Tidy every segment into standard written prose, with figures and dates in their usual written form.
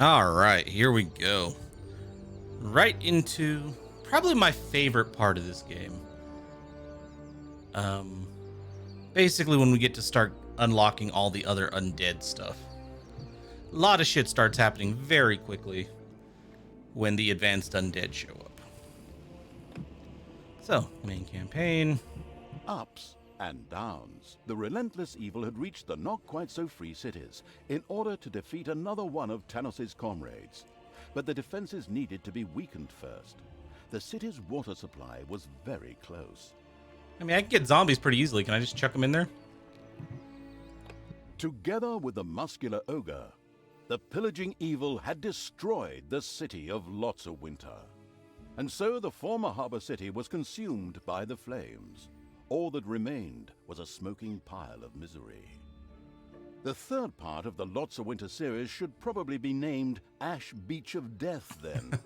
All right, here we go. Right into probably my favorite part of this game. Um, Basically when we get to start unlocking all the other undead stuff. A lot of shit starts happening very quickly when the advanced undead show up. So, main campaign. Ups and downs. The relentless evil had reached the not-quite-so-free cities in order to defeat another one of Tanos' comrades. But the defenses needed to be weakened first. The city's water supply was very close. I mean, I can get zombies pretty easily. Can I just chuck them in there? Together with the muscular ogre, the pillaging evil had destroyed the city of Lotsawinter. And so the former harbor city was consumed by the flames. All that remained was a smoking pile of misery. The third part of the Lotsawinter series should probably be named Ash Beach of Death then.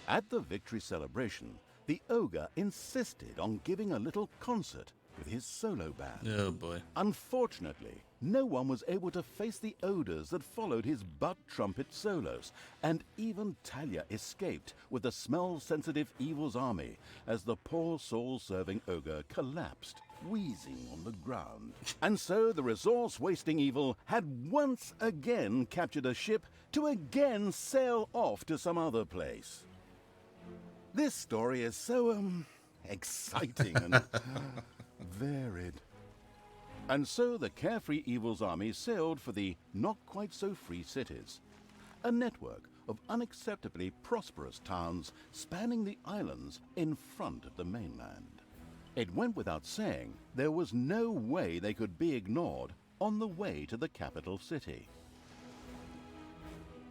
At the victory celebration, the ogre insisted on giving a little concert with his solo band. Oh boy. Unfortunately, no one was able to face the odors that followed his butt trumpet solos, and even Talia escaped with the smell-sensitive evil's army as the poor soul-serving ogre collapsed, wheezing on the ground. And so the resource-wasting evil had once again captured a ship to again sail off to some other place. This story is so, exciting and varied. And so the carefree evil's army sailed for the not-quite-so-free cities, a network of unacceptably prosperous towns spanning the islands in front of the mainland. It went without saying there was no way they could be ignored on the way to the capital city.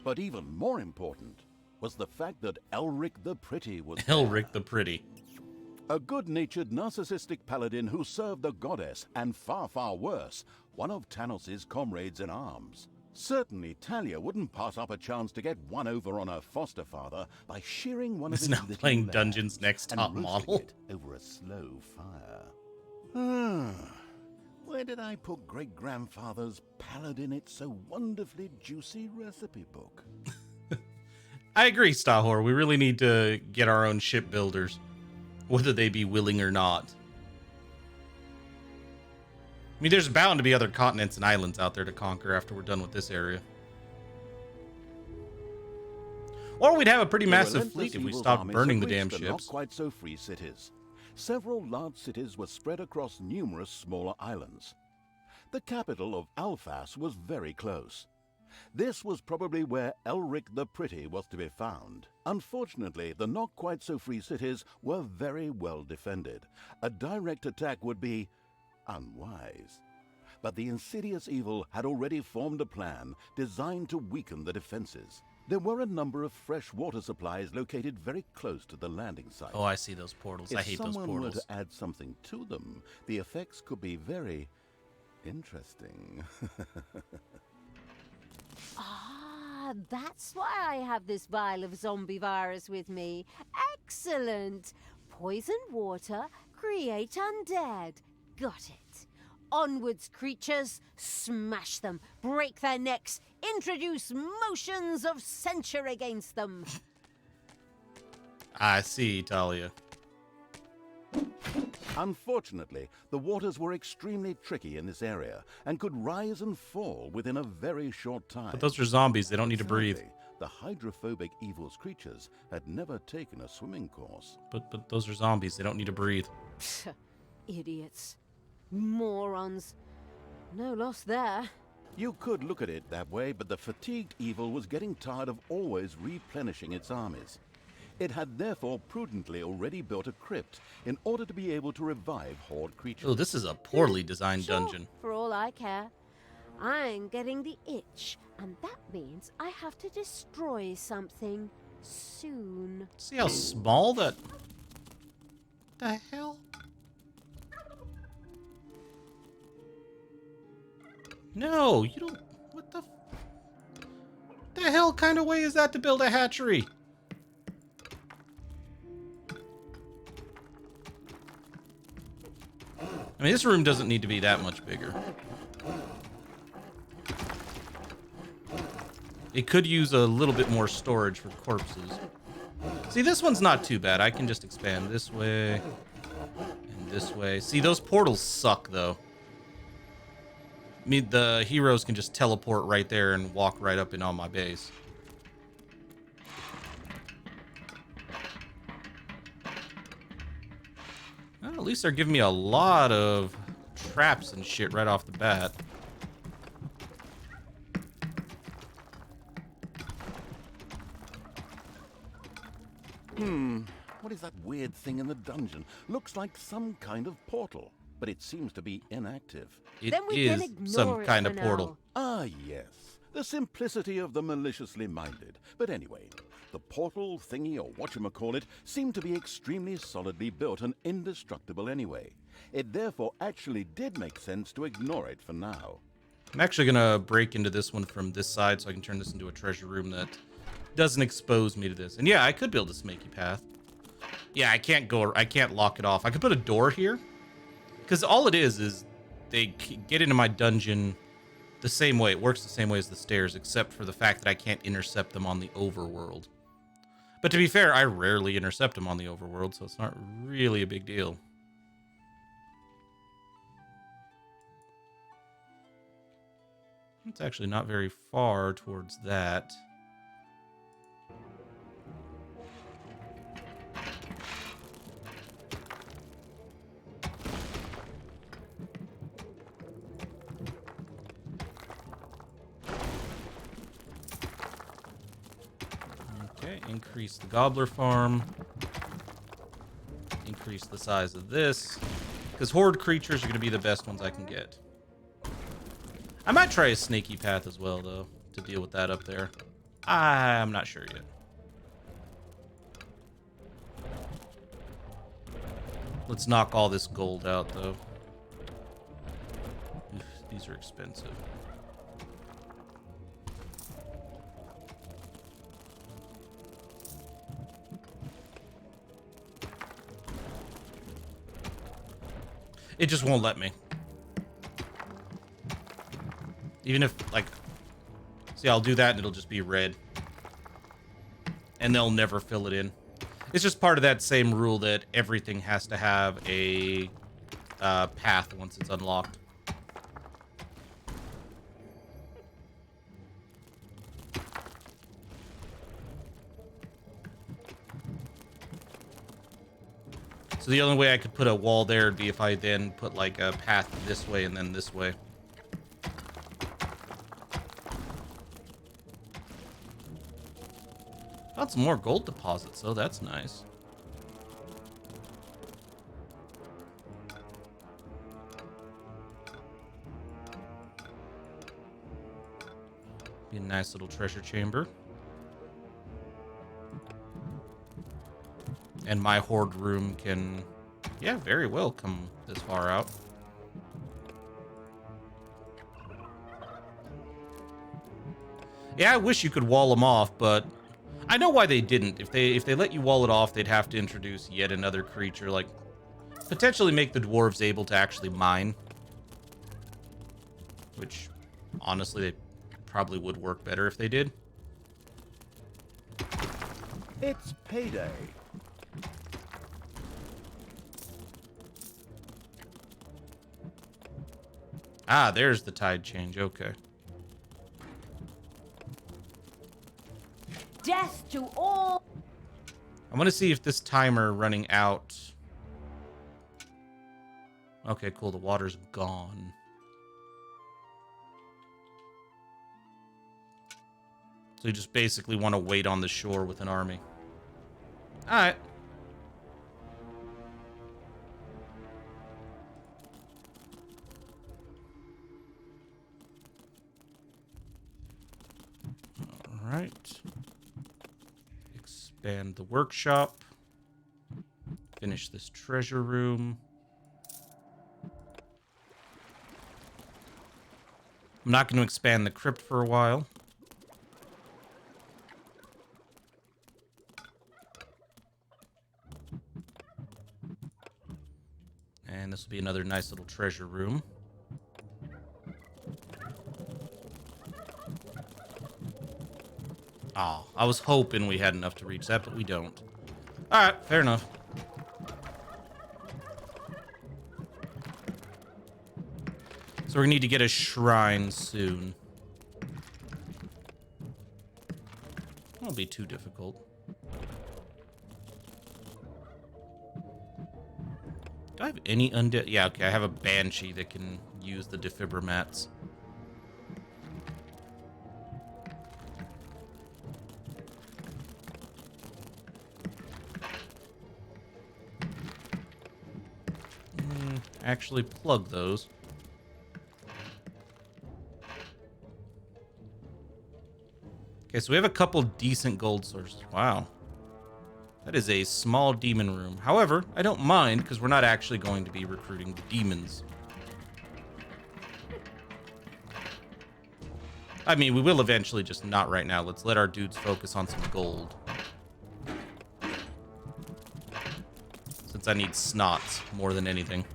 But even more important was the fact that Elric the Pretty was Elric the Pretty. a good-natured, narcissistic paladin who served the goddess, and far, far worse, one of Tanos' comrades in arms. Certainly, Talia wouldn't pass up a chance to get one over on her foster father by shearing one of It's his now little playing lambs Dungeons Next and Top roasting Model. it over a slow fire. Where did I put great-grandfather's paladin it so wonderfully juicy recipe book? I agree, Stahor. We really need to get our own shipbuilders, whether they be willing or not. I mean, there's bound to be other continents and islands out there to conquer after we're done with this area. Or we'd have a pretty massive fleet if we stopped burning the damn ships. Not quite so free cities. Several large cities were spread across numerous smaller islands. The capital of Alphas was very close. This was probably where Elric the Pretty was to be found. Unfortunately, the not-quite-so-free cities were very well defended. A direct attack would be unwise. But the insidious evil had already formed a plan designed to weaken the defenses. There were a number of fresh water supplies located very close to the landing site. Oh, I see those portals. I hate those If someone were portals. to add something to them, the effects could be very interesting. Ah, that's why I have this vial of zombie virus with me. Excellent! Poison water, create undead. Got it. Onwards, creatures. Smash them, break their necks, introduce motions of censure against them. I see, Talia. Unfortunately, the waters were extremely tricky in this area and could rise and fall within a very short time. But those are zombies. They don't need to breathe. Sadly, the hydrophobic evil's creatures had never taken a swimming course. But those are zombies. They don't need to breathe. Idiots. Morons. No loss there. You could look at it that way, but the fatigued evil was getting tired of always replenishing its armies. It had therefore prudently already built a crypt in order to be able to revive horde creatures. Oh, this is a poorly designed Sure, dungeon. for all I care. I'm getting the itch, and that means I have to destroy something soon. See how small that... The hell? No, you don't... What the... The hell kind of way is that to build a hatchery? I mean, this room doesn't need to be that much bigger. It could use a little bit more storage for corpses. See, this one's not too bad. I can just expand this way and this way. See, those portals suck, though. I mean, the heroes can just teleport right there and walk right up in on my base. Well, at least they're giving me a lot of traps and shit right off the bat. What is that weird thing in the dungeon? Looks like some kind of portal, but it seems to be inactive. It Then we can is ignore some it kind for of portal. now. Ah, yes. The simplicity of the maliciously minded. But anyway, the portal thingy, or whatchamacallit, seemed to be extremely solidly built and indestructible anyway. It therefore actually did make sense to ignore it for now. I'm actually gonna break into this one from this side so I can turn this into a treasure room that doesn't expose me to this. And yeah, I could build a snaky path. Yeah, I can't lock it off. I could put a door here. Because all it is they get into my dungeon the same way. It works the same way as the stairs, except for the fact that I can't intercept them on the overworld. But to be fair, I rarely intercept them on the overworld, so it's not really a big deal. It's actually not very far towards that. Okay, increase the gobbler farm. Increase the size of this. Because horde creatures are going to be the best ones I can get. I might try a snaky path as well, though, to deal with that up there. I'm not sure yet. Let's knock all this gold out, though. Oof, these are expensive. It just won't let me. Even if, like... See, I'll do that and it'll just be red. And they'll never fill it in. It's just part of that same rule that everything has to have a path once it's unlocked. So the only way I could put a wall there would be if I then put like a path this way and then this way. Got some more gold deposits, though. That's nice. Be a nice little treasure chamber. And my horde room can, yeah, very well come this far out. Yeah, I wish you could wall them off, but I know why they didn't. If they let you wall it off, they'd have to introduce yet another creature, like potentially make the dwarves able to actually mine. Which, honestly, they probably would work better if they did. It's payday. Ah, there's the tide change. Okay. Death to all! I want to see if this timer running out... Okay, cool. The water's gone. So you just basically want to wait on the shore with an army. Alright. Alright. Expand the workshop. Finish this treasure room. I'm not going to expand the crypt for a while. And this will be another nice little treasure room. Oh, I was hoping we had enough to reach that, but we don't. All right, fair enough. So we're gonna need to get a shrine soon. Won't be too difficult. Do I have any undead? Yeah, okay, I have a banshee that can use the defibromats. Actually plug those. Okay, so we have a couple decent gold sources. Wow. That is a small demon room. However, I don't mind because we're not actually going to be recruiting the demons. I mean, we will eventually, just not right now. Let's let our dudes focus on some gold. Since I need snots more than anything.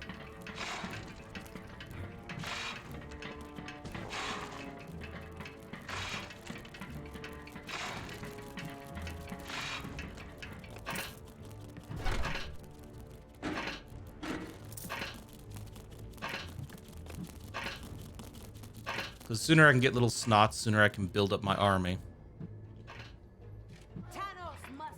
The sooner I can get little snots, sooner I can build up my army. Tanos must.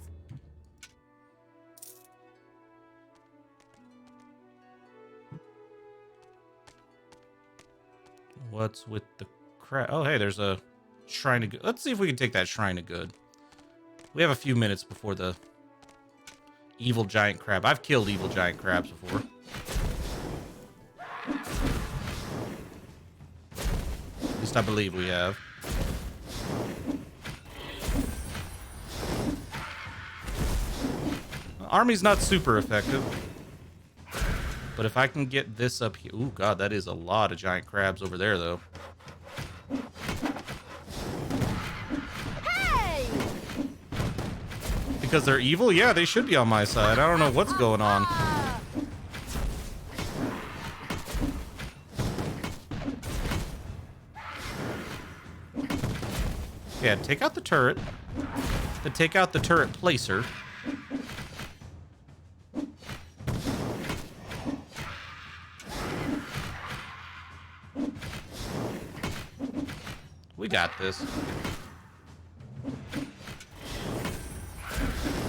What's with the crap? Oh, hey, there's a shrine of good. Let's see if we can take that shrine of good. We have a few minutes before the evil giant crab. I've killed evil giant crabs before. At least I believe we have. Army's not super effective. But if I can get this up here... Ooh, God, that is a lot of giant crabs over there, though. Hey! Because they're evil? Yeah, they should be on my side. I don't know what's going on. Yeah, take out the turret. Then take out the turret placer. We got this.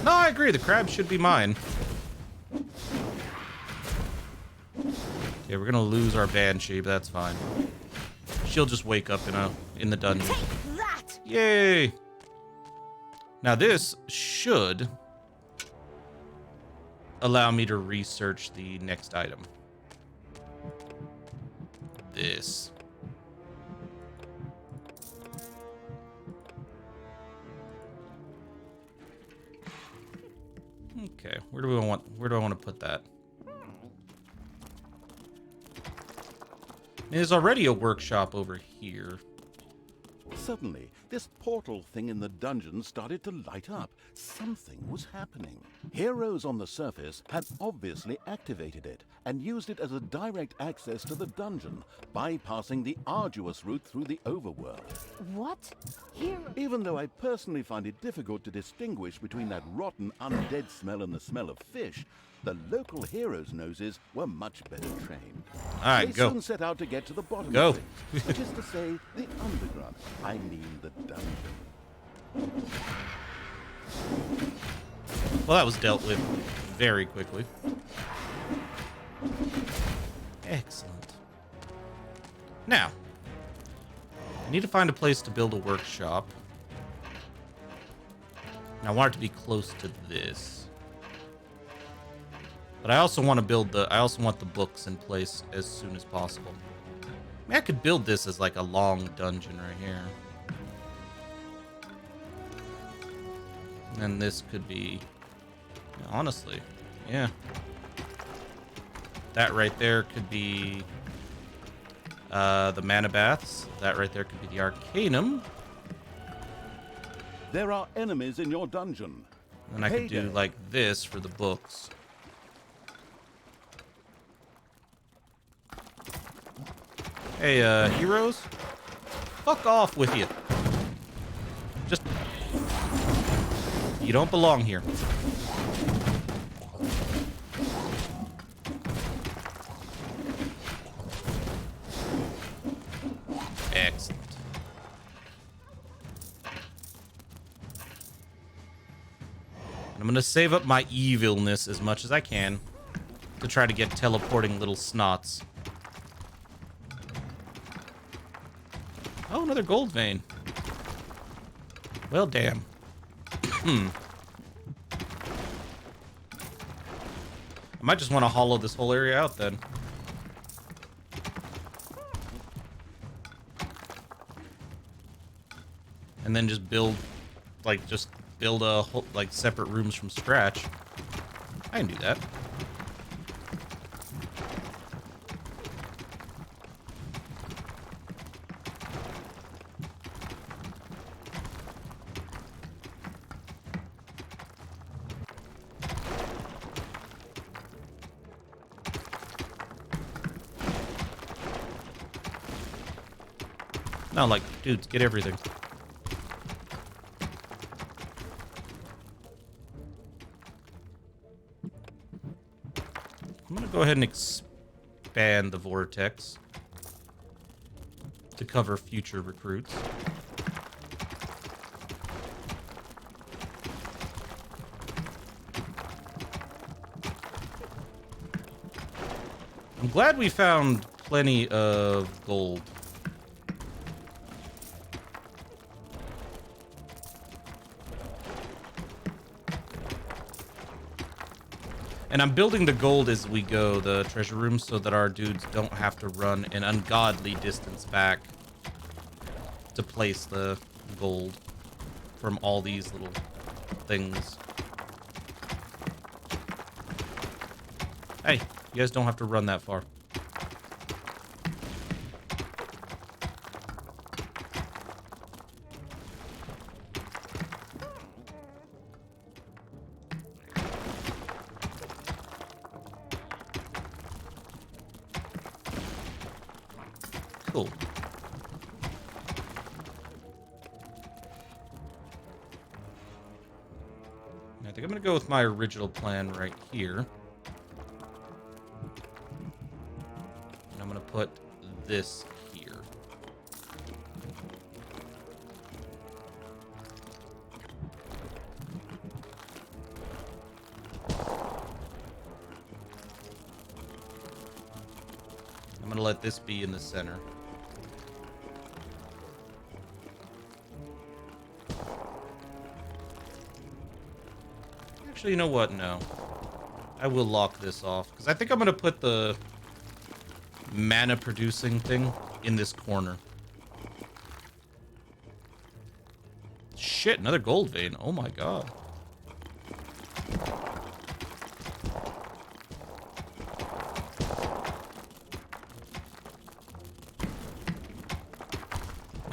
No, I agree. The crab should be mine. Yeah, we're gonna lose our banshee, but that's fine. She'll just wake up in the dungeon. Take that! Yay! Now this should allow me to research the next item. This. Okay, where do I want to put that? There's already a workshop over here. Suddenly, this portal thing in the dungeon started to light up. Something was happening. Heroes on the surface had obviously activated it and used it as a direct access to the dungeon, bypassing the arduous route through the overworld. What? Here. Even though I personally find it difficult to distinguish between that rotten undead smell and the smell of fish, the local heroes' noses were much better trained. All right, They go. soon set out to get to the bottom Go. of things, which is to say, the underground. I mean the dungeon. Well, that was dealt with very quickly. Excellent. Now, I need to find a place to build a workshop. And I want it to be close to this. But I also want to build I also want the books in place as soon as possible. I mean, I could build this as like a long dungeon right here. And then this could be, honestly, yeah. That right there could be the mana baths. That right there could be the arcanum. There are enemies in your dungeon. And I could do Heyday. like this for the books. Hey, heroes, fuck off with you. Just You don't belong here. Excellent. I'm gonna save up my evilness as much as I can to try to get teleporting little snots. Oh, another gold vein. Well, damn. I might just want to hollow this whole area out then. And then just build, like, a whole, like, separate rooms from scratch. I can do that. No, like, dudes, get everything. I'm gonna go ahead and expand the vortex to cover future recruits. I'm glad we found plenty of gold. And I'm building the gold as we go, the treasure room, so that our dudes don't have to run an ungodly distance back to place the gold from all these little things. Hey, you guys don't have to run that far. Cool. I think I'm gonna go with my original plan right here. And I'm gonna put this here. I'm gonna let this be in the center. Actually, you know what? No. I will lock this off, because I think I'm going to put the mana producing thing in this corner. Shit, another gold vein. Oh my god.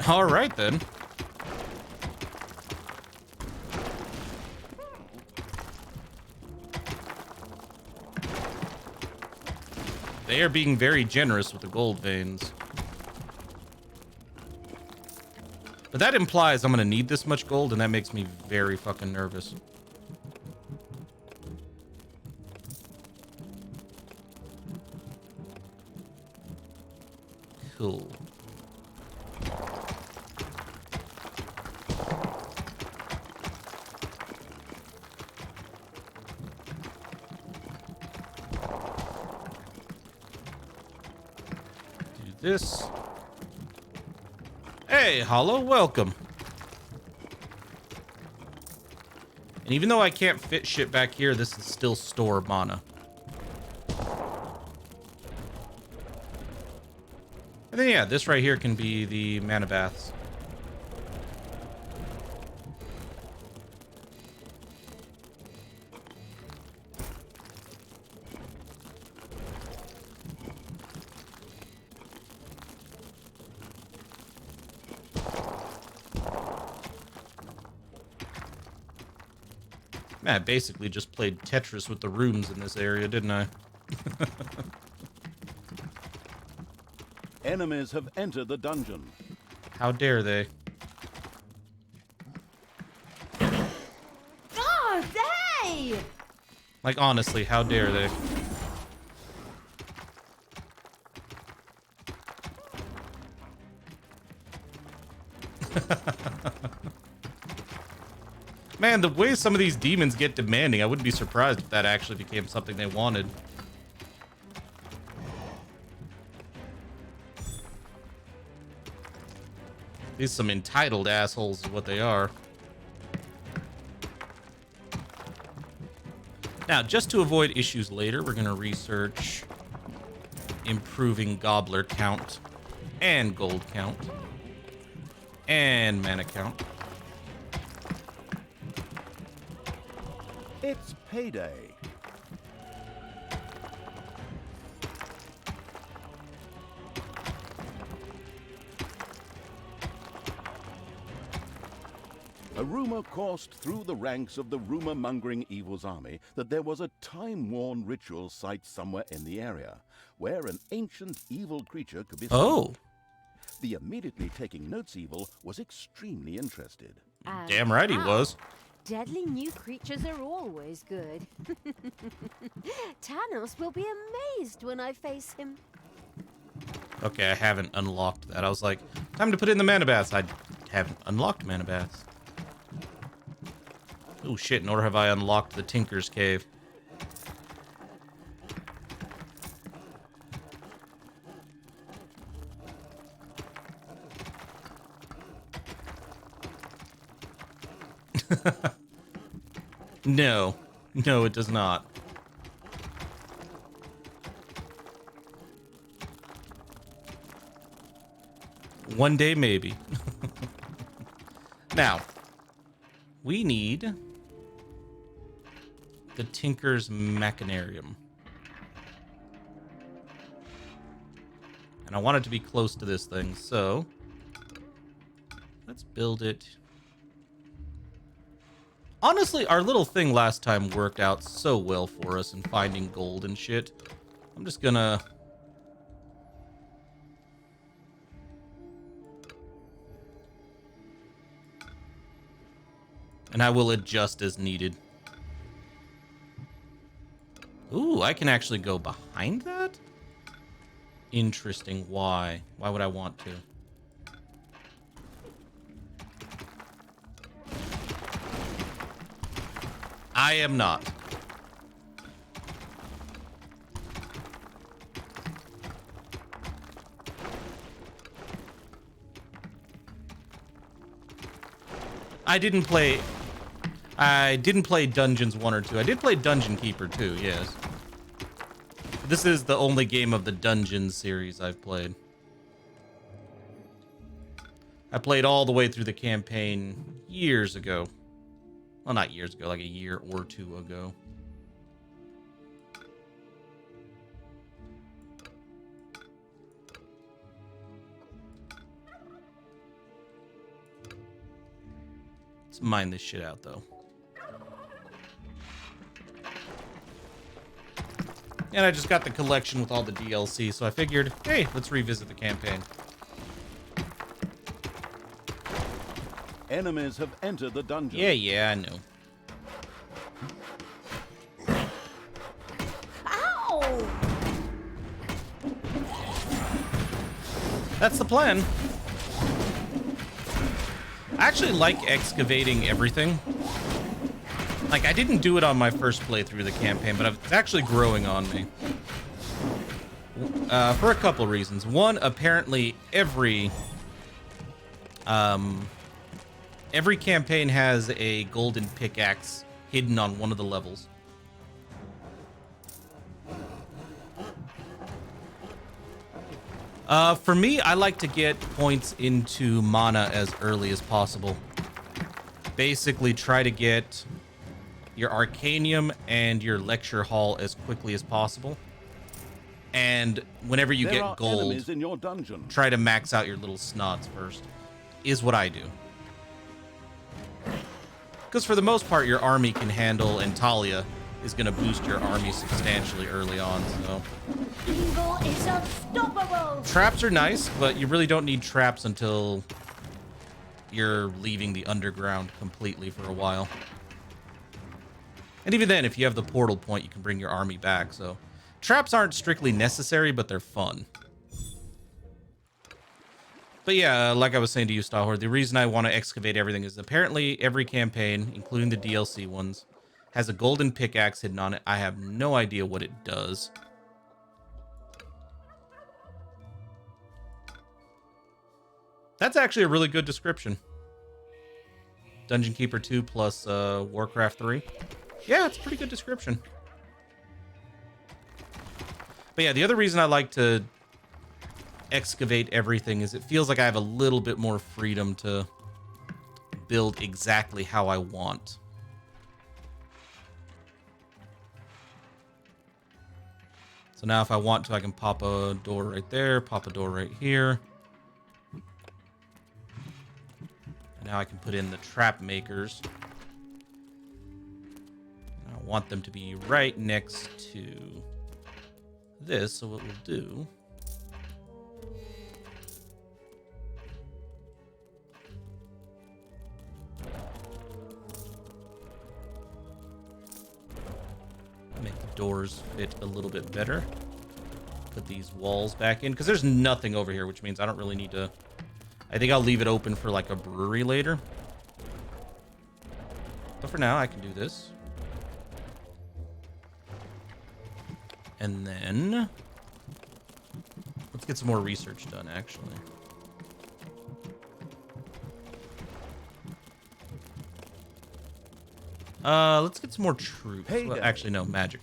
All right, then. They are being very generous with the gold veins. But that implies I'm going to need this much gold, and that makes me very fucking nervous. Cool. This. Hey, Hollow, welcome. And even though I can't fit shit back here, this is still store mana. And then, yeah, this right here can be the mana baths. I basically just played Tetris with the rooms in this area, didn't I? Enemies have entered the dungeon. How dare they? Like, honestly, how dare they? Man, the way some of these demons get demanding, I wouldn't be surprised if that actually became something they wanted. These some entitled assholes is what they are. Now, just to avoid issues later, we're going to research improving gobbler count and gold count and mana count. It's payday. A rumor coursed through the ranks of the rumor-mongering Evil's army that there was a time-worn ritual site somewhere in the area, where an ancient evil creature could be found. Oh, The immediately taking notes Evil was extremely interested. damn right he Wow. was. Deadly new creatures are always good. Tanos will be amazed when I face him. Okay, I haven't unlocked that. I was like, time to put in the mana baths. I haven't unlocked mana baths. Oh shit, nor have I unlocked the Tinker's Cave. No. No, it does not. One day, maybe. Now, we need the Tinker's Machinarium. And I want it to be close to this thing, so let's build it. Honestly, our little thing last time worked out so well for us in finding gold and shit. I'm just gonna... and I will adjust as needed. Ooh, I can actually go behind that? Interesting. Why? Why would I want to? I am not. I didn't play Dungeons 1 or 2. I did play Dungeon Keeper 2, yes. This is the only game of the Dungeons series I've played. I played all the way through the campaign years ago. Well, not years ago, like a year or two ago. Let's mine this shit out, though. And I just got the collection with all the DLC, so I figured, hey, let's revisit the campaign. Enemies have entered the dungeon. Yeah, I know. Ow! That's the plan. I actually like excavating everything. Like, I didn't do it on my first playthrough of the campaign, but it's actually growing on me. For a couple reasons. One, apparently every campaign has a golden pickaxe hidden on one of the levels. For me, I like to get points into mana as early as possible. Basically, try to get your Arcanium and your Lecture Hall as quickly as possible. And whenever you There are get gold, enemies in your dungeon. try to max out your little snots first, is what I do. Because for the most part, your army can handle, and Talia is going to boost your army substantially early on, so... Evil is unstoppable! Traps are nice, but you really don't need traps until you're leaving the underground completely for a while. And even then, if you have the portal point, you can bring your army back. So traps aren't strictly necessary, but they're fun. But yeah, like I was saying to you, Stahor, the reason I want to excavate everything is apparently every campaign, including the DLC ones, has a golden pickaxe hidden on it. I have no idea what it does. That's actually a really good description. Dungeon Keeper 2 plus Warcraft 3. Yeah, it's a pretty good description. But yeah, the other reason I like to excavate everything is it feels like I have a little bit more freedom to build exactly how I want. So now if I want to, I can pop a door right there, pop a door right here. And now I can put in the trap makers. I want them to be right next to this, so what we'll do... make the doors fit a little bit better. Put these walls back in, because there's nothing over here, which means I don't really need to... I think I'll leave it open for like a brewery later. But for now, I can do this. And then... let's get some more research done, actually. Let's get some more troops. Hey, Well, actually, no, magic.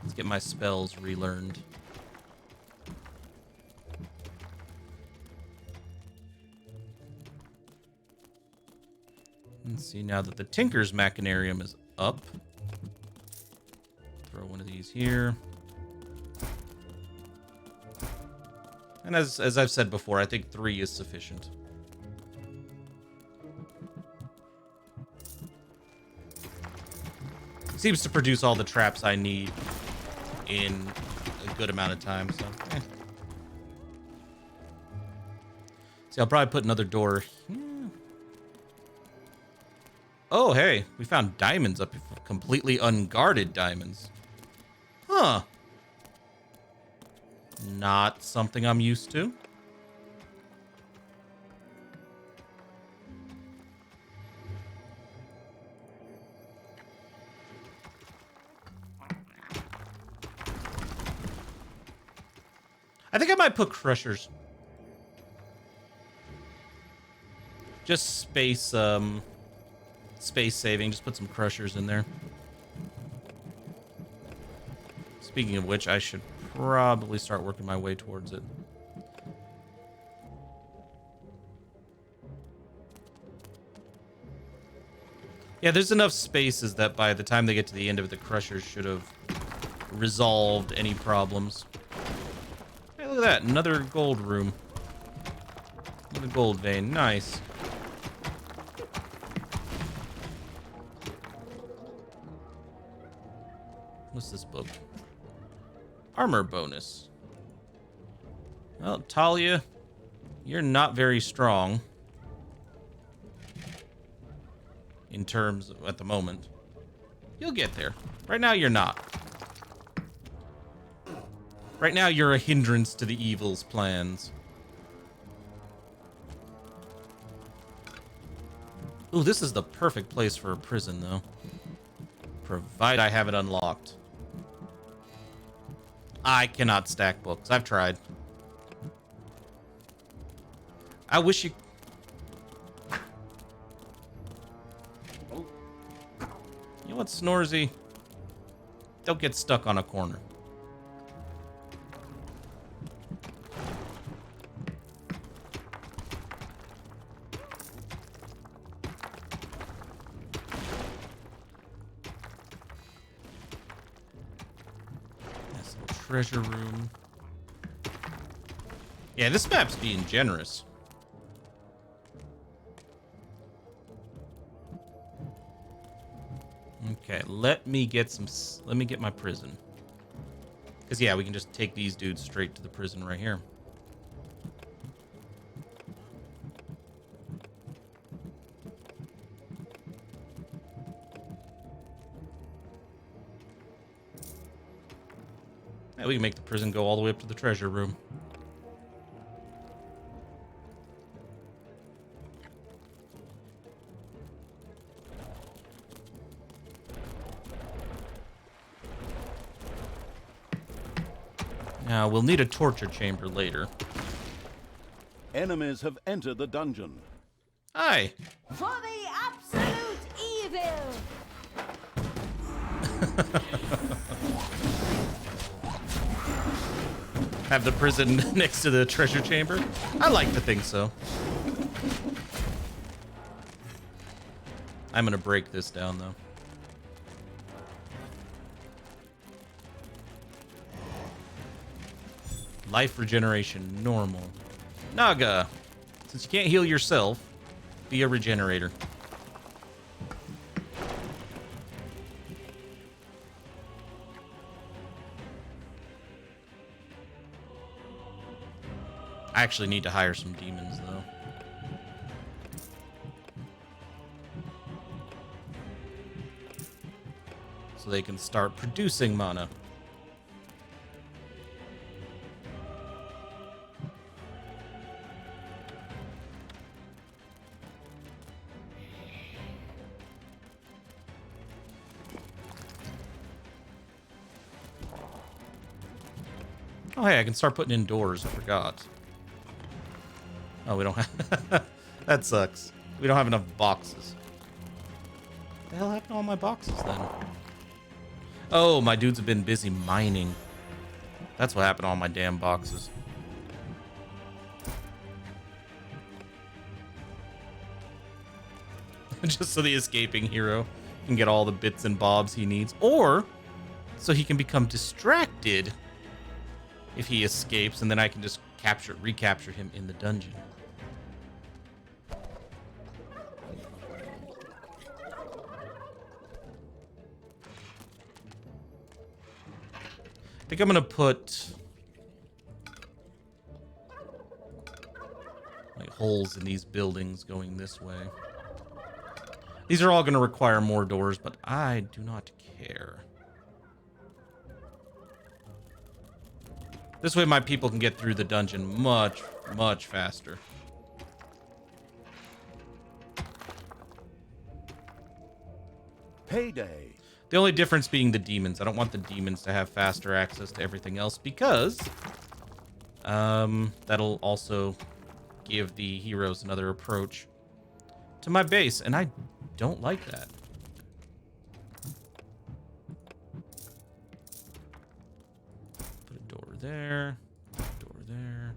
Let's get my spells relearned. Let's see, now that the Tinker's Machinarium is up. Throw one of these here. And as I've said before, I think 3 is sufficient. Seems to produce all the traps I need in a good amount of time, so See, I'll probably put another door here. Oh, hey, we found diamonds up here. Completely unguarded diamonds. Huh. Not something I'm used to. I think I might put crushers. Just space saving. Just put some crushers in there. Speaking of which, I should probably start working my way towards it. Yeah, there's enough spaces that by the time they get to the end of it, the crushers should have resolved any problems. Hey, look at that. Another gold room. Another gold vein. Nice. What's this book? Armor bonus. Well, Talia, you're not very strong. In terms of, at the moment. You'll get there. Right now, you're not. Right now, you're a hindrance to the evil's plans. Ooh, this is the perfect place for a prison, though. Provided I have it unlocked. I cannot stack books. I've tried. I wish you... You know what, Snorzy? Don't get stuck on a corner. Nice little treasure room. Yeah, this map's being generous. Okay, let me get my prison. Because, yeah, we can just take these dudes straight to the prison right here. Yeah, we can make the prison go all the way up to the treasure room. Now, we'll need a torture chamber later. Enemies have entered the dungeon. Hi! For the absolute evil! Have the prison next to the treasure chamber? I like to think so. I'm gonna break this down, though. Life regeneration, normal. Naga, since you can't heal yourself, be a regenerator. I actually need to hire some demons, though. So they can start producing mana. Oh, hey, I can start putting in doors. I forgot. Oh, we don't have... That sucks. We don't have enough boxes. What the hell happened to all my boxes, then? Oh, my dudes have been busy mining. That's what happened to all my damn boxes. Just so the escaping hero can get all the bits and bobs he needs. Or, so he can become distracted if he escapes, and then I can just recapture him in the dungeon. I think I'm gonna put like holes in these buildings going this way. These are all gonna require more doors, but I do not care. This way my people can get through the dungeon much, much faster. Payday. The only difference being the demons. I don't want the demons to have faster access to everything else because that'll also give the heroes another approach to my base, and I don't like that. Put a door there, door there.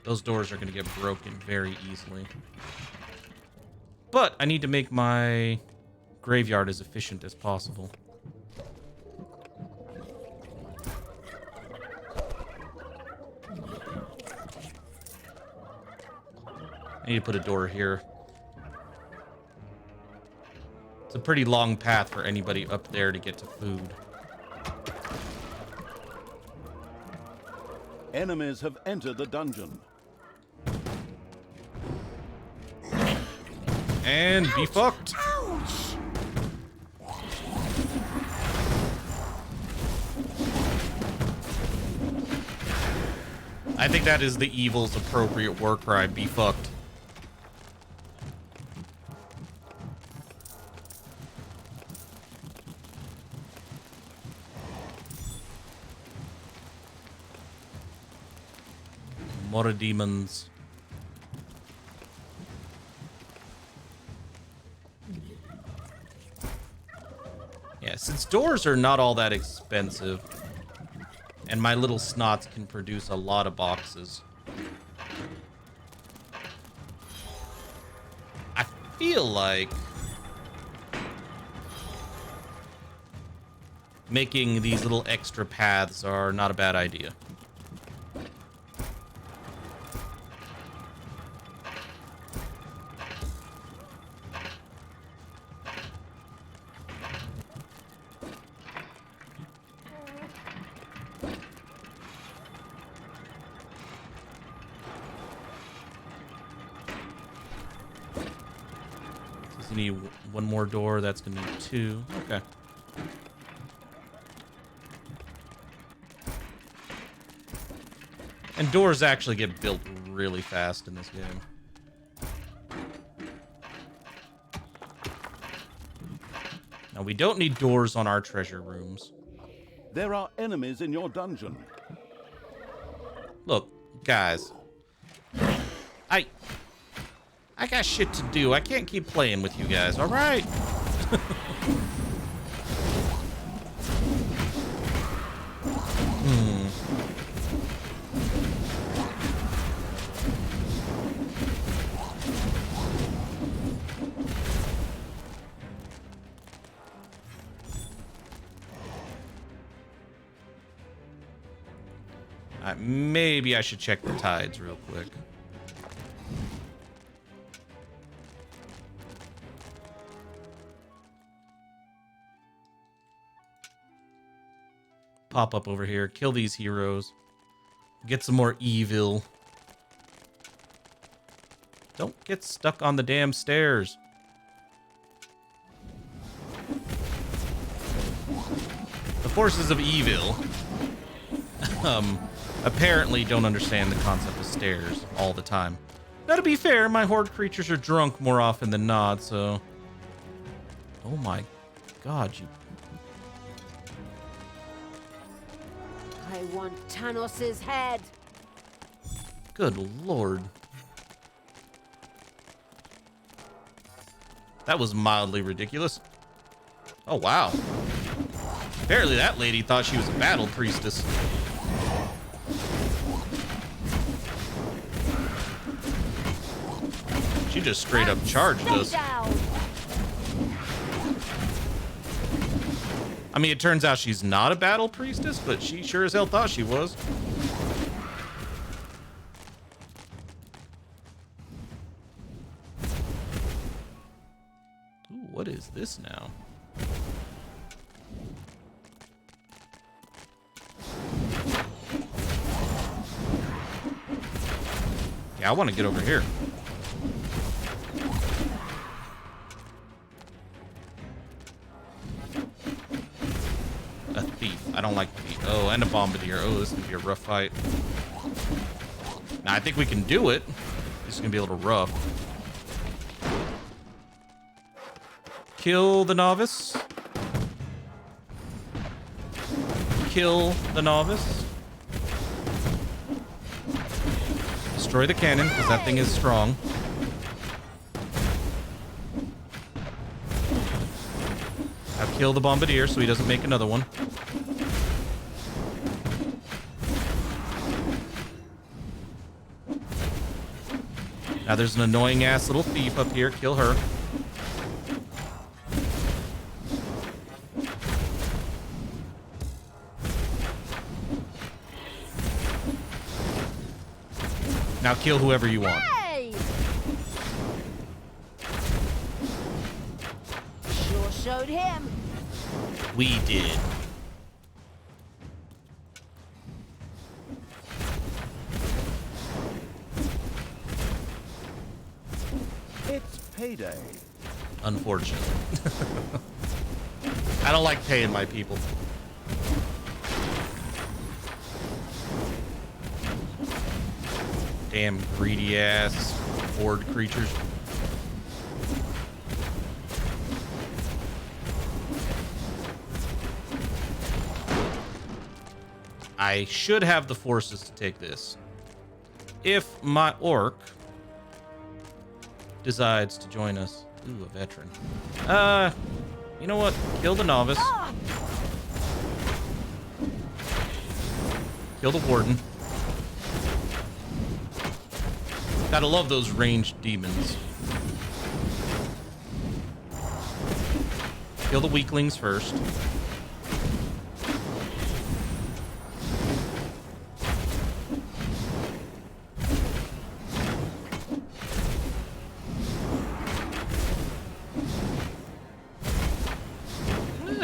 Those doors are going to get broken very easily. But I need to make my graveyard as efficient as possible. I need to put a door here. It's a pretty long path for anybody up there to get to food. Enemies have entered the dungeon. And be fucked. Ouch! I think that is the evil's appropriate war cry. Be fucked. More demons. Yeah, since doors are not all that expensive, and my little snots can produce a lot of boxes, I feel like making these little extra paths are not a bad idea. gonna need one more door. That's gonna need 2. Okay. And doors actually get built really fast in this game. Now, we don't need doors on our treasure rooms. There are enemies in your dungeon. Look, guys. I got shit to do. I can't keep playing with you guys, all right? Maybe I should check the tides real quick. Pop up over here, kill these heroes, get some more evil. Don't get stuck on the damn stairs. The forces of evil apparently don't understand the concept of stairs all the time. Now, to be fair, my horde creatures are drunk more often than not, so... Oh my god, you... I want Tanos's head. Good lord. That was mildly ridiculous. Oh, wow. Apparently that lady thought she was a battle priestess. She just straight up charged us. I mean, it turns out she's not a battle priestess, but she sure as hell thought she was. Ooh, what is this now? Yeah, I want to get over here. A thief. I don't like thief. Oh, and a bombardier. Oh, this is gonna be a rough fight. Now, I think we can do it. This is gonna be a little rough. Kill the novice. Kill the novice. Destroy the cannon, because that thing is strong. Now kill the bombardier so he doesn't make another one. Now there's an annoying ass little thief up here. Kill her. Now kill whoever you want. Hey! Sure showed him. We did. It's payday. Unfortunately. I don't like paying my people. Damn greedy ass horde creatures. I should have the forces to take this. If my orc decides to join us. Ooh, a veteran. You know what? Kill the novice. Kill the warden. Gotta love those ranged demons. Kill the weaklings first.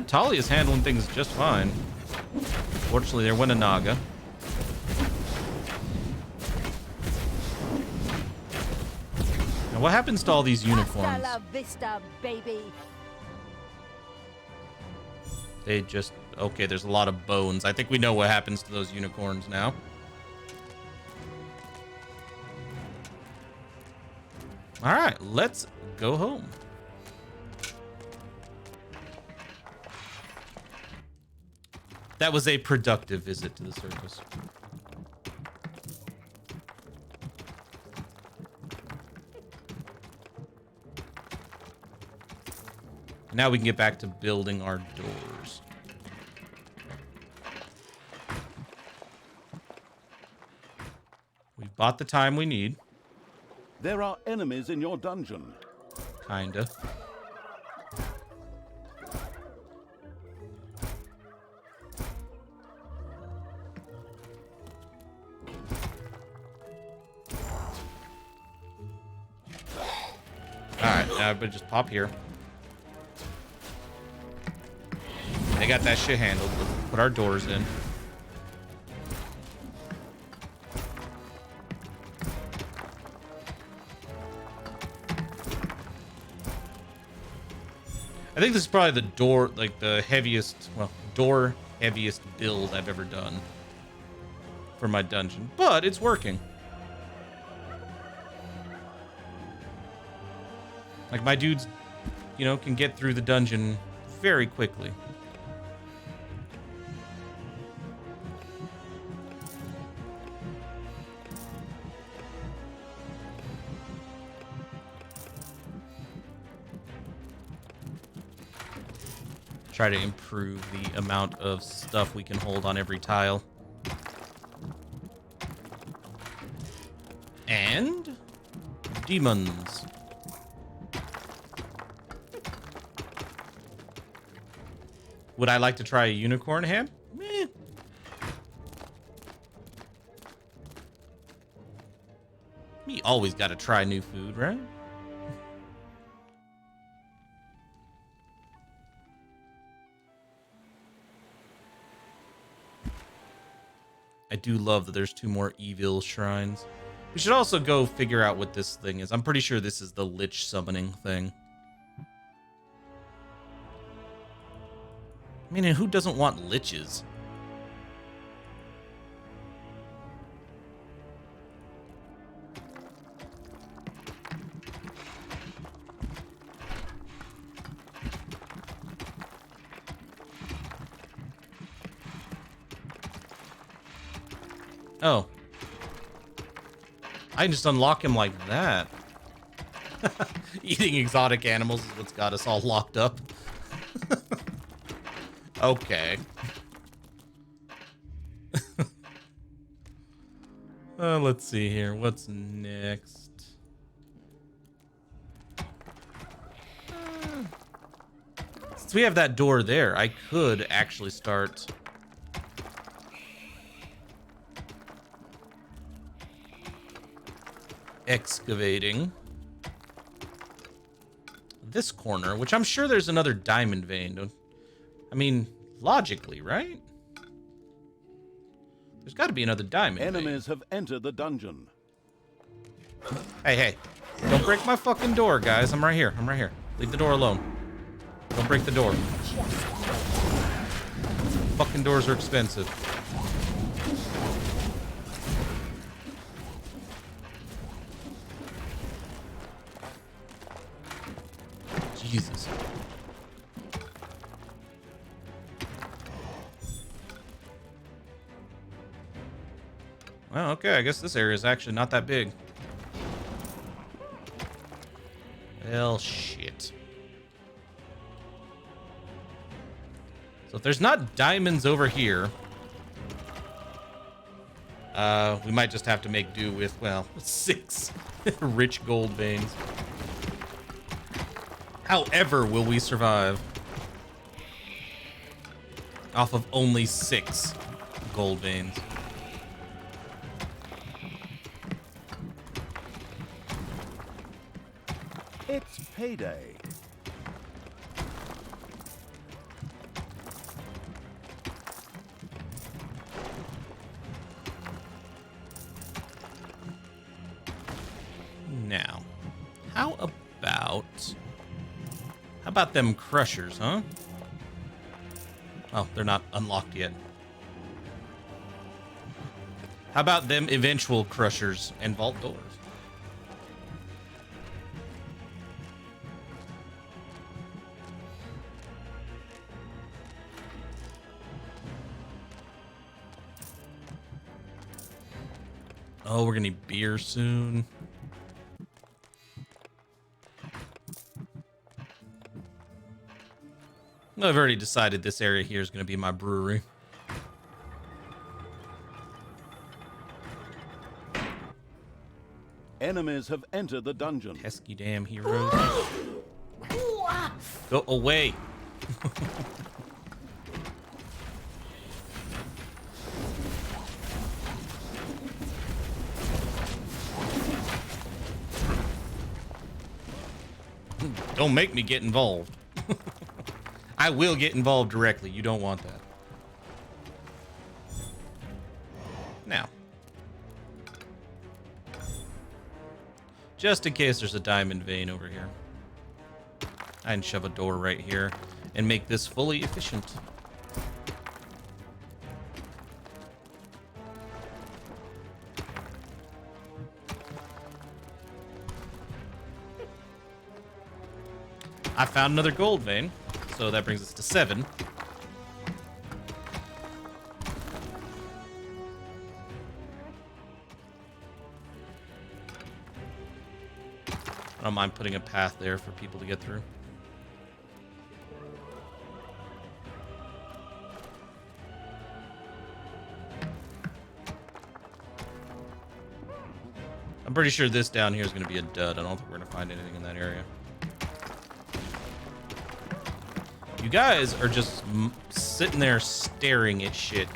Talia's handling things just fine. Fortunately, there went a Naga. Now, What happens to all these unicorns? Hasta la vista, baby. They just... Okay, there's a lot of bones. I think we know what happens to those unicorns now. All right, let's go home. That was a productive visit to the circus. Now we can get back to building our doors. We've bought the time we need. There are enemies in your dungeon. Kinda. Alright, now everybody just pop here. They got that shit handled. Let's put our doors in. I think this is probably the door, like the heaviest, well, door heaviest build I've ever done for my dungeon, but it's working. Like my dudes, you know, can get through the dungeon very quickly. Try to improve the amount of stuff we can hold on every tile. And demons. Would I like to try a unicorn ham? Meh. Me always gotta try new food, right? I do love that there's 2 more evil shrines. We should also go figure out what this thing is. I'm pretty sure this is the lich summoning thing. I mean, and who doesn't want liches? Oh. I can just unlock him like that. Eating exotic animals is what's got us all locked up. Okay. Let's see here. What's next? Since we have that door there, I could actually start... excavating this corner, which I'm sure there's another diamond vein. I mean, logically, right? There's got to be another diamond Enemies have entered the dungeon. vein. Hey, don't break my fucking door, guys. I'm right here. I'm right here. Leave the door alone. Don't break the door. Fucking doors are expensive. Jesus. Well, okay, I guess this area is actually not that big. Well, shit. So if there's not diamonds over here, we might just have to make do with, well, 6 rich gold veins. However, will we survive off of only 6 gold veins? It's payday. Now, How about them crushers, huh? Oh, they're not unlocked yet. How about them eventual crushers and vault doors? Oh, we're gonna need beer soon. I've already decided this area here is gonna be my brewery. Enemies have entered the dungeon. Pesky damn heroes. Go away. Don't make me get involved. I will get involved directly. You don't want that. Now, just in case there's a diamond vein over here, I can shove a door right here and make this fully efficient. I found another gold vein, so that brings us to 7. I don't mind putting a path there for people to get through. I'm pretty sure this down here is going to be a dud. I don't think we're going to find anything in that area. You guys are just sitting there staring at shit.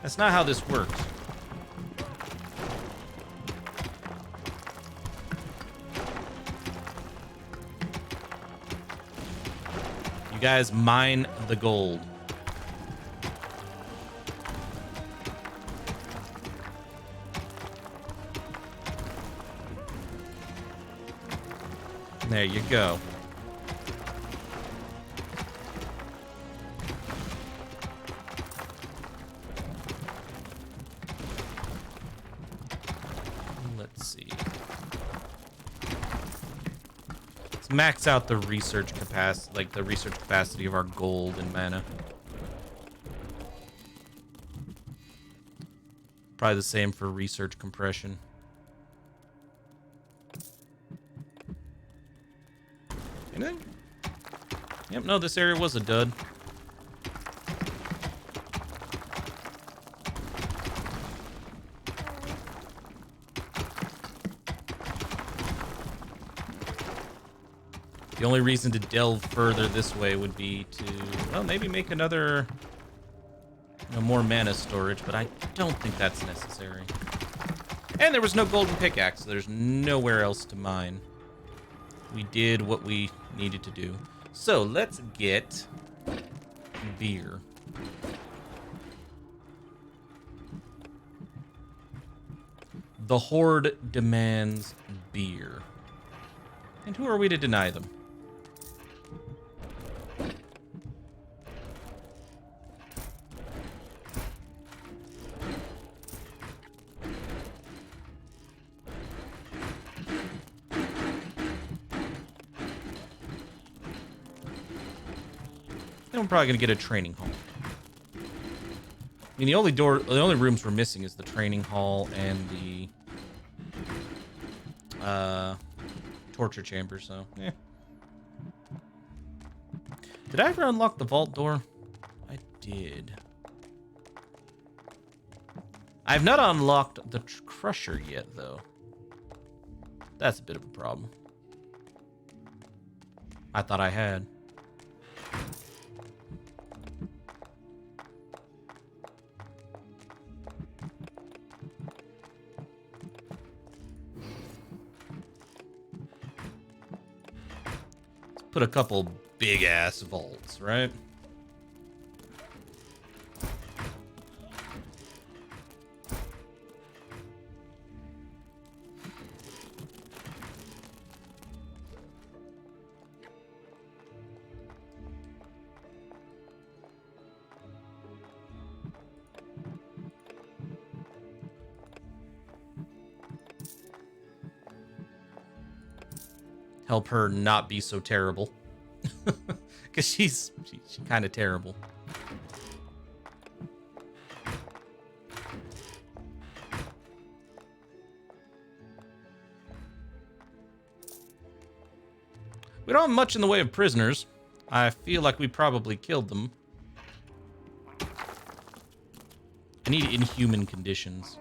That's not how this works. You guys mine the gold. There you go. Max out the research capacity, like the research capacity of our gold and mana. Probably the same for research compression. Anything? Yep, no, this area was a dud. The only reason to delve further this way would be to, well, maybe make another, more mana storage, but I don't think that's necessary. And there was no golden pickaxe, so there's nowhere else to mine. We did what we needed to do. So let's get beer. The Horde demands beer. And who are we to deny them? Then we're probably gonna get a training hall. I mean, the only rooms we're missing is the training hall and the torture chamber. So, yeah. Did I ever unlock the vault door? I did. I have not unlocked the crusher yet, though. That's a bit of a problem. I thought I had. Put a couple big ass vaults, right? help her not be so terrible. Because she's kind of terrible. We don't have much in the way of prisoners. I feel like we probably killed them. I need inhuman conditions.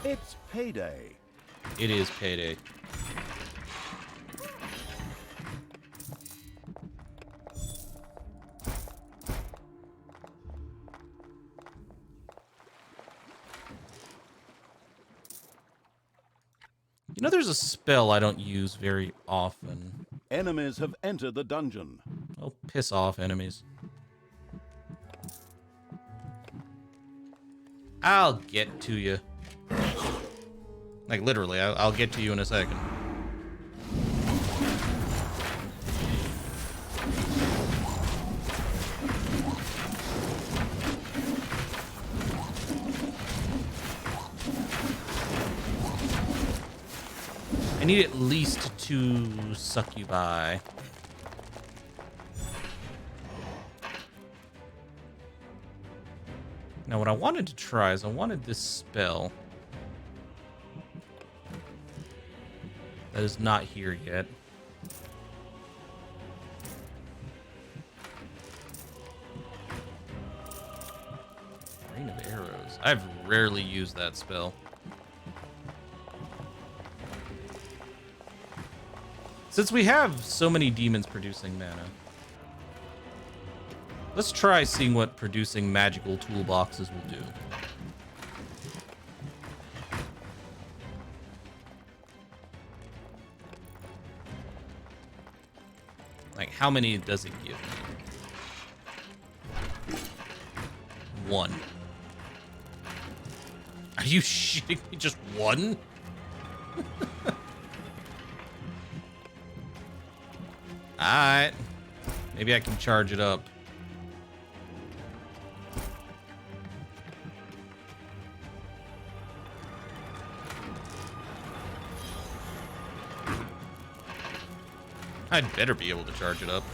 It's payday. It is payday. You know, there's a spell I don't use very often. Enemies have entered the dungeon. Oh, piss off, enemies. I'll get to you. Like, literally, I'll get to you in a second. I need at least 2 succubi. Now, what I wanted to try is I wanted this spell. That is not here yet. Rain of Arrows. I've rarely used that spell. Since we have so many demons producing mana, let's try seeing what producing magical toolboxes will do. Like, how many does it give me? 1. Are you shitting me? Just 1? Alright. Maybe I can charge it up. I'd better be able to charge it up.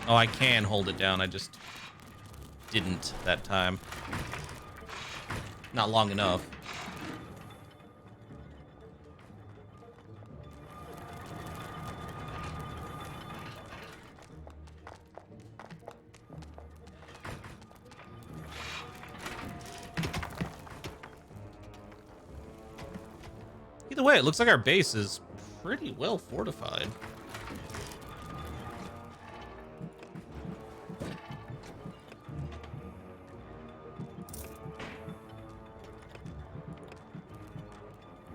Oh, I can hold it down. I just didn't that time. Not long enough. Either way, it looks like our base is pretty well fortified.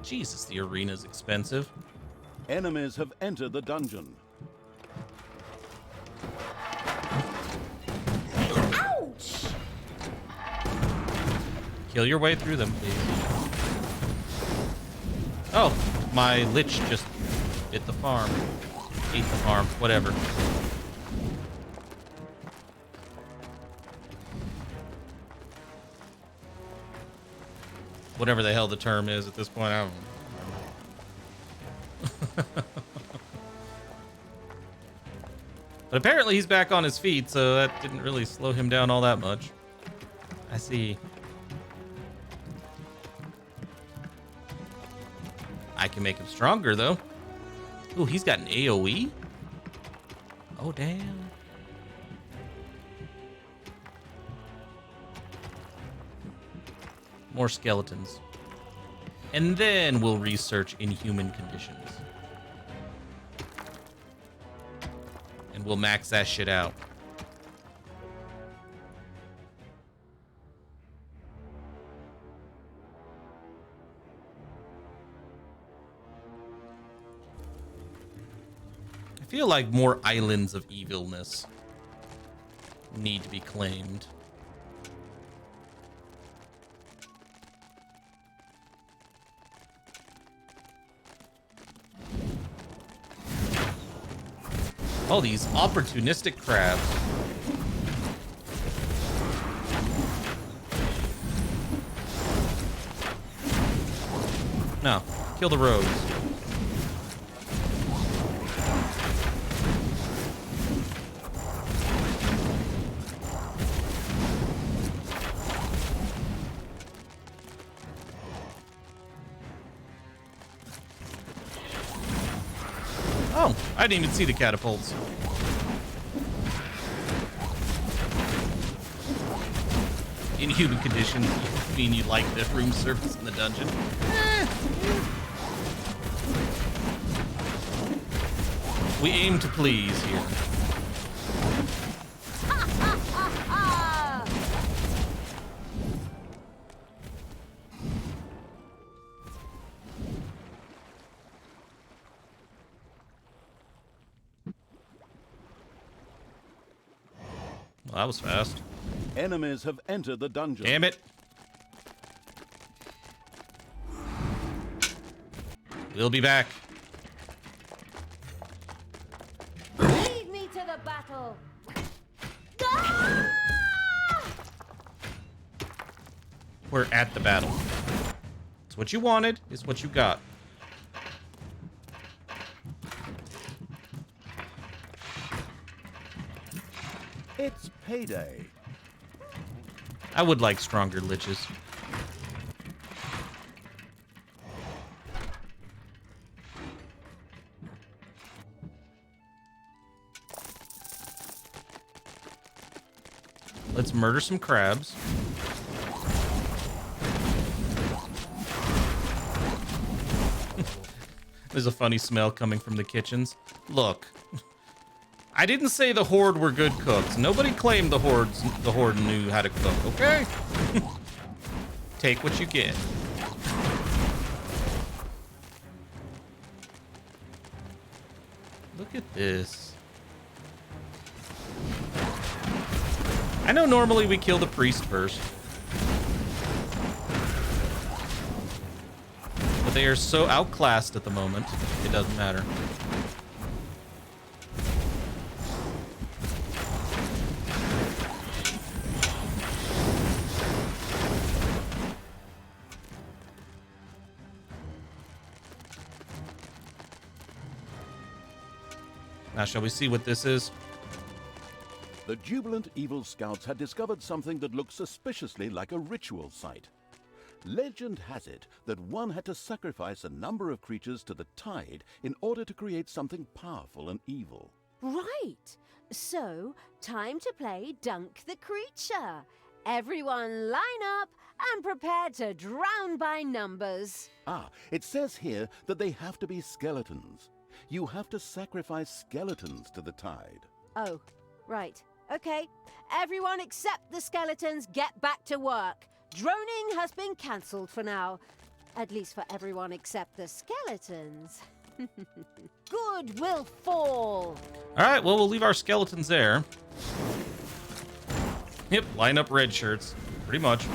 Jesus, the arena's expensive. Enemies have entered the dungeon. Ouch! Kill your way through them, please. Oh, my lich just bit the farm. Ate the farm, whatever. Whatever the hell the term is at this point, I don't know. But apparently he's back on his feet, so that didn't really slow him down all that much. I see. I can make him stronger, though. Ooh, he's got an AoE? Oh, damn. More skeletons. And then we'll research inhuman conditions. And we'll max that shit out. I feel like more islands of evilness need to be claimed. Oh, these opportunistic crabs. No, kill the rogues. Oh, I didn't even see the catapults. Inhuman conditions mean you like the room service in the dungeon? We aim to please here. Well, that was fast. Enemies have entered the dungeon. Damn it. We'll be back. Lead me to the battle. Ah! We're at the battle. It's what you wanted. It's what you got. It's payday. I would like stronger liches. Let's murder some crabs. There's a funny smell coming from the kitchens. Look, I didn't say the Horde were good cooks. Nobody claimed the Horde knew how to cook, okay? Take what you get. Look at this. I know normally we kill the priest first. But they are so outclassed at the moment, it doesn't matter. Now, shall we see what this is? The jubilant evil scouts had discovered something that looked suspiciously like a ritual site. Legend has it that one had to sacrifice a number of creatures to the tide in order to create something powerful and evil. Right. So, time to play Dunk the Creature. Everyone line up and prepare to drown by numbers. Ah, it says here that they have to be skeletons. You have to sacrifice skeletons to the tide. Oh, right. Okay. Everyone except the skeletons get back to work. Droning has been cancelled for now. At least for everyone except the skeletons. Good will fall. All right, well, we'll leave our skeletons there. Yep, line up red shirts. Pretty much.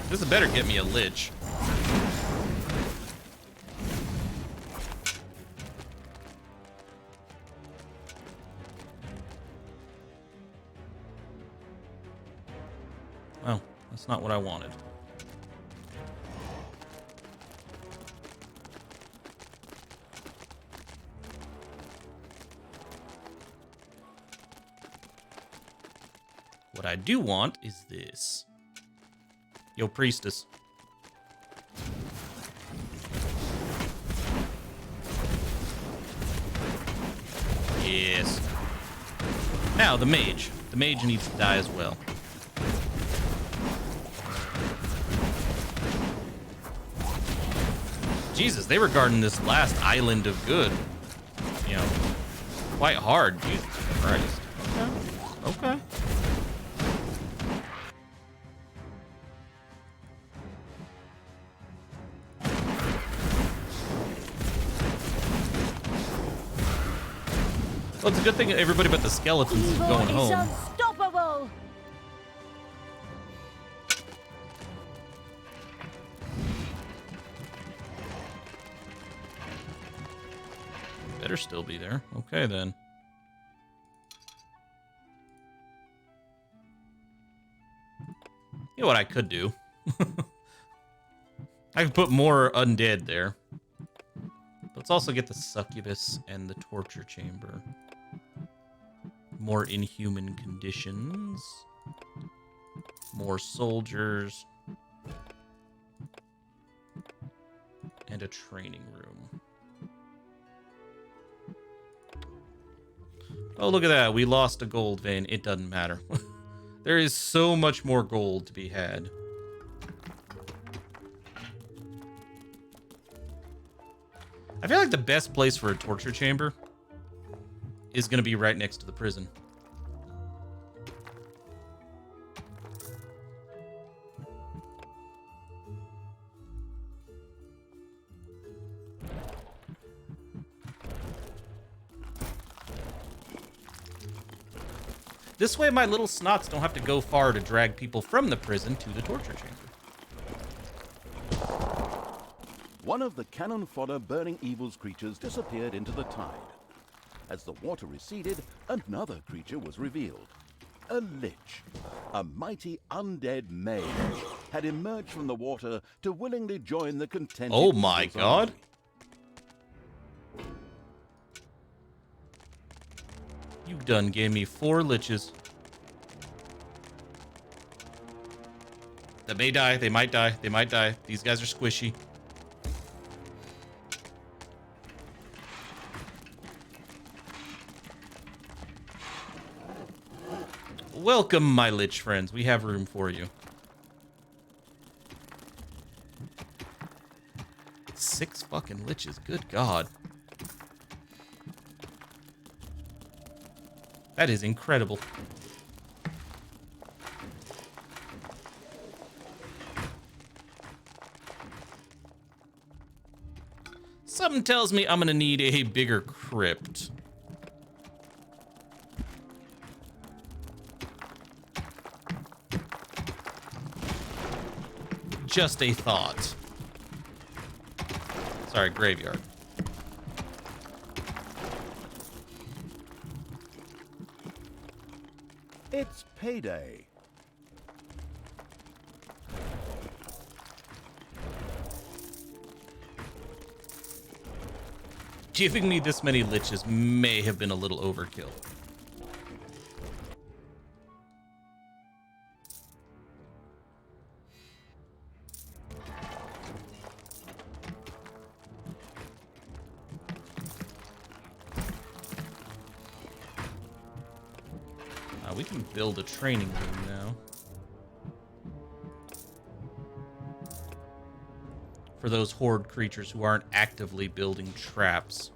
This had better get me a lich. Oh, that's not what I wanted. What I do want is this. Yo, priestess. Yes. Now, the mage. The mage needs to die as well. Jesus, they were guarding this last island of good. You know, quite hard. Jesus Christ. Okay. Okay. Well, it's a good thing everybody but the skeletons is Evil going is home. unstoppable. Better still be there. Okay, then. You know what I could do? I could put more undead there. Let's also get the succubus and the torture chamber. More inhuman conditions. More soldiers. And a training room. Oh, look at that. We lost a gold vein. It doesn't matter. There is so much more gold to be had. I feel like the best place for a torture chamber is going to be right next to the prison. This way my little snots don't have to go far to drag people from the prison to the torture chamber. One of the cannon fodder Burning Evil's creatures disappeared into the tide. As the water receded, another creature was revealed. A lich, a mighty undead mage, had emerged from the water to willingly join the contented Oh my Evil's god. army. You done gave me 4 liches. That may die. They might die. They might die. These guys are squishy. Welcome, my lich friends. We have room for you. 6 fucking liches. Good God. That is incredible. Something tells me I'm gonna need a bigger crypt. Just a thought. Sorry, graveyard. It's payday. Giving me this many liches may have been a little overkill. We can build a training room now. For those horde creatures who aren't actively building traps.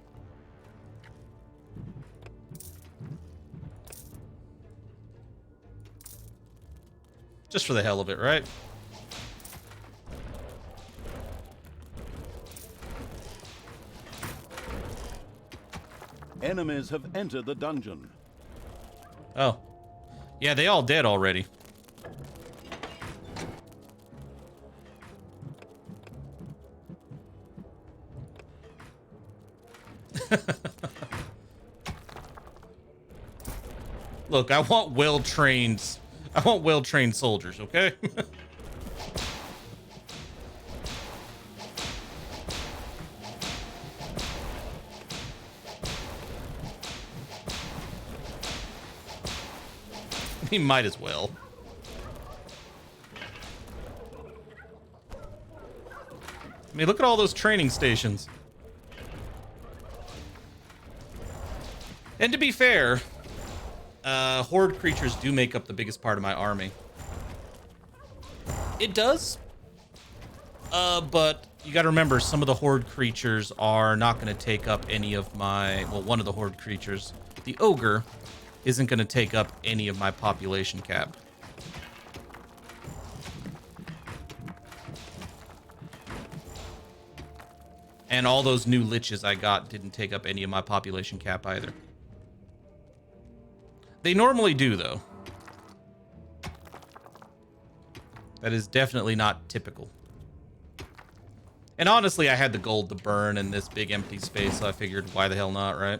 Just for the hell of it, right? Enemies have entered the dungeon. Oh. Yeah, they all dead already. Look, I want well-trained soldiers, okay? He might as well. I mean, look at all those training stations. And to be fair, horde creatures do make up the biggest part of my army. It does. But you gotta remember, some of the horde creatures are not gonna take up any of my... Well, one of the horde creatures, the ogre, isn't gonna take up any of my population cap. And all those new liches I got didn't take up any of my population cap either. They normally do, though. That is definitely not typical. And honestly, I had the gold to burn in this big empty space, so I figured, why the hell not, right?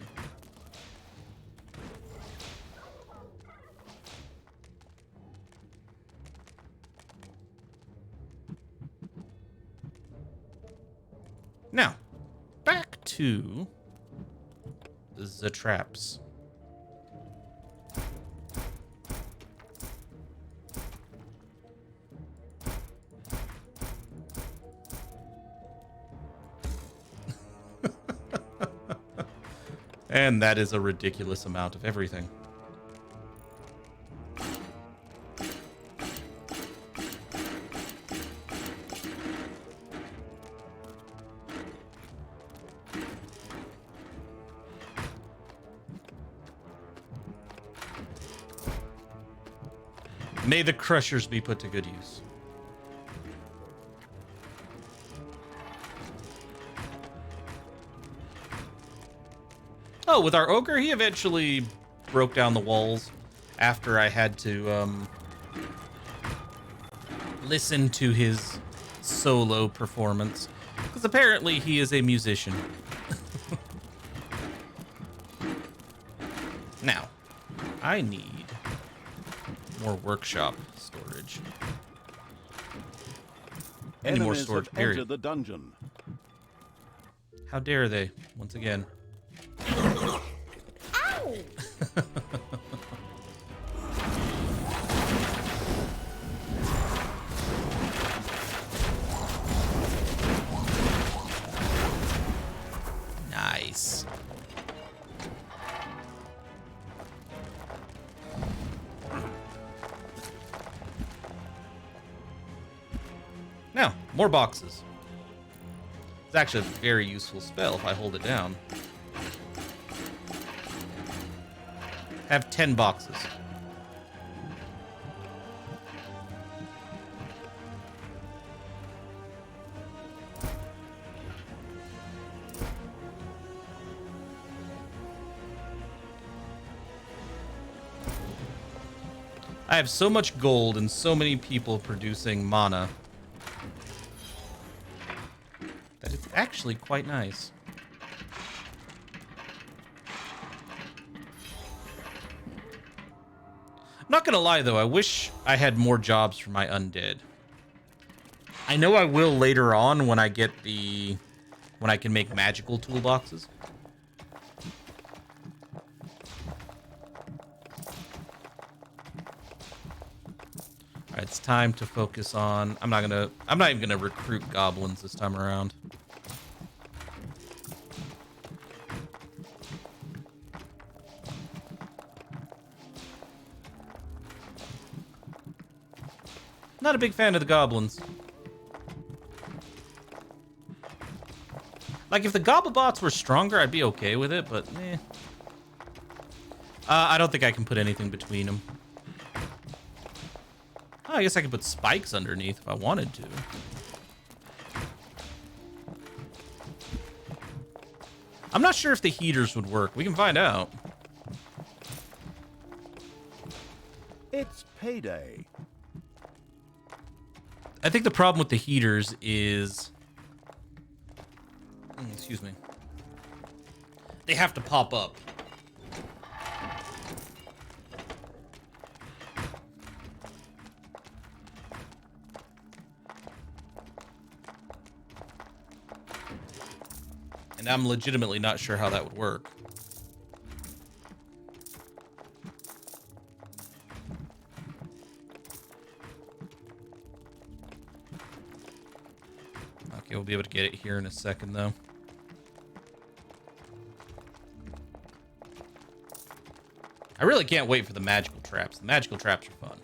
Now, back to the traps. And that is a ridiculous amount of everything. May the crushers be put to good use. Oh, with our ogre, he eventually broke down the walls after I had to listen to his solo performance. Because apparently he is a musician. Now, I need more workshop storage. Any more Enemies storage, have period. entered the dungeon. How dare they, once again. Ow! Nice. Now, more boxes. It's actually a very useful spell if I hold it down. Have 10 boxes. I have so much gold and so many people producing mana that it's actually quite nice. I'm not gonna lie though, I wish I had more jobs for my undead. I know I will later on when I get when I can make magical toolboxes. Alright, it's time to focus on... I'm not even gonna recruit goblins this time around. Not a big fan of the goblins. Like, if the Gobblebots were stronger, I'd be okay with it, but eh. I don't think I can put anything between them. Oh, I guess I could put spikes underneath if I wanted to. I'm not sure if the heaters would work. We can find out. It's payday. I think the problem with the heaters is... excuse me. They have to pop up. And I'm legitimately not sure how that would work. Okay, we'll be able to get it here in a second, though. I really can't wait for the magical traps. The magical traps are fun.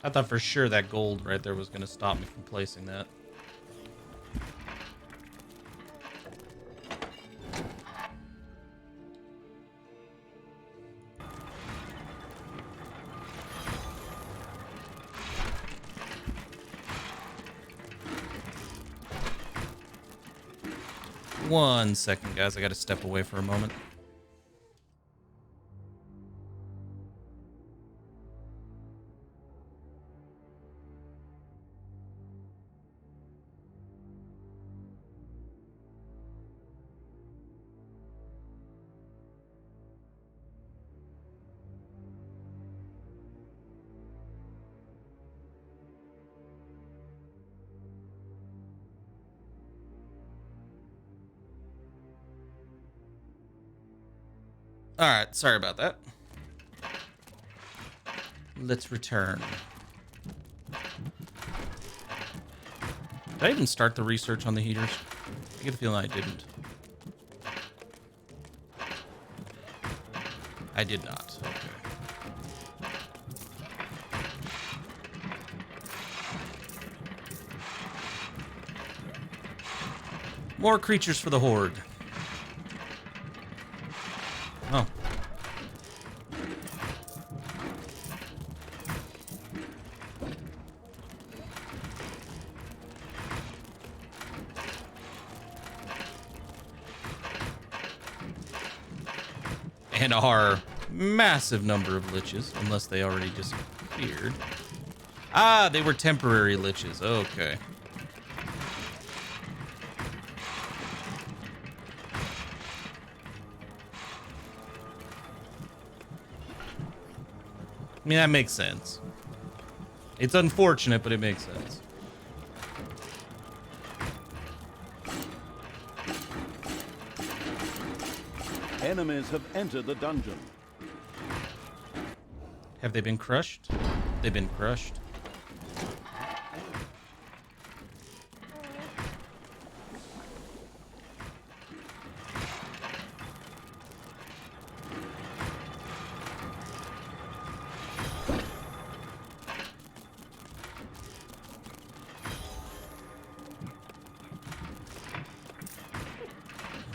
I thought for sure that gold right there was going to stop me from placing that. One second, guys. I got to step away for a moment. All right, sorry about that. Let's return. Did I even start the research on the heaters? I get the feeling I didn't. I did not. Okay. More creatures for the horde. Oh. And our massive number of liches, unless they already disappeared. Ah, they were temporary liches. Okay. I mean, that makes sense. It's unfortunate, but it makes sense. Enemies have entered the dungeon. Have they been crushed? They've been crushed.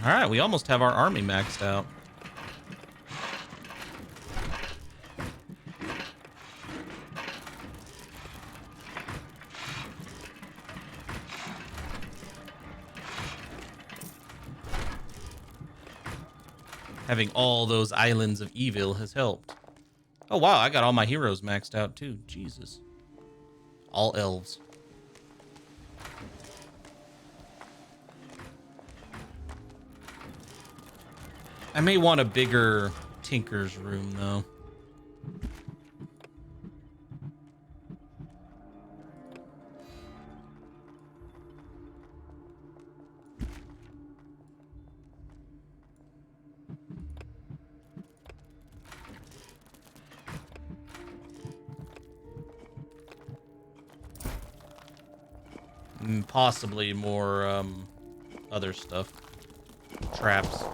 All right, we almost have our army maxed out. Having all those islands of evil has helped. Oh wow, I got all my heroes maxed out too. Jesus. All elves. I may want a bigger Tinker's room, though. Possibly more, other stuff. Traps.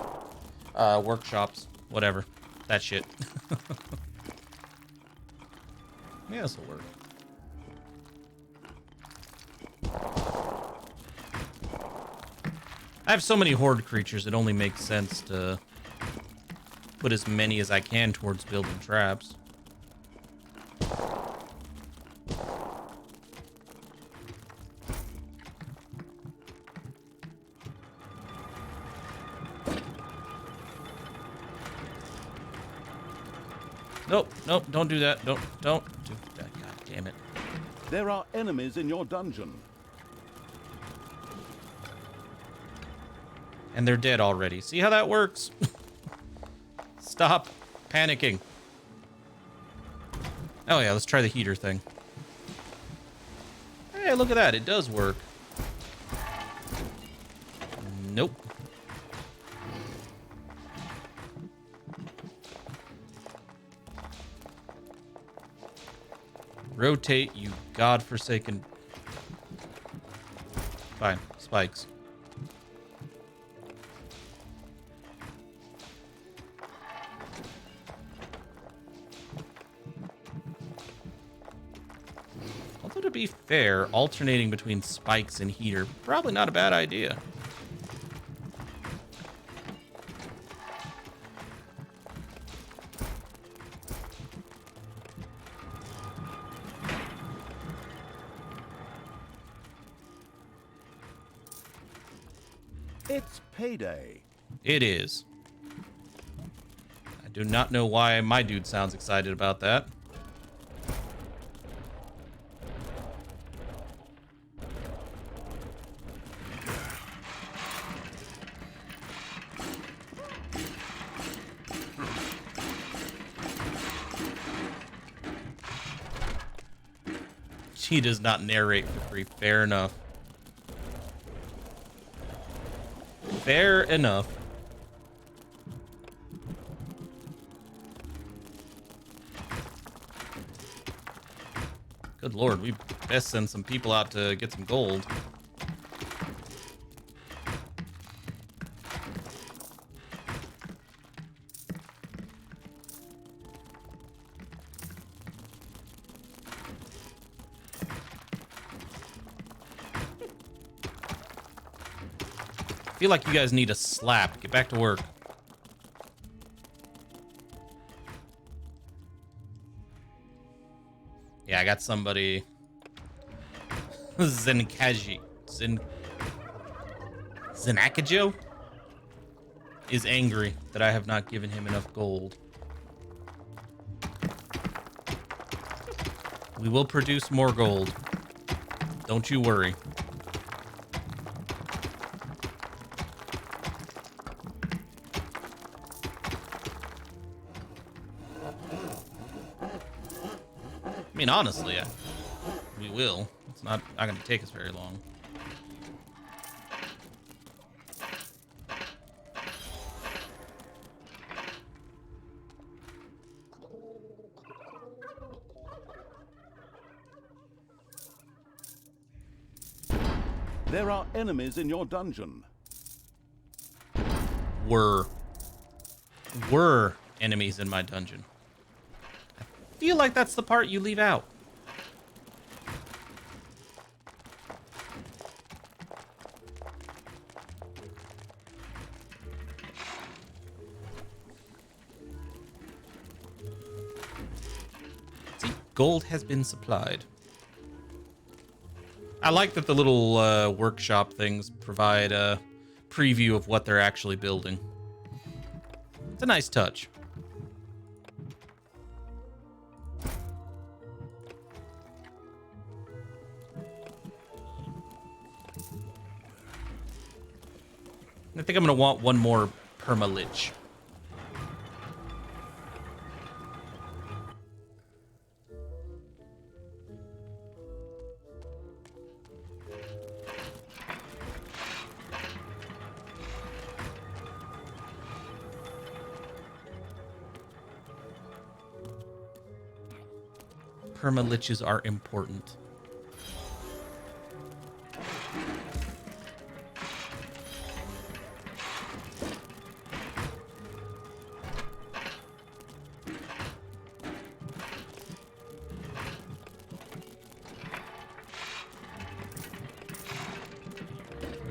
Workshops, whatever. That shit. Yeah, this'll work. I have so many horde creatures, it only makes sense to put as many as I can towards building traps. Nope, nope, don't do that. Don't do that. God damn it. There are enemies in your dungeon. And they're dead already. See how that works? Stop panicking. Oh yeah, let's try the heater thing. Hey, look at that. It does work. Nope. Rotate, you godforsaken... Fine, spikes. Although to be fair, alternating between spikes and heater, probably not a bad idea. It's payday. It is. I do not know why my dude sounds excited about that. He does not narrate for free. Fair enough. Fair enough. Good lord, we best send some people out to get some gold. I feel like you guys need a slap. Get back to work. Yeah, I got somebody. Zenakajo is angry that I have not given him enough gold. We will produce more gold. Don't you worry. I mean, honestly, we will. It's not going to take us very long. There are enemies in your dungeon. Were enemies in my dungeon. I feel like that's the part you leave out. See, gold has been supplied. I like that the little workshop things provide a preview of what they're actually building. It's a nice touch. I think I'm going to want one more permalich. Permaliches are important.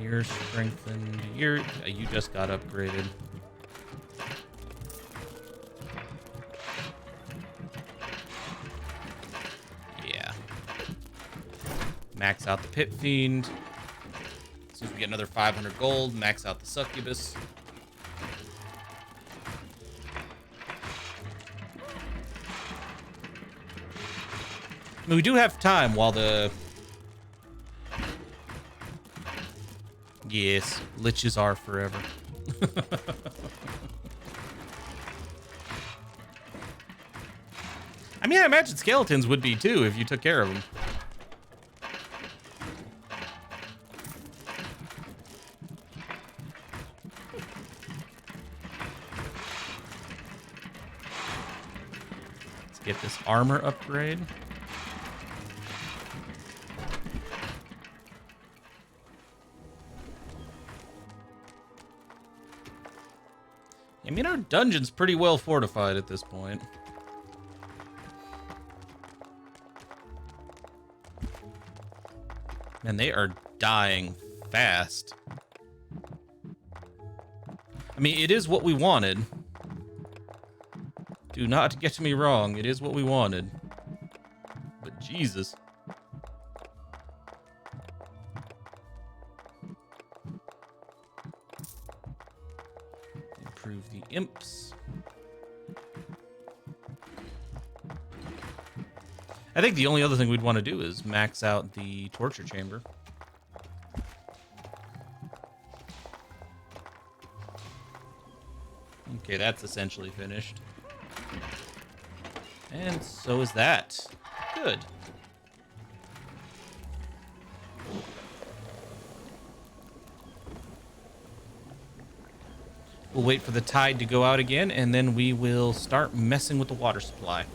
You're strengthened. You just got upgraded. Yeah. Max out the Pit Fiend. As soon as we get another 500 gold, max out the Succubus. I mean, we do have time while the... Yes, liches are forever. I mean, I imagine skeletons would be too if you took care of them. Let's get this armor upgrade. I mean, our dungeon's pretty well fortified at this point. And they are dying fast. I mean, it is what we wanted. Do not get me wrong, it is what we wanted. But Jesus. Improve the imps. I think the only other thing we'd want to do is max out the torture chamber. Okay, that's essentially finished. And so is that. Good. We'll wait for the tide to go out again, and then we will start messing with the water supply.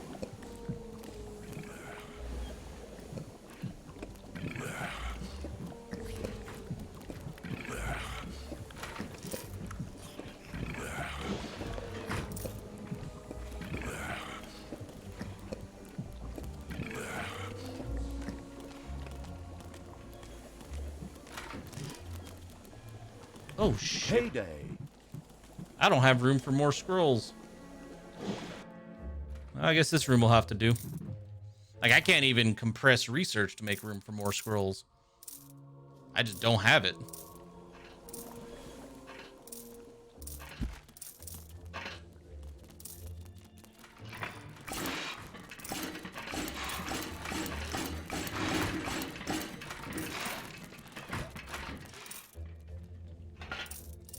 Oh, shit. Payday. I don't have room for more scrolls. I guess this room will have to do. Like, I can't even compress research to make room for more scrolls. I just don't have it.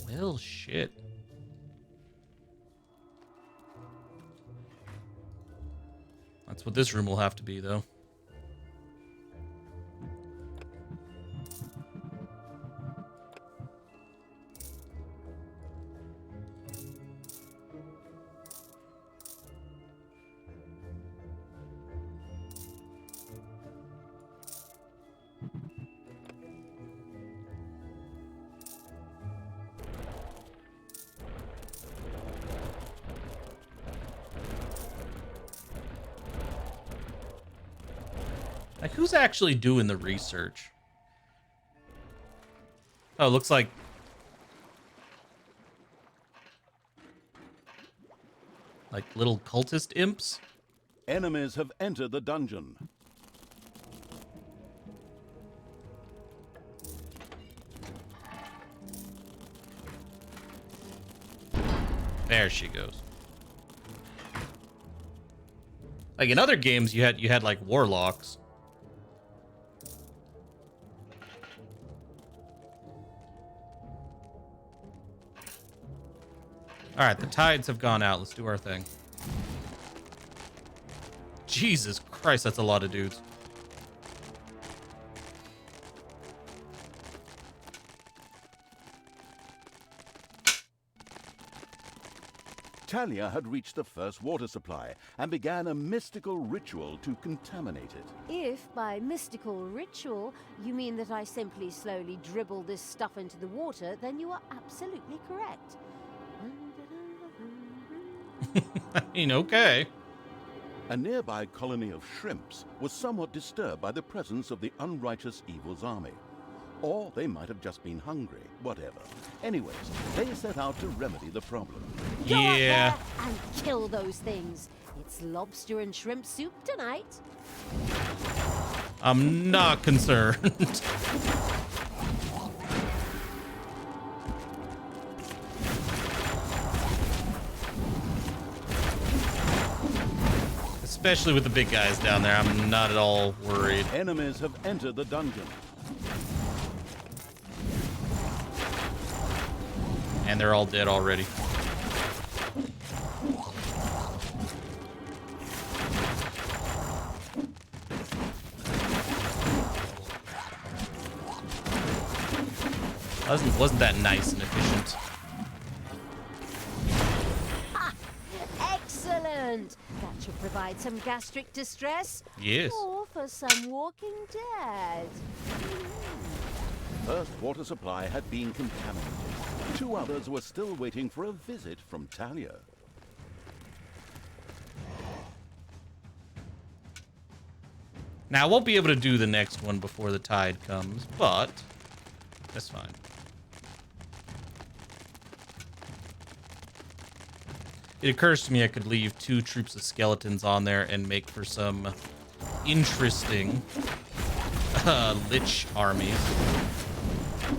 Well, shit. That's what this room will have to be, though. Like, who's actually doing the research? Oh, looks like... like little cultist imps? Enemies have entered the dungeon. There she goes. Like in other games, you had like warlocks. All right, the tides have gone out. Let's do our thing. Jesus Christ, that's a lot of dudes. Talia had reached the first water supply and began a mystical ritual to contaminate it. If by mystical ritual you mean that I simply slowly dribble this stuff into the water, then you are absolutely correct. I mean, okay. A nearby colony of shrimps was somewhat disturbed by the presence of the unrighteous evil's army. Or they might have just been hungry, whatever. Anyways, they set out to remedy the problem. Go out Yeah. there and kill those things. It's lobster and shrimp soup tonight. I'm not concerned. Especially with the big guys down there, I'm not at all worried. Enemies have entered the dungeon. And they're all dead already. Wasn't that nice and efficient? Excellent. That should provide some gastric distress. Yes. Or for some Walking Dead. First water supply had been contaminated. Two others were still waiting for a visit from Talia. Now, I won't be able to do the next one before the tide comes, but that's fine. It occurs to me I could leave 2 troops of skeletons on there and make for some interesting lich armies.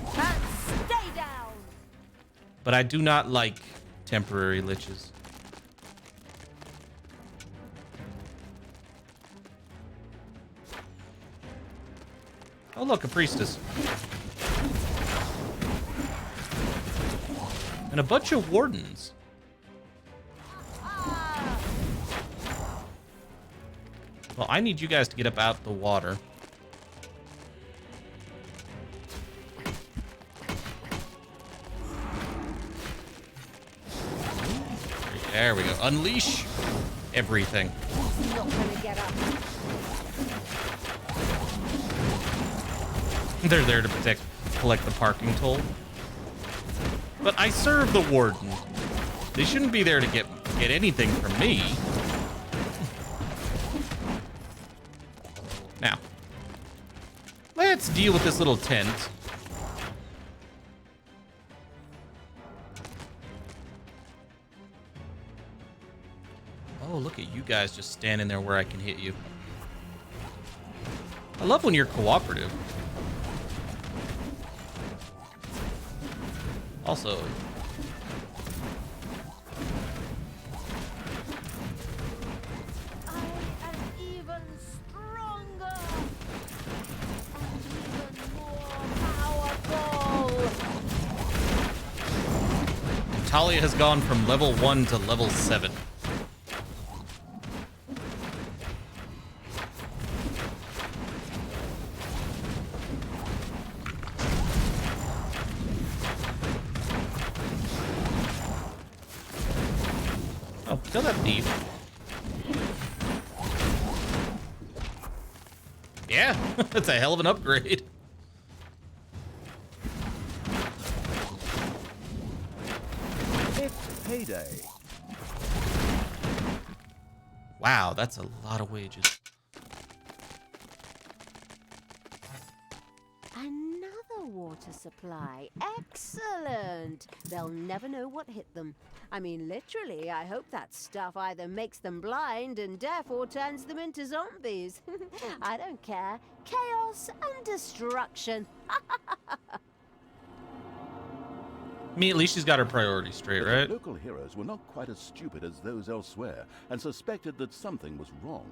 Stay down. But I do not like temporary liches. Oh, look, a priestess. And a bunch of wardens. Well, I need you guys to get up out the water. There we go. Unleash everything. He's not gonna get up. They're there to collect the parking toll. But I serve the warden. They shouldn't be there to get anything from me. Now, let's deal with this little tent. Oh, look at you guys just standing there where I can hit you. I love when you're cooperative. Also, I am even stronger and even more powerful. Talia has gone from level 1 to level 7. Oh, kill that thief. Yeah, that's a hell of an upgrade. It's payday. Wow, that's a lot of wages. Another water supply. Excellent. They'll never know what hit them. I mean, literally, I hope that stuff either makes them blind and deaf or turns them into zombies. I don't care. Chaos and destruction. I mean, at least she's got her priorities straight, But right? the local heroes were not quite as stupid as those elsewhere and suspected that something was wrong.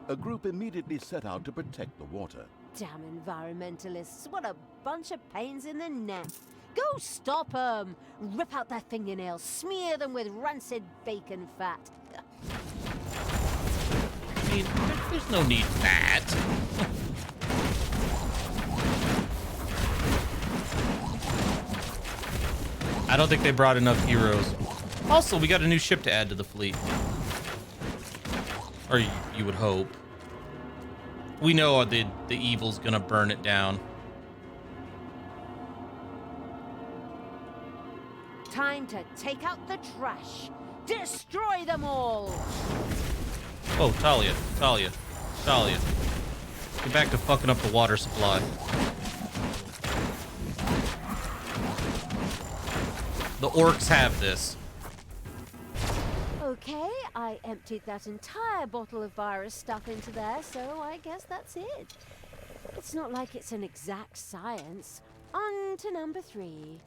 A group immediately set out to protect the water. Damn environmentalists. What a bunch of pains in the neck. Go stop them. Rip out their fingernails. Smear them with rancid bacon fat. I mean, there's no need for that. I don't think they brought enough heroes. Also, we got a new ship to add to the fleet. Or you would hope. We know the evil's gonna burn it down. Time to take out the trash. Destroy them all. Oh, Talia. Get back to fucking up the water supply. The orcs have this. Okay, I emptied that entire bottle of virus stuff into there, so I guess that's it. It's not like it's an exact science. On to number 3.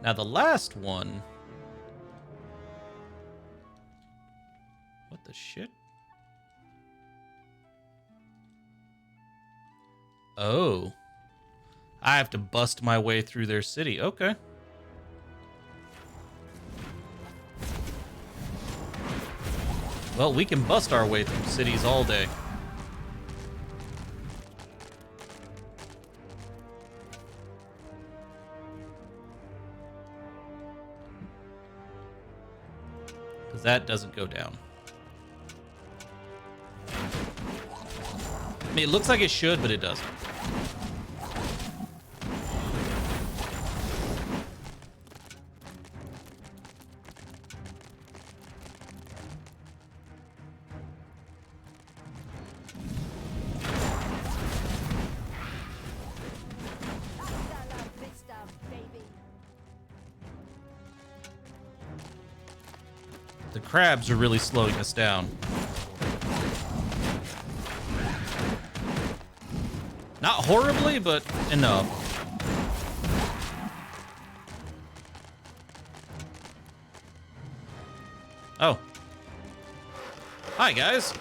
Now the last one. What the shit? Oh. I have to bust my way through their city. Okay. Well, we can bust our way through cities all day. Because that doesn't go down. I mean, it looks like it should, but it doesn't. Hasta la vista, baby. The crabs are really slowing us down. Not horribly, but enough. Oh. Hi, guys.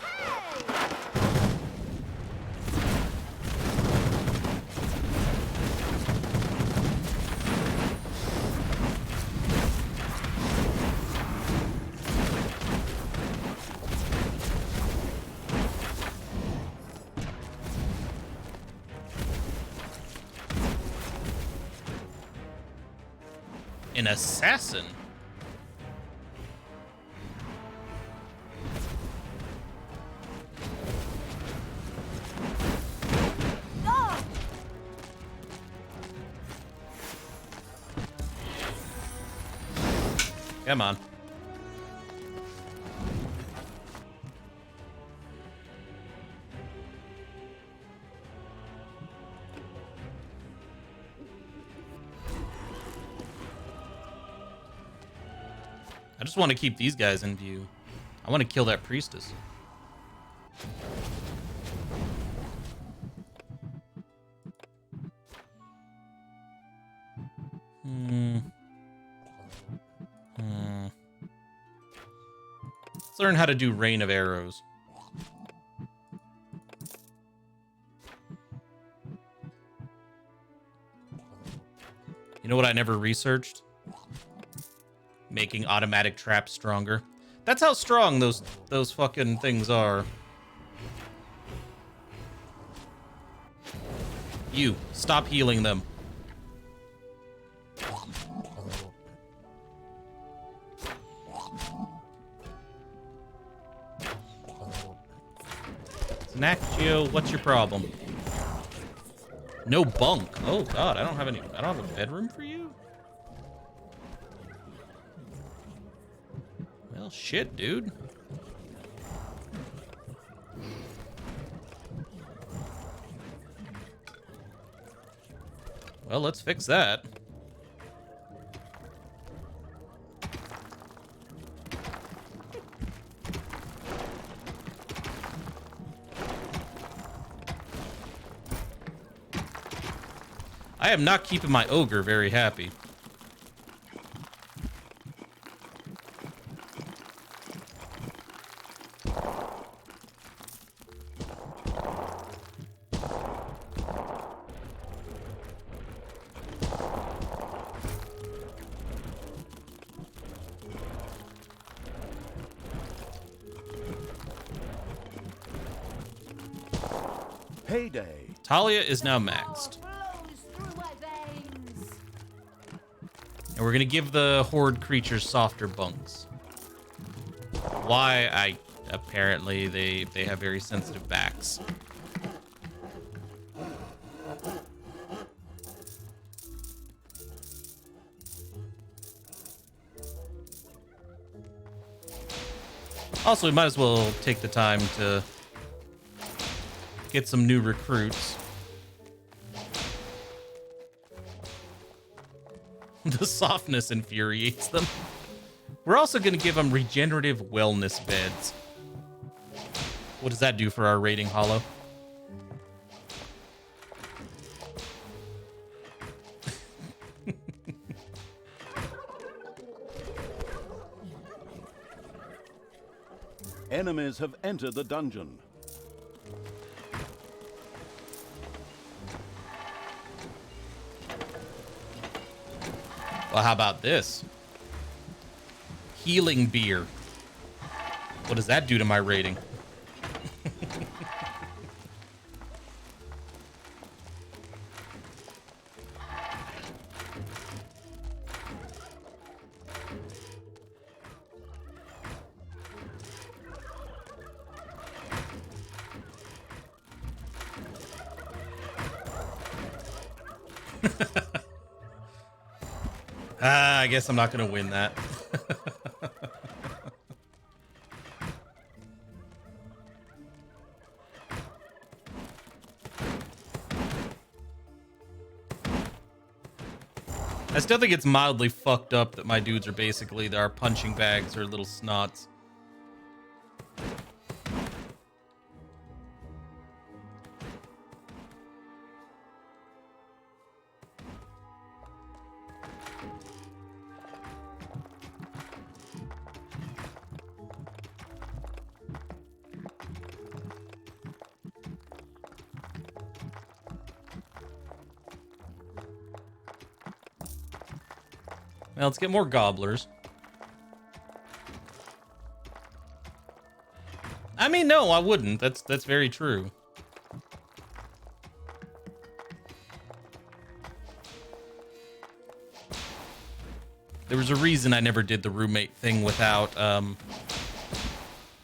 An assassin? Ah! Come on. just want to keep these guys in view. I want to kill that priestess. Let's learn how to do Rain of Arrows. You know what I never researched? Making automatic traps stronger. That's how strong those fucking things are. You, stop healing them. Snacchio, what's your problem? No bunk. Oh god, I don't have a bedroom for you? Well, shit, dude. Well, let's fix that. I am not keeping my ogre very happy. Heyday! Talia is now maxed. And we're gonna give the horde creatures softer bunks. Why? Apparently they have very sensitive backs. Also, we might as well take the time to get some new recruits. The softness infuriates them. We're also going to give them regenerative wellness beds. What does that do for our rating, Hollow? Enemies have entered the dungeon. Well, how about this? Healing beer. What does that do to my rating? I guess I'm not gonna win that. I still think it's mildly fucked up that my dudes are basically our punching bags or little snots. Now let's get more gobblers. I mean, no, I wouldn't. That's very true. There was a reason I never did the roommate thing without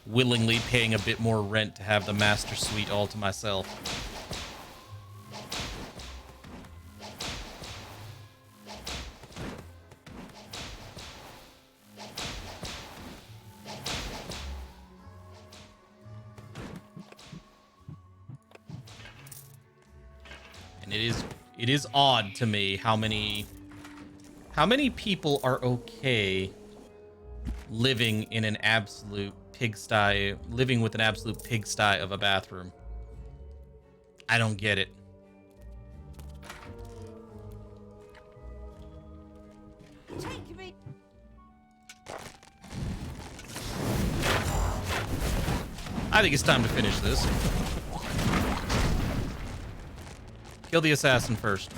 willingly paying a bit more rent to have the master suite all to myself. It is odd to me how many people are okay living in an absolute pigsty, living with an absolute pigsty of a bathroom. I don't get it. Take me. I think it's time to finish this. Kill the assassin first.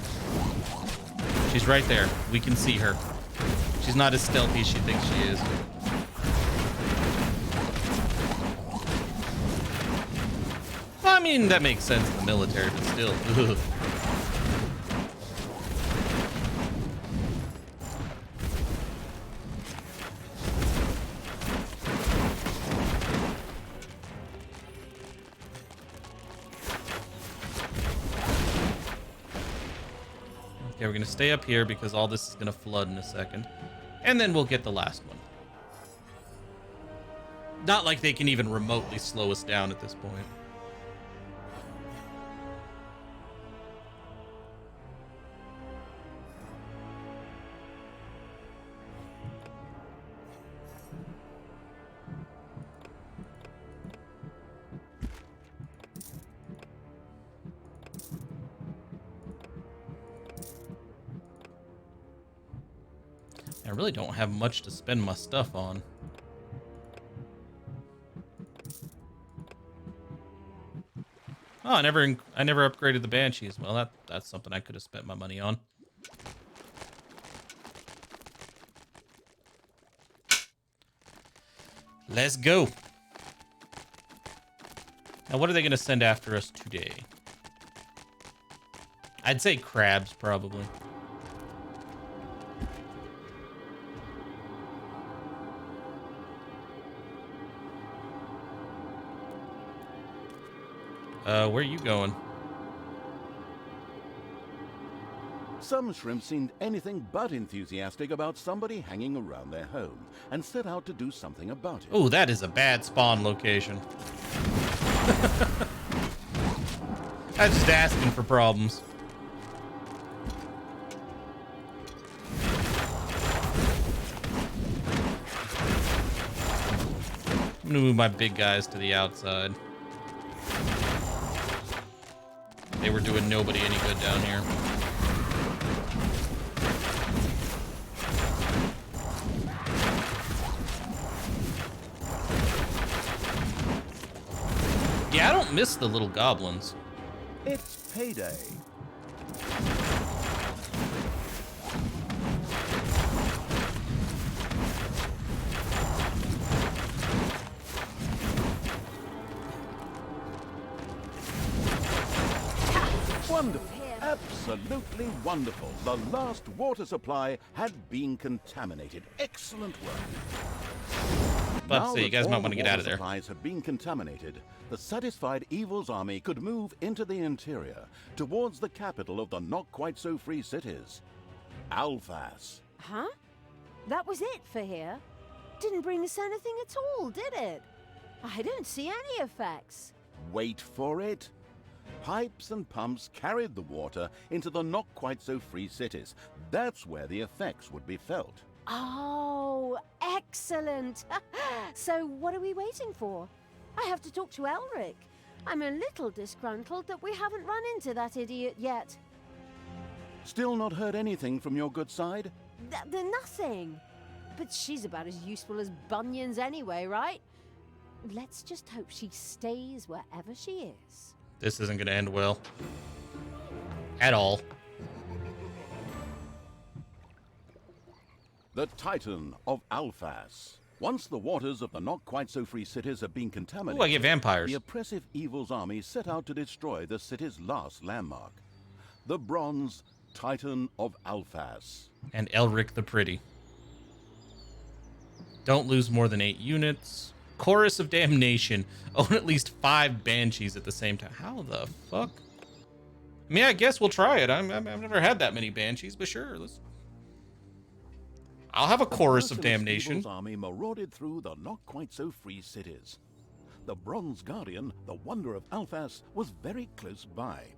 She's right there. We can see her. She's not as stealthy as she thinks she is. Well, I mean, that makes sense in the military, but still. Ugh. Okay, we're going to stay up here because all this is going to flood in a second. And then we'll get the last one. Not like they can even remotely slow us down at this point. I really don't have much to spend my stuff on. Oh, I never upgraded the Banshees. Well, that's something I could have spent my money on. Let's go. Now, what are they going to send after us today? I'd say crabs, probably. Where are you going? Some shrimp seemed anything but enthusiastic about somebody hanging around their home and set out to do something about it. Oh, that is a bad spawn location. I'm just asking for problems. I'm gonna move my big guys to the outside. They were doing nobody any good down here. Yeah, I don't miss the little goblins. It's payday. Wonderful. Absolutely wonderful. The last water supply had been contaminated. Excellent work. But you guys might want to get out of there. Supplies had been contaminated. The satisfied Evil's army could move into the interior, towards the capital of the not-quite-so-free cities, Alphas. Huh? That was it for here? Didn't bring us anything at all, did it? I don't see any effects. Wait for it. Pipes and pumps carried the water into the not-quite-so-free cities. That's where the effects would be felt. Oh, excellent. So what are we waiting for? I have to talk to Elric. I'm a little disgruntled that we haven't run into that idiot yet. Still not heard anything from your good side? Nothing. But she's about as useful as bunions anyway, right? Let's just hope she stays wherever she is. This isn't going to end well. At all. The Titan of Alphas. Once the waters of the not-quite-so-free cities have been contaminated, Ooh, I get vampires. the oppressive Evil's army set out to destroy the city's last landmark, the bronze Titan of Alphas. And Elric the Pretty. Don't lose more than 8 units. Chorus of Damnation. Own at least 5 Banshees at the same time. How the fuck? I mean, I guess we'll try it. I've never had that many Banshees, but sure, I'll have a Chorus of Damnation. Evil's army marauded through the not-quite-so-free cities. The Bronze Guardian, the wonder of Alphas, was very close by.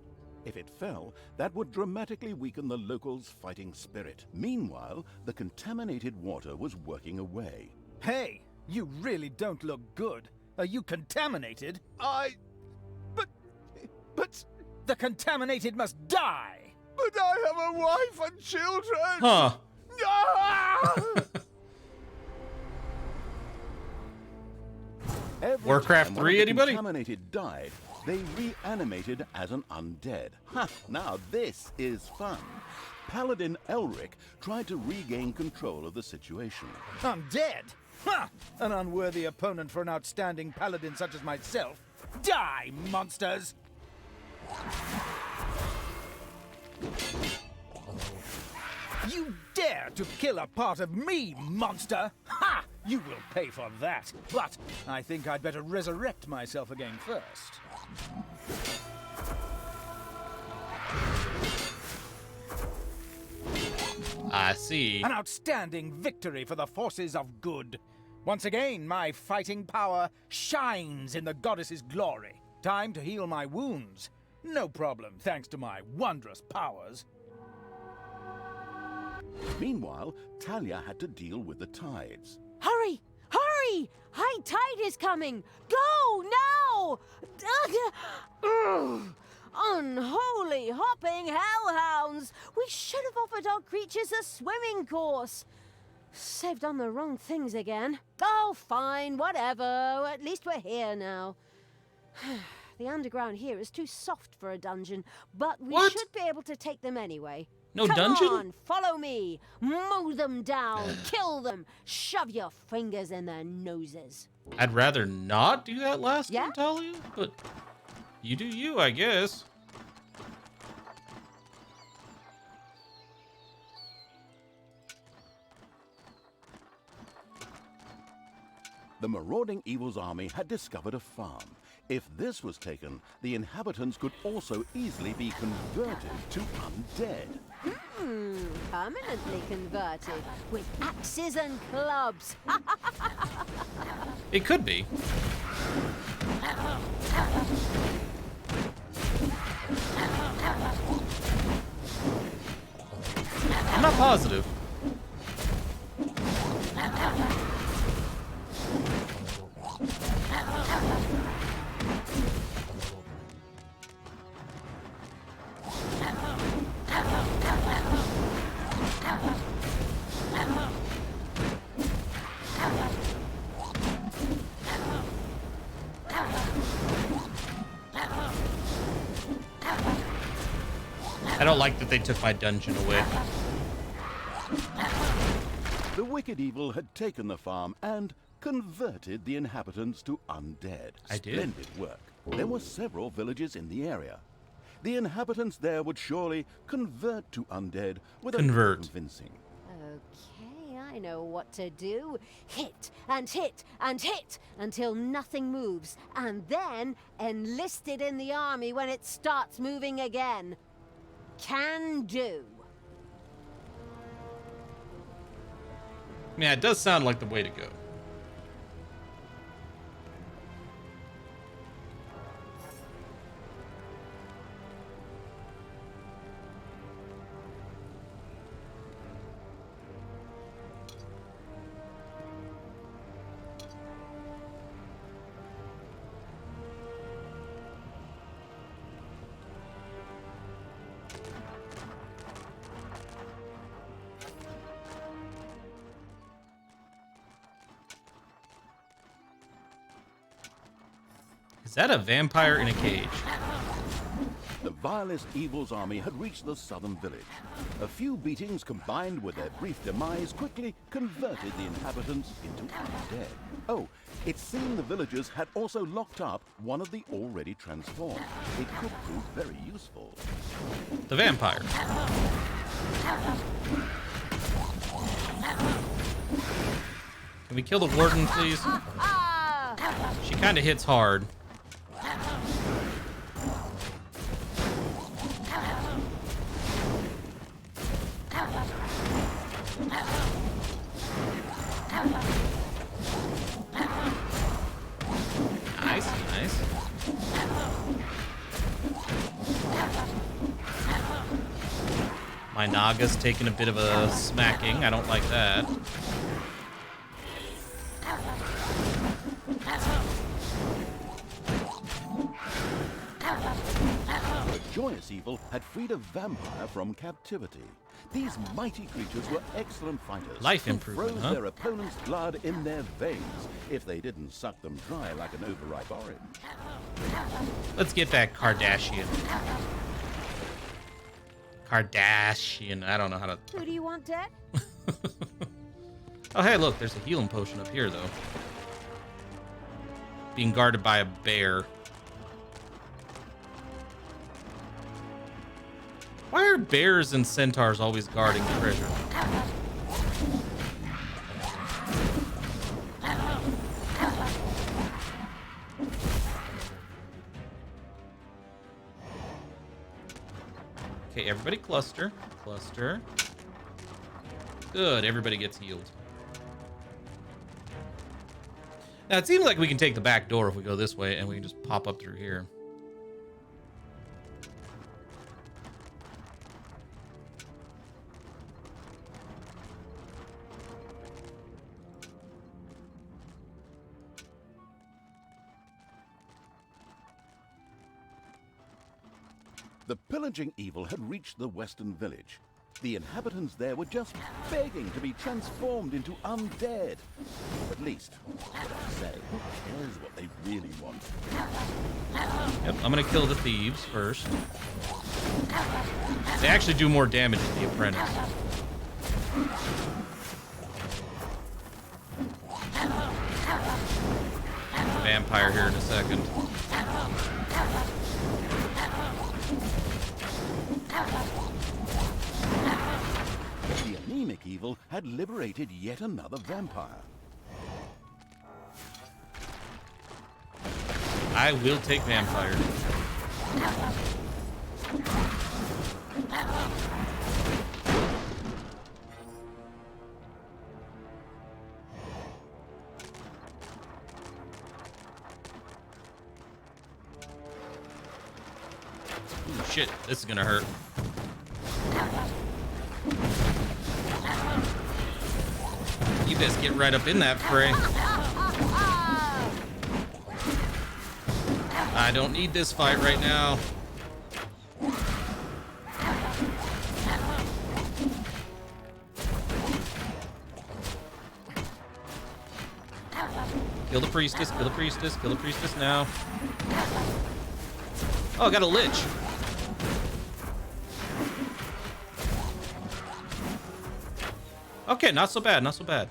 If it fell, that would dramatically weaken the locals' fighting spirit. Meanwhile, the contaminated water was working away. Hey, you really don't look good. Are you contaminated? But The contaminated must die! I have a wife and children! Huh. Ah! Every Warcraft time one 3, of the anybody? contaminated died, they reanimated as an undead. Ha! Now this is fun. Paladin Elric tried to regain control of the situation. Undead? Ha! An unworthy opponent for an outstanding paladin such as myself. Die, monsters! You dare to kill a part of me, monster! Ha! You will pay for that. But I think I'd better resurrect myself again first. I see. An outstanding victory for the forces of good. Once again, my fighting power shines in the goddess's glory. Time to heal my wounds. No problem, thanks to my wondrous powers. Meanwhile, Talia had to deal with the tides. Hurry! Hurry! High tide is coming! Go now! Ugh. Unholy hopping hellhounds! We should have offered our creatures a swimming course. Saved on the wrong things again. Oh, fine, whatever. At least we're here now. The underground here is too soft for a dungeon, but we What? should be able to take them anyway. No Come dungeon? on, follow me. Mow them down, kill them, shove your fingers in their noses. I'd rather not do that last Yeah? one, Talia, but you do you, I guess. The marauding Evil's army had discovered a farm. If this was taken, the inhabitants could also easily be converted to undead. Permanently converted with axes and clubs. It could be. I'm not positive. I don't like that they took my dungeon away. The wicked evil had taken the farm and converted the inhabitants to undead. I did. Splendid work. There were several villages in the area. The inhabitants there would surely convert to undead without Convert. convincing. Okay, I know what to do. Hit and hit and hit until nothing moves, and then enlist it in the army when it starts moving again. Can do. Yeah, it does sound like the way to go. Is that a vampire in a cage? The vilest evil's army had reached the southern village. A few beatings combined with their brief demise quickly converted the inhabitants into undead. Oh, it seemed the villagers had also locked up one of the already transformed. It could prove very useful. The vampire. Can we kill the warden, please? She kind of hits hard. Nice, nice. My Naga's taking a bit of a smacking. I don't like that. Joyous Evil had freed a vampire from captivity. These mighty creatures were excellent fighters. Life who improvement, froze huh? their opponent's blood in their veins if they didn't suck them dry like an overripe orange. Let's get that Kardashian. Kardashian. I don't know how to... Who do you want dead? Oh, hey, look. There's a healing potion up here, though. Being guarded by a bear. Why are bears and centaurs always guarding treasure? Okay, everybody cluster. Cluster. Good, everybody gets healed. Now, it seems like we can take the back door if we go this way, and we can just pop up through here. The pillaging evil had reached the western village. The inhabitants there were just begging to be transformed into undead. At least, what I say, who cares what they really want? Yep, I'm gonna kill the thieves first. They actually do more damage than the apprentice. Vampire here in a second. The anemic evil had liberated yet another vampire. I will take vampire. Ooh, shit, this is gonna hurt. You best get right up in that fray. I don't need this fight right now. Kill the priestess, kill the priestess, kill the priestess now. Oh, I got a lich. Okay, not so bad, not so bad.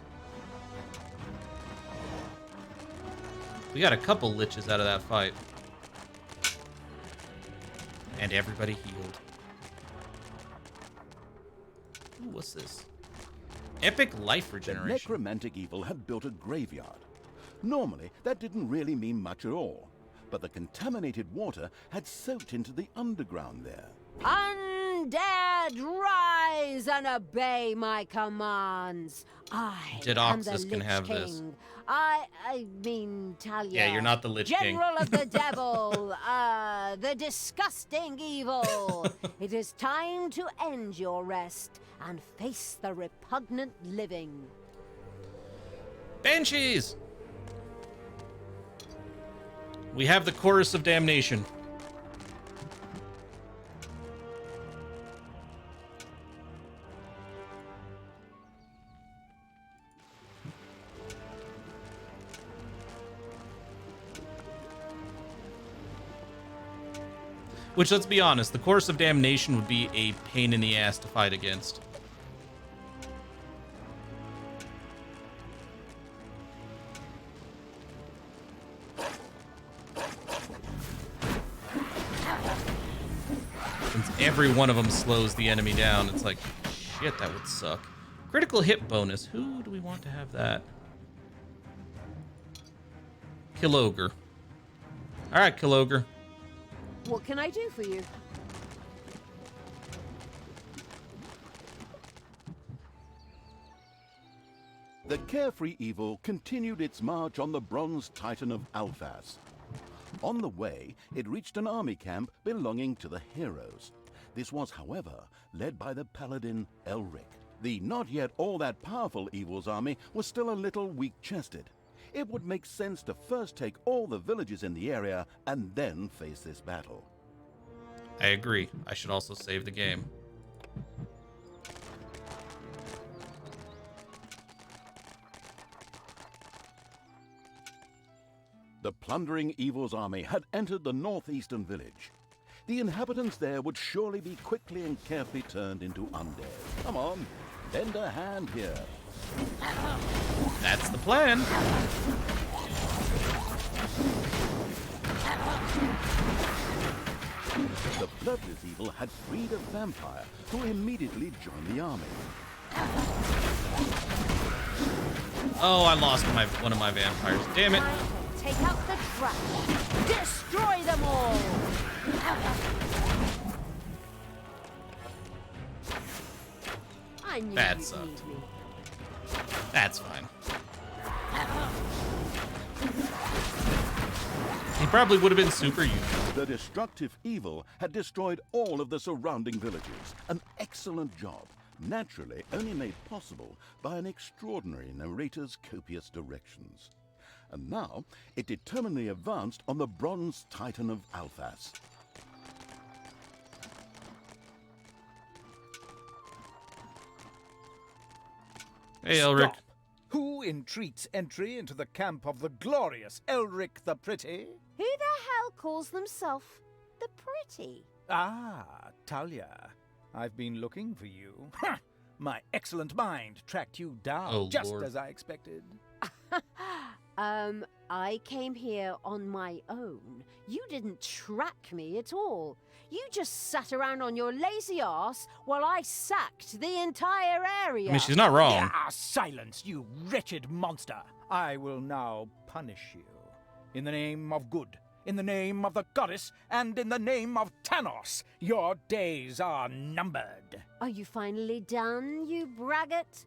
We got a couple liches out of that fight. And everybody healed. Ooh, what's this? Epic life The regeneration. necromantic evil had built a graveyard. Normally, that didn't really mean much at all. But the contaminated water had soaked into the underground there. Undead, rise and obey my commands. I am the Deoxys can Lich have King. this. I mean Talia. Yeah, you're not the Lich King. General of the devil, the disgusting evil. It is time to end your rest and face the repugnant living. Banshees! We have the Chorus of Damnation. Which, let's be honest, the Chorus of Damnation would be a pain in the ass to fight against. Since every one of them slows the enemy down, it's like, shit, that would suck. Critical hit bonus. Who do we want to have that? Kill Ogre. Alright, Kill Ogre. What can I do for you? The carefree evil continued its march on the bronze titan of Alphas. On the way, it reached an army camp belonging to the heroes. This was, however, led by the paladin Elric. The not yet all that powerful evil's army was still a little weak-chested. It would make sense to first take all the villages in the area and then face this battle. I agree. I should also save the game. The plundering Evil's army had entered the northeastern village. The inhabitants there would surely be quickly and carefully turned into undead. Come on, lend a hand here. That's the plan. The bloodless Evil had freed a vampire who immediately joined the army. Oh, I lost one of my vampires. Damn it. Take out the trash. Destroy them all. I knew That you'd sucked. need me. That's fine. He probably would have been super useful. The destructive Evil had destroyed all of the surrounding villages. An excellent job, naturally only made possible by an extraordinary narrator's copious directions. And now it determinedly advanced on the bronze titan of Alphas. Hey, Elric. Stop. Who entreats entry into the camp of the glorious Elric the Pretty? Who the hell calls themselves the Pretty? Ah, Talia. I've been looking for you. My excellent mind tracked you down, Oh, just Lord. as I expected. I came here on my own. You didn't track me at all. You just sat around on your lazy ass while I sacked the entire area. I mean, she's not wrong. Ah, silence, you wretched monster! I will now punish you. In the name of good, in the name of the goddess, and in the name of Tanos, your days are numbered. Are you finally done, you braggart?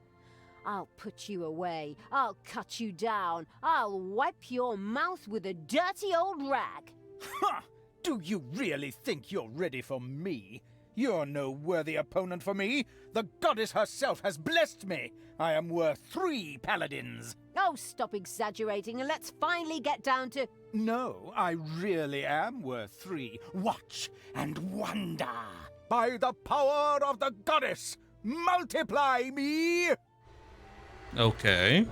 I'll put you away. I'll cut you down. I'll wipe your mouth with a dirty old rag. Ha! Do you really think you're ready for me? You're no worthy opponent for me. The goddess herself has blessed me. I am worth 3 paladins. Oh, stop exaggerating and let's finally get down to... No, I really am worth 3. Watch and wonder. By the power of the goddess, multiply me! Okay.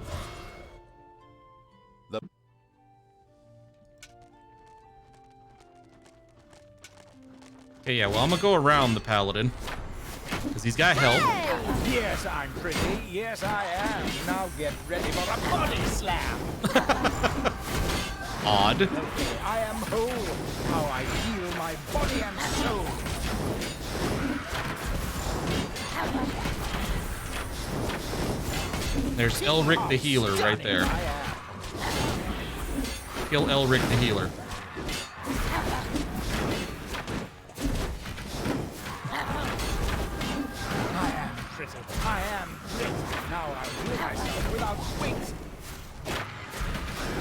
Okay, yeah, well, I'm gonna go around the paladin. Because he's got help. Hey! Yes, I'm pretty. Yes, I am. Now get ready for a body slam. Odd. Okay, I am whole. How I heal my body and soul. There's Elric the healer right there. I am. Kill Elric the healer. I am pretty. I am great. Now I heal myself without weight.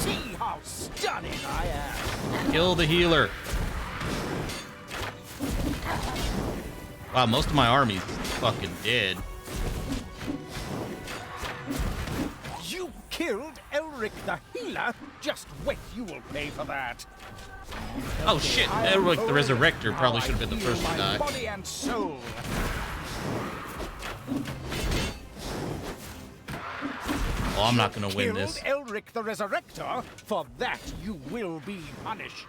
See how stunning I am. Kill the healer. Wow, most of my army's fucking dead. You killed Elric the healer? Just wait, you will pay for that. Oh shit, I am Elric the whole. Resurrector probably Now should have been I the heal first to my die. Body and soul. Oh, I'm not gonna win Killed this. Elric the Resurrector? For that you will be punished.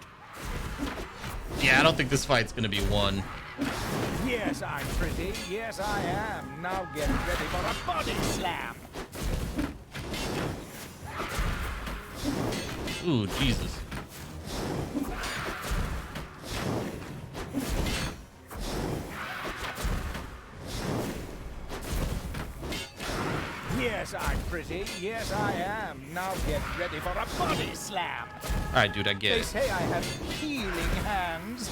Yeah, I don't think this fight's gonna be won. Yes, I'm pretty. Yes, I am. Now get ready for a body slam. Ooh, Jesus. Yes, I'm pretty. Yes, I am. Now get ready for a body slam. Alright, dude, I get They it. say I have healing hands.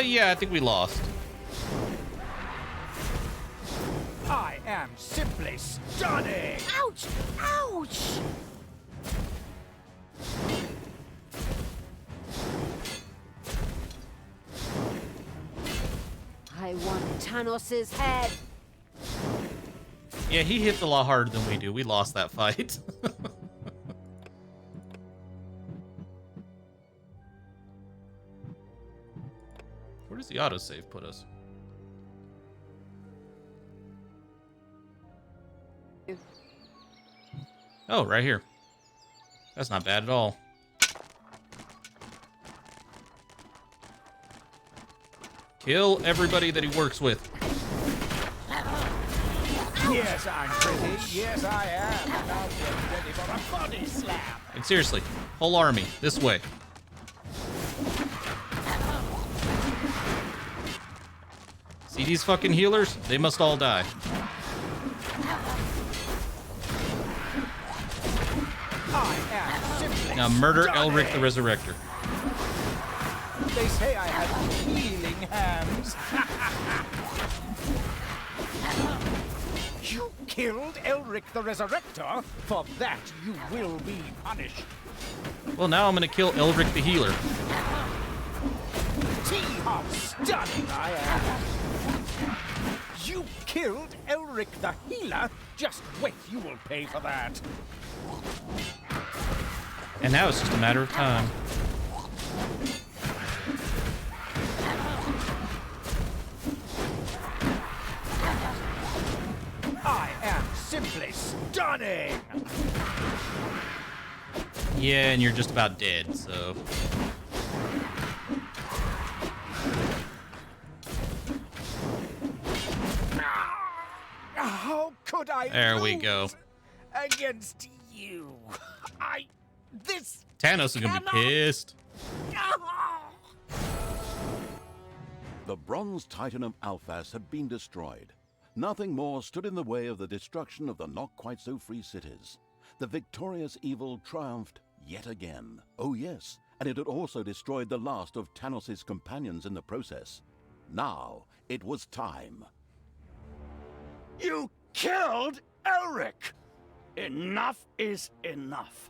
Yeah, I think we lost. I am simply stunning. Ouch! Ouch! I want Tanos's head. Yeah, he hits a lot harder than we do. We lost that fight. the autosave put us? Oh, right here. That's not bad at all. Kill everybody that he works with. Yes, I'm pretty. Yes, I am. Now get ready for a body slam. Like, seriously, whole army, this way. See these fucking healers? They must all die. I am simply Now murder stunning. Elric the Resurrector. They say I have healing hands. You killed Elric the Resurrector? For that you will be punished. Well, now I'm gonna kill Elric the Healer. See how stunning I am. You killed Elric the Healer? Just wait, you will pay for that. And now it's just a matter of time. I am simply stunning. Yeah, and you're just about dead, so... How could I There we lose go. against you? This Thanos is gonna be pissed. The bronze titan of Alphas had been destroyed. Nothing more stood in the way of the destruction of the not-quite-so-free cities. The victorious evil triumphed yet again. Oh yes, and it had also destroyed the last of Thanos' companions in the process. Now it was time. You killed Elric! Enough is enough.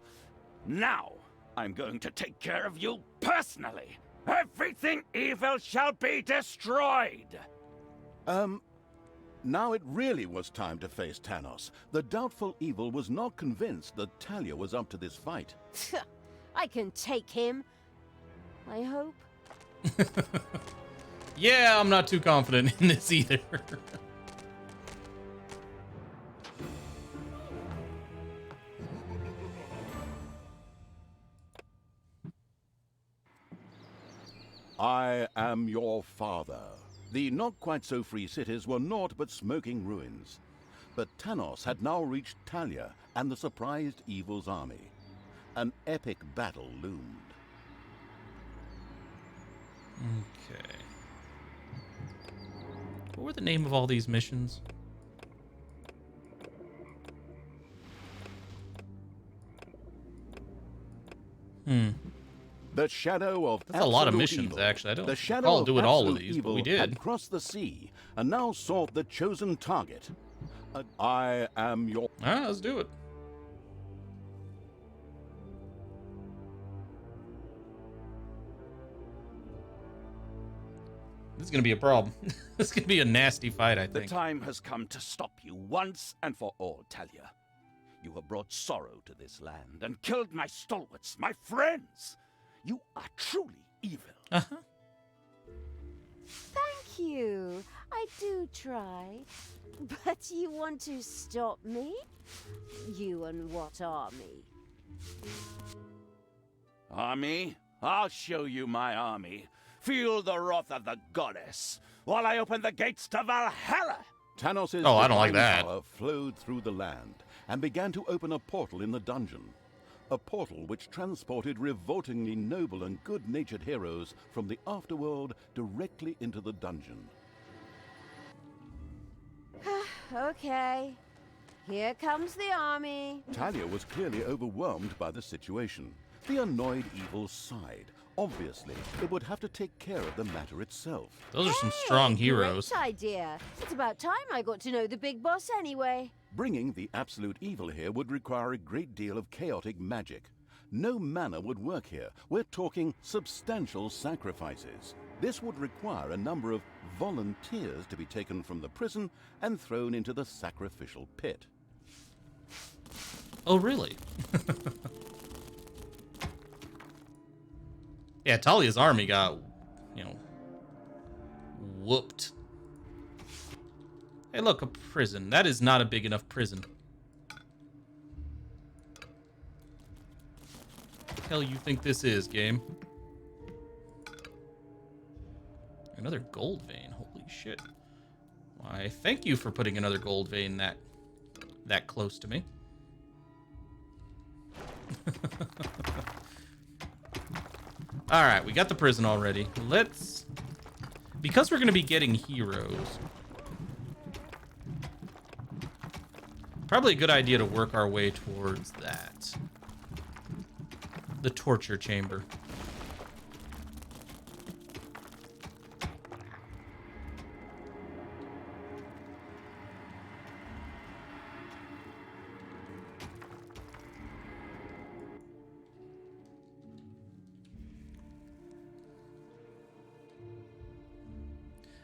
Now, I'm going to take care of you personally. Everything evil shall be destroyed. Now it really was time to face Thanos. The doubtful evil was not convinced that Talia was up to this fight. I can take him. I hope. Yeah, I'm not too confident in this either. I am your father. The not-quite-so-free cities were naught but smoking ruins. But Thanos had now reached Talia and the surprised evil's army. An epic battle loomed. Okay. What were the name of all these missions? The shadow of That's a lot of absolute missions, evil. actually. I don't The shadow recall of doing all of absolute these, but evil we did. had crossed the sea and now sought the chosen target. I am your... Ah, let's do it. This is gonna be a problem. This is gonna be a nasty fight, I The think. time has come to stop you once and for all, Talia. You have brought sorrow to this land and killed my stalwarts, my friends. You are truly evil. Uh-huh. Thank you. I do try. But you want to stop me? You and what army? Army? I'll show you my army. Feel the wrath of the goddess while I open the gates to Valhalla. Thanos' Oh, I don't like divine that. power flowed through the land and began to open a portal in the dungeon. A portal which transported revoltingly noble and good-natured heroes from the afterworld directly into the dungeon. Okay. Here comes the army. Talia was clearly overwhelmed by the situation. The annoyed evil sighed. Obviously, it would have to take care of the matter itself. Those are some strong Hey, heroes. Great idea. It's about time I got to know the big boss anyway. Bringing the absolute evil here would require a great deal of chaotic magic. No mana would work here. We're talking substantial sacrifices. This would require a number of volunteers to be taken from the prison and thrown into the sacrificial pit. Oh, really? Yeah, Talia's army got, whooped. Hey, look, a prison. That is not a big enough prison. What the hell you think this is, game? Another gold vein. Holy shit. Why, thank you for putting another gold vein that close to me. Alright, we got the prison already. Let's... Because we're going to be getting heroes, probably a good idea to work our way towards that. The torture chamber.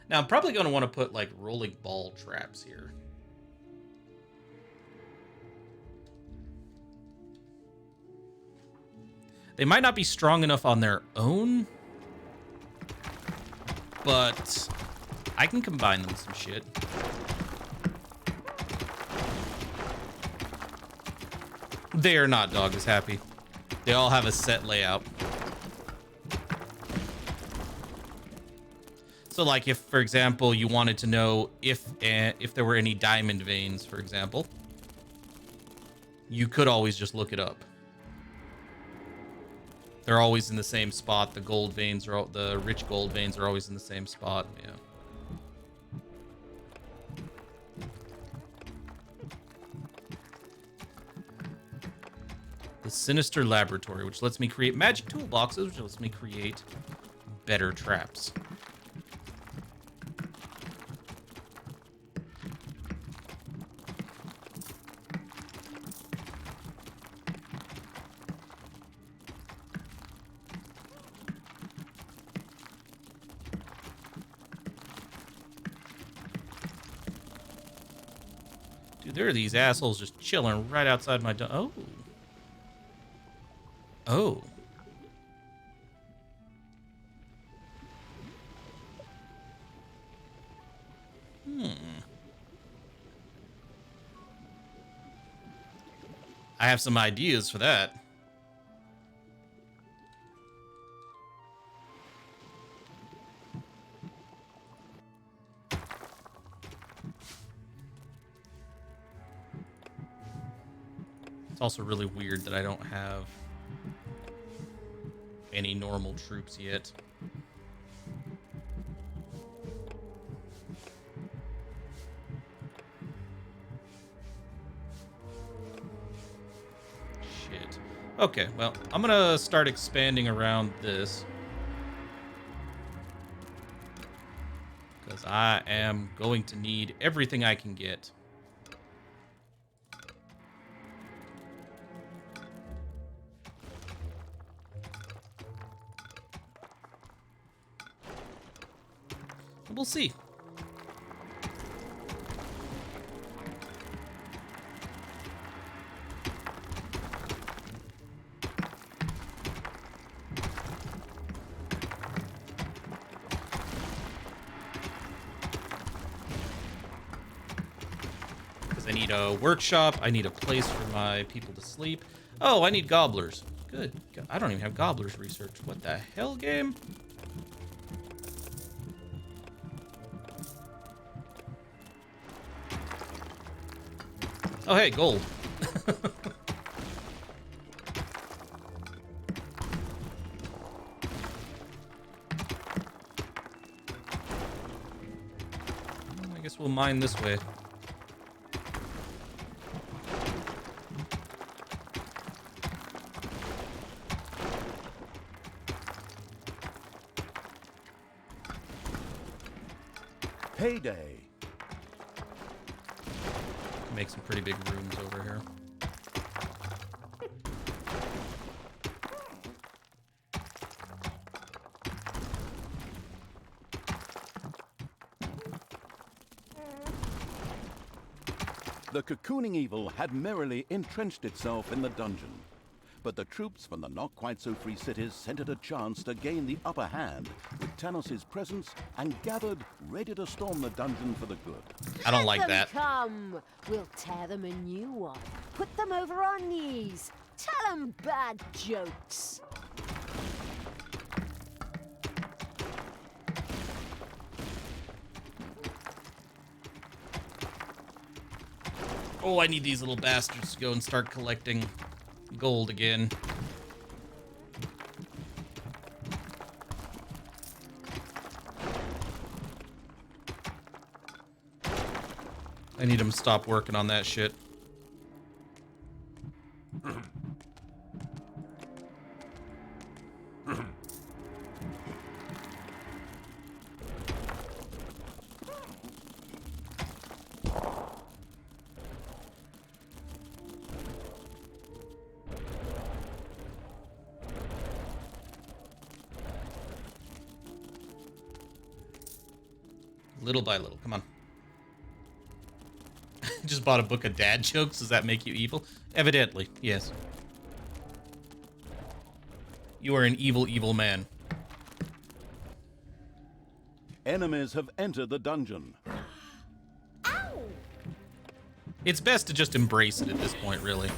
Now, I'm probably going to want to put, like, rolling ball traps here. They might not be strong enough on their own, but I can combine them with some shit. They are not dog is happy. They all have a set layout. So, like, if, for example, you wanted to know if there were any diamond veins, for example, you could always just look it up. They're always in the same spot. The gold veins are the rich gold veins are always in the same spot. Yeah. The Sinister Laboratory, which lets me create magic toolboxes, which lets me create better traps. Dude, there are these assholes just chilling right outside my door. Oh. Oh. I have some ideas for that. It's also really weird that I don't have any normal troops yet. Shit. Okay, well, I'm gonna start expanding around this, because I am going to need everything I can get. We'll see. Because I need a workshop, I need a place for my people to sleep. Oh, I need gobblers. Good. I don't even have gobblers researched. What the hell, game? Oh, hey, gold. I guess we'll mine this way. Payday. Make some pretty big rooms over here. The cocooning evil had merrily entrenched itself in the dungeon. but the troops from the not-quite-so-free cities scented a chance to gain the upper hand with Tanos' presence and gathered ready to storm the dungeon for the good. I don't like Let them that. Come, we'll tear them a new one. Put them over our knees. Tell them bad jokes. Oh, I need these little bastards to go and start collecting gold again. I need them to stop working on that shit. Little by little, come on. Just bought a book of dad jokes. Does that make you evil? Evidently, yes. You are an evil, evil man. Enemies have entered the dungeon. Ow! It's best to just embrace it at this point, really.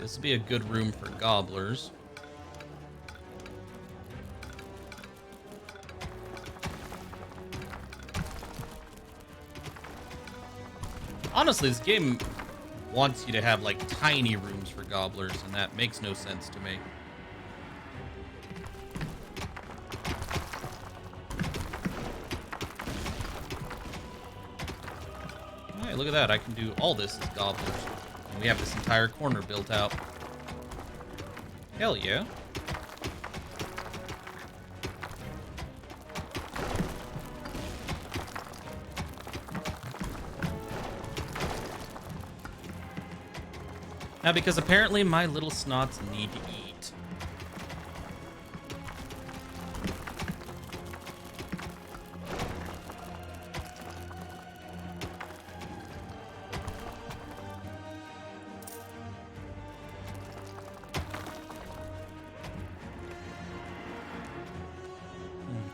This would be a good room for gobblers. Honestly, this game wants you to have like tiny rooms for gobblers, and that makes no sense to me. Hey, look at that. I can do all this as gobblers. And we have this entire corner built out. Hell yeah. Now, because apparently my little snots need to eat.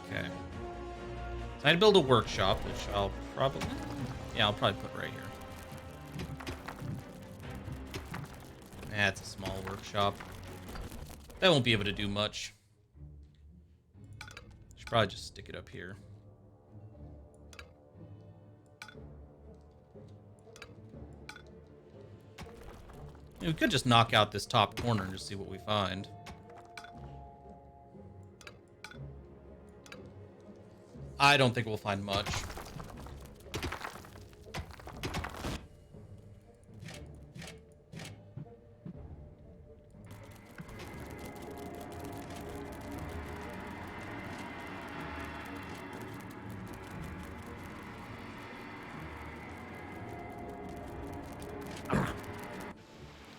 Okay. So I had to build a workshop, which I'll probably put right here. That's a small workshop. That won't be able to do much. Should probably just stick it up here. We could just knock out this top corner and just see what we find. I don't think we'll find much.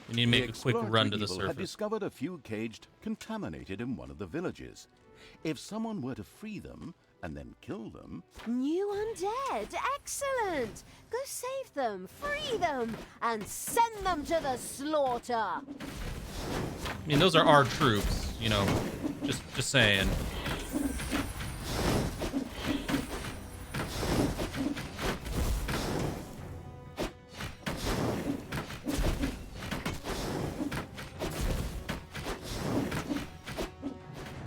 We need to make a quick run to the Evil had surface. discovered a few caged, contaminated in one of the villages. If someone were to free them and then kill them, New undead! Excellent! Go save them, free them, and send them to the slaughter! I mean, those are our troops, you know. Just saying.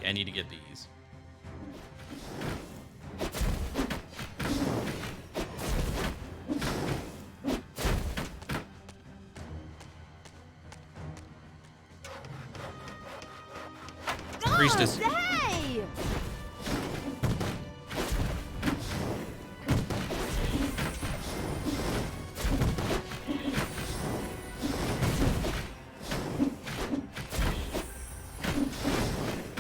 Yeah, I need to get these. Priestess. Hey!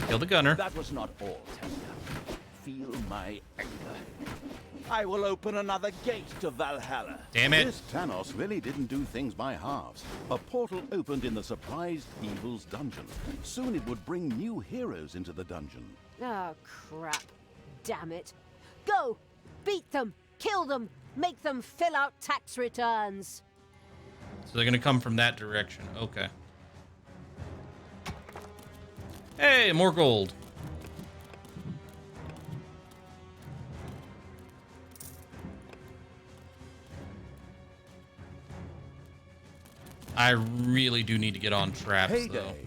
Kill the gunner. That was not all, Talia. feel my anger. I will open another gate to Valhalla. Damn it. This Tanos really didn't do things by halves. A portal opened in the surprised Evil's dungeon. Soon it would bring new heroes into the dungeon. Oh, crap. Damn it. Go! Beat them! Kill them! Make them fill out tax returns! So they're gonna come from that direction. Okay. Hey, more gold. I really do need to get on traps, though. Heyday!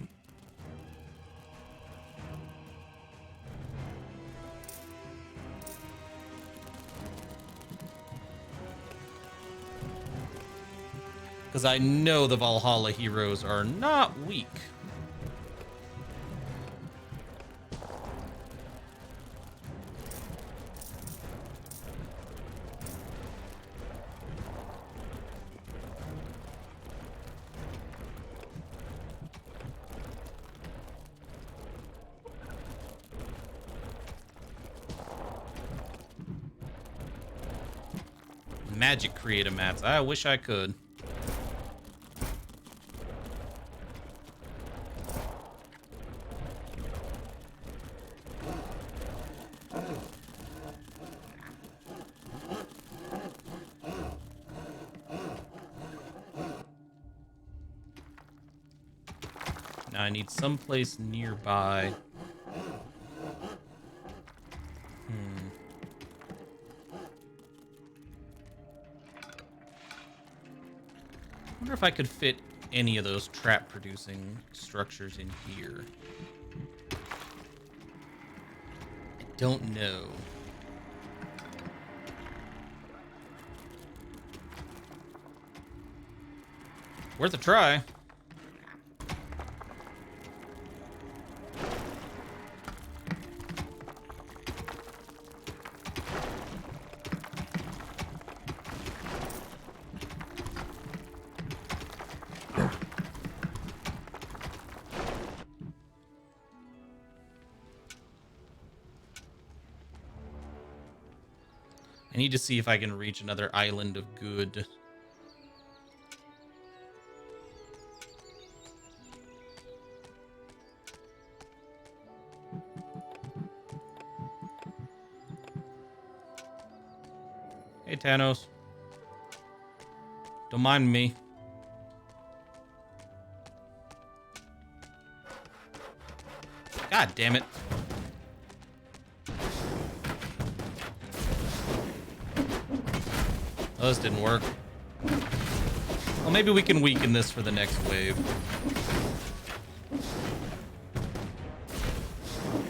Because I know the Valhalla heroes are not weak. Magic creator mats. I wish I could. Now I need someplace nearby. I wonder if I could fit any of those trap producing structures in here. I don't know. Worth a try. I need to see if I can reach another island of good. Hey, Tanos. Don't mind me. God damn it. Oh, this didn't work. Well, maybe we can weaken this for the next wave.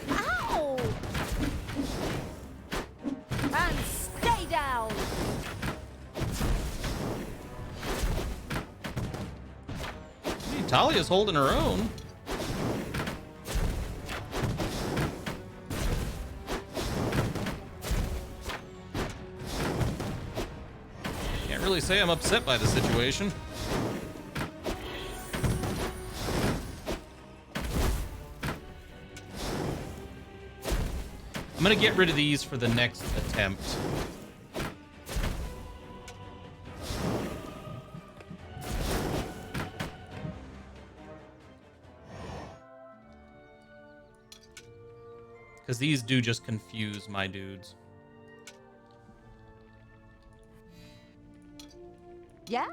Ow! And stay down! Hey, Talia's holding her own. Can't really say I'm upset by the situation. I'm gonna get rid of these for the next attempt. Because these do just confuse my dudes. Yeah?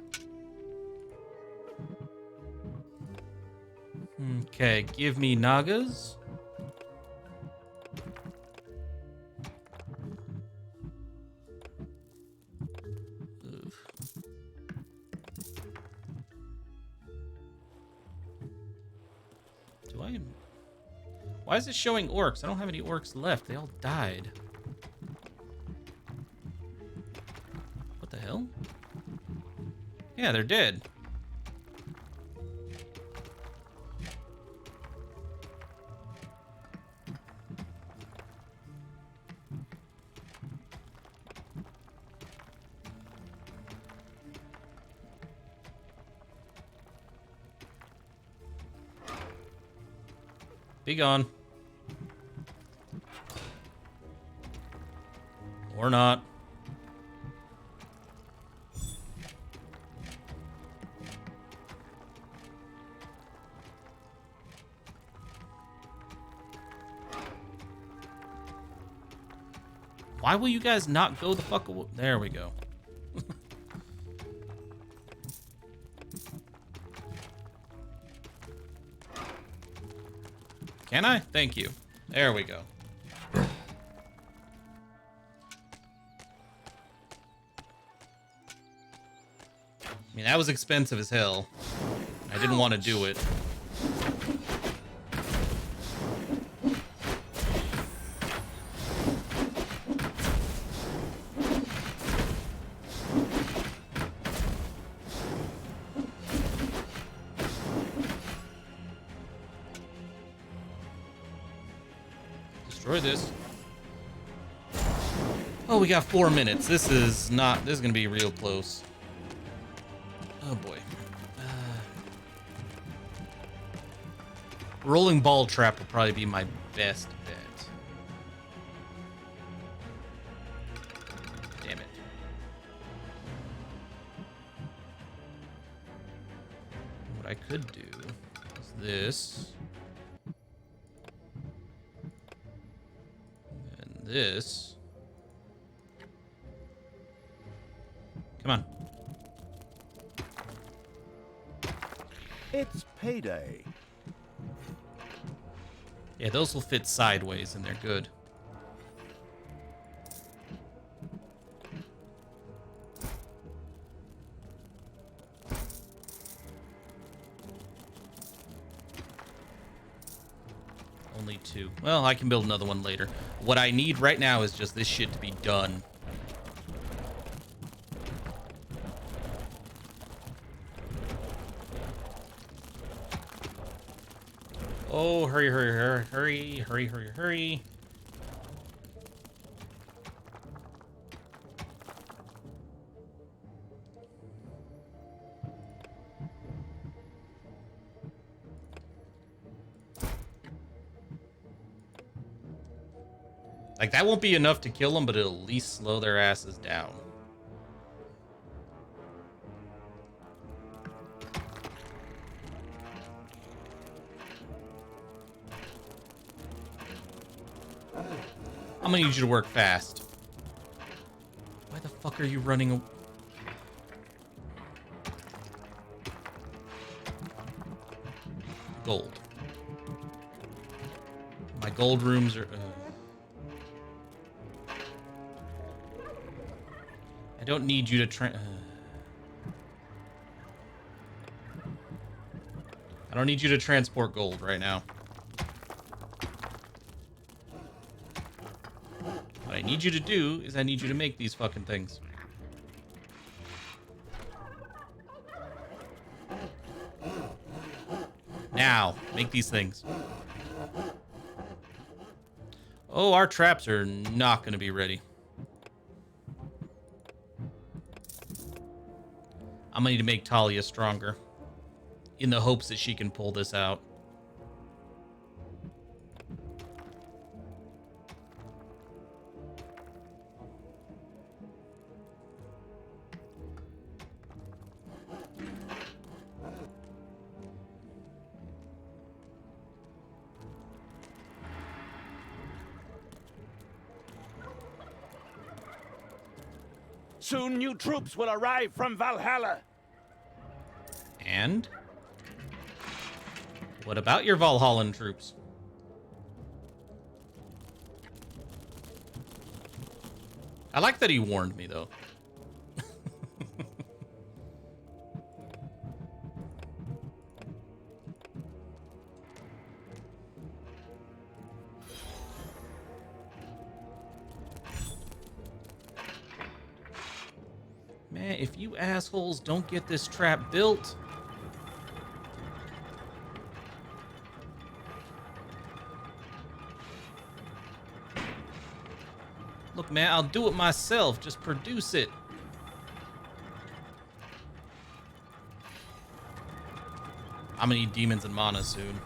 Okay, give me Nagas. Oof. Do I... Why is it showing orcs? I don't have any orcs left. They all died. What the hell? Yeah, they're dead. Be gone. Or not. Why will you guys not go the fuck away? There we go. Can I? Thank you. There we go. I mean, that was expensive as hell. I didn't want to do it. Destroy this. Oh, we got 4 minutes. This is gonna be real close. Oh boy. Rolling ball trap will probably be my best bet. Damn it. What I could do is this. And this. Come on. It's payday. Yeah, those will fit sideways and they're good. Only 2. Well, I can build another one later. What I need right now is just this shit to be done. Oh, hurry, hurry, hurry, hurry, hurry, hurry, hurry. Like, that won't be enough to kill them, but it'll at least slow their asses down. I'm gonna need you to work fast. Why the fuck are you running? Gold. My gold rooms are... I don't need you to I don't need you to transport gold right now. What I need you to do is I need you to make these fucking things. Now, make these things. Oh, our traps are not going to be ready. I'm going to need to make Talia stronger in the hopes that she can pull this out. Soon new troops will arrive from Valhalla. And? What about your Valhallan troops? I like that he warned me, though. Man, if you assholes don't get this trap built... Look, man, I'll do it myself. Just produce it. I'm gonna need demons and mana soon.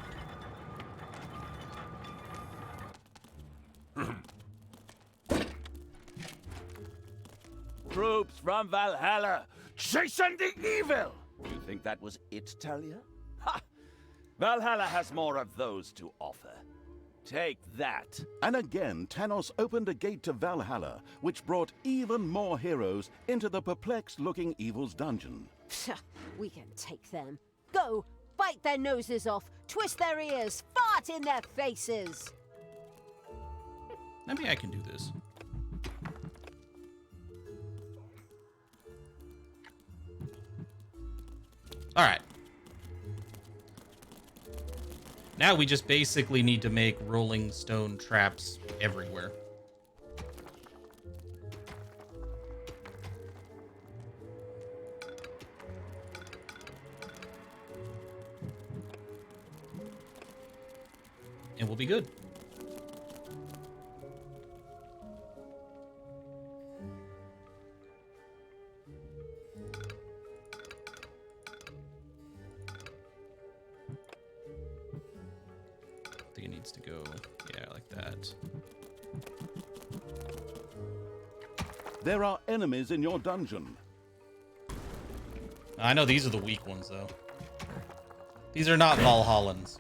troops from Valhalla, chasing the evil! You think that was it, Talia? Ha! Valhalla has more of those to offer. Take that. And again, Tanos opened a gate to Valhalla, which brought even more heroes into the perplexed-looking evil's dungeon. We can take them. Go, bite their noses off, twist their ears, fart in their faces. Maybe I can do this. All right. Now we just basically need to make rolling stone traps everywhere. And we'll be good. I think it needs to go, yeah, like that. There are enemies in your dungeon. I know these are the weak ones, though. These are not Valhallans.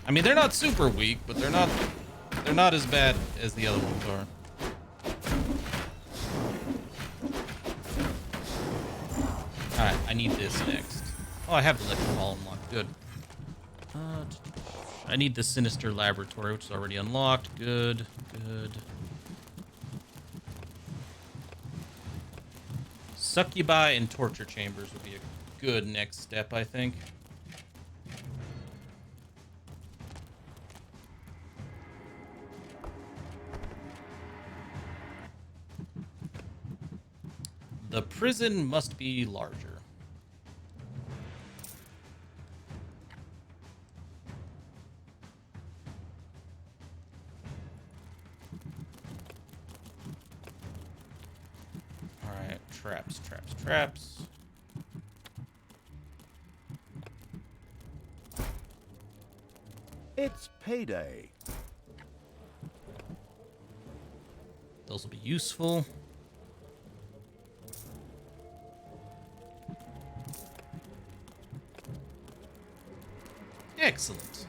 I mean, they're not super weak, but they're not as bad as the other ones are. Alright, I need this next. Oh, I have the electric ball unlocked. Good. I need the Sinister Laboratory, which is already unlocked. Good, good. Succubi and torture chambers would be a good next step, I think. The prison must be larger. Alright, traps, traps, traps. It's payday. Those will be useful. Excellent.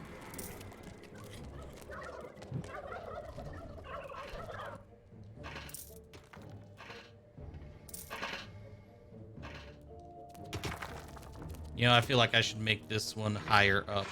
You know, I feel like I should make this one higher up.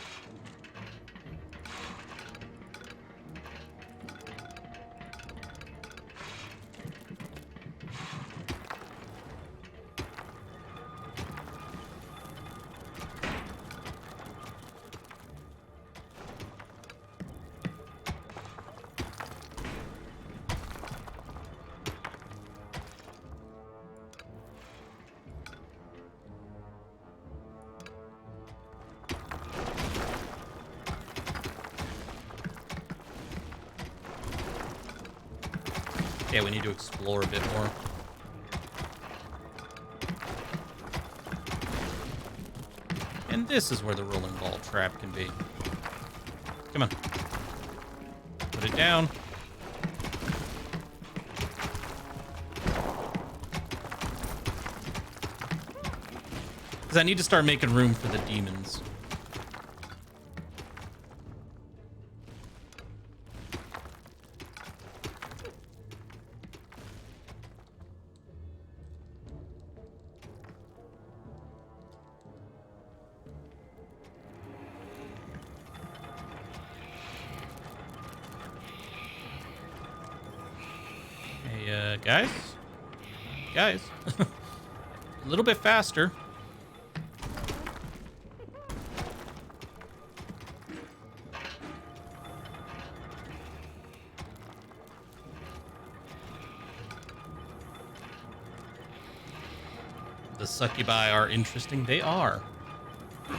Yeah, we need to explore a bit more. And this is where the rolling ball trap can be. Come on. Put it down. Because I need to start making room for the demons. Hey, guys? Guys? A little bit faster. The succubi are interesting. They are.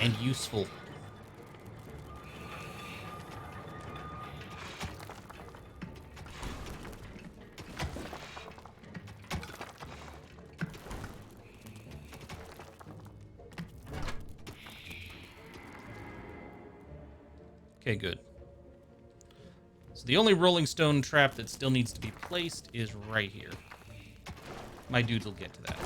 And useful. Okay, good. So the only rolling stone trap that still needs to be placed is right here. My dudes will get to that.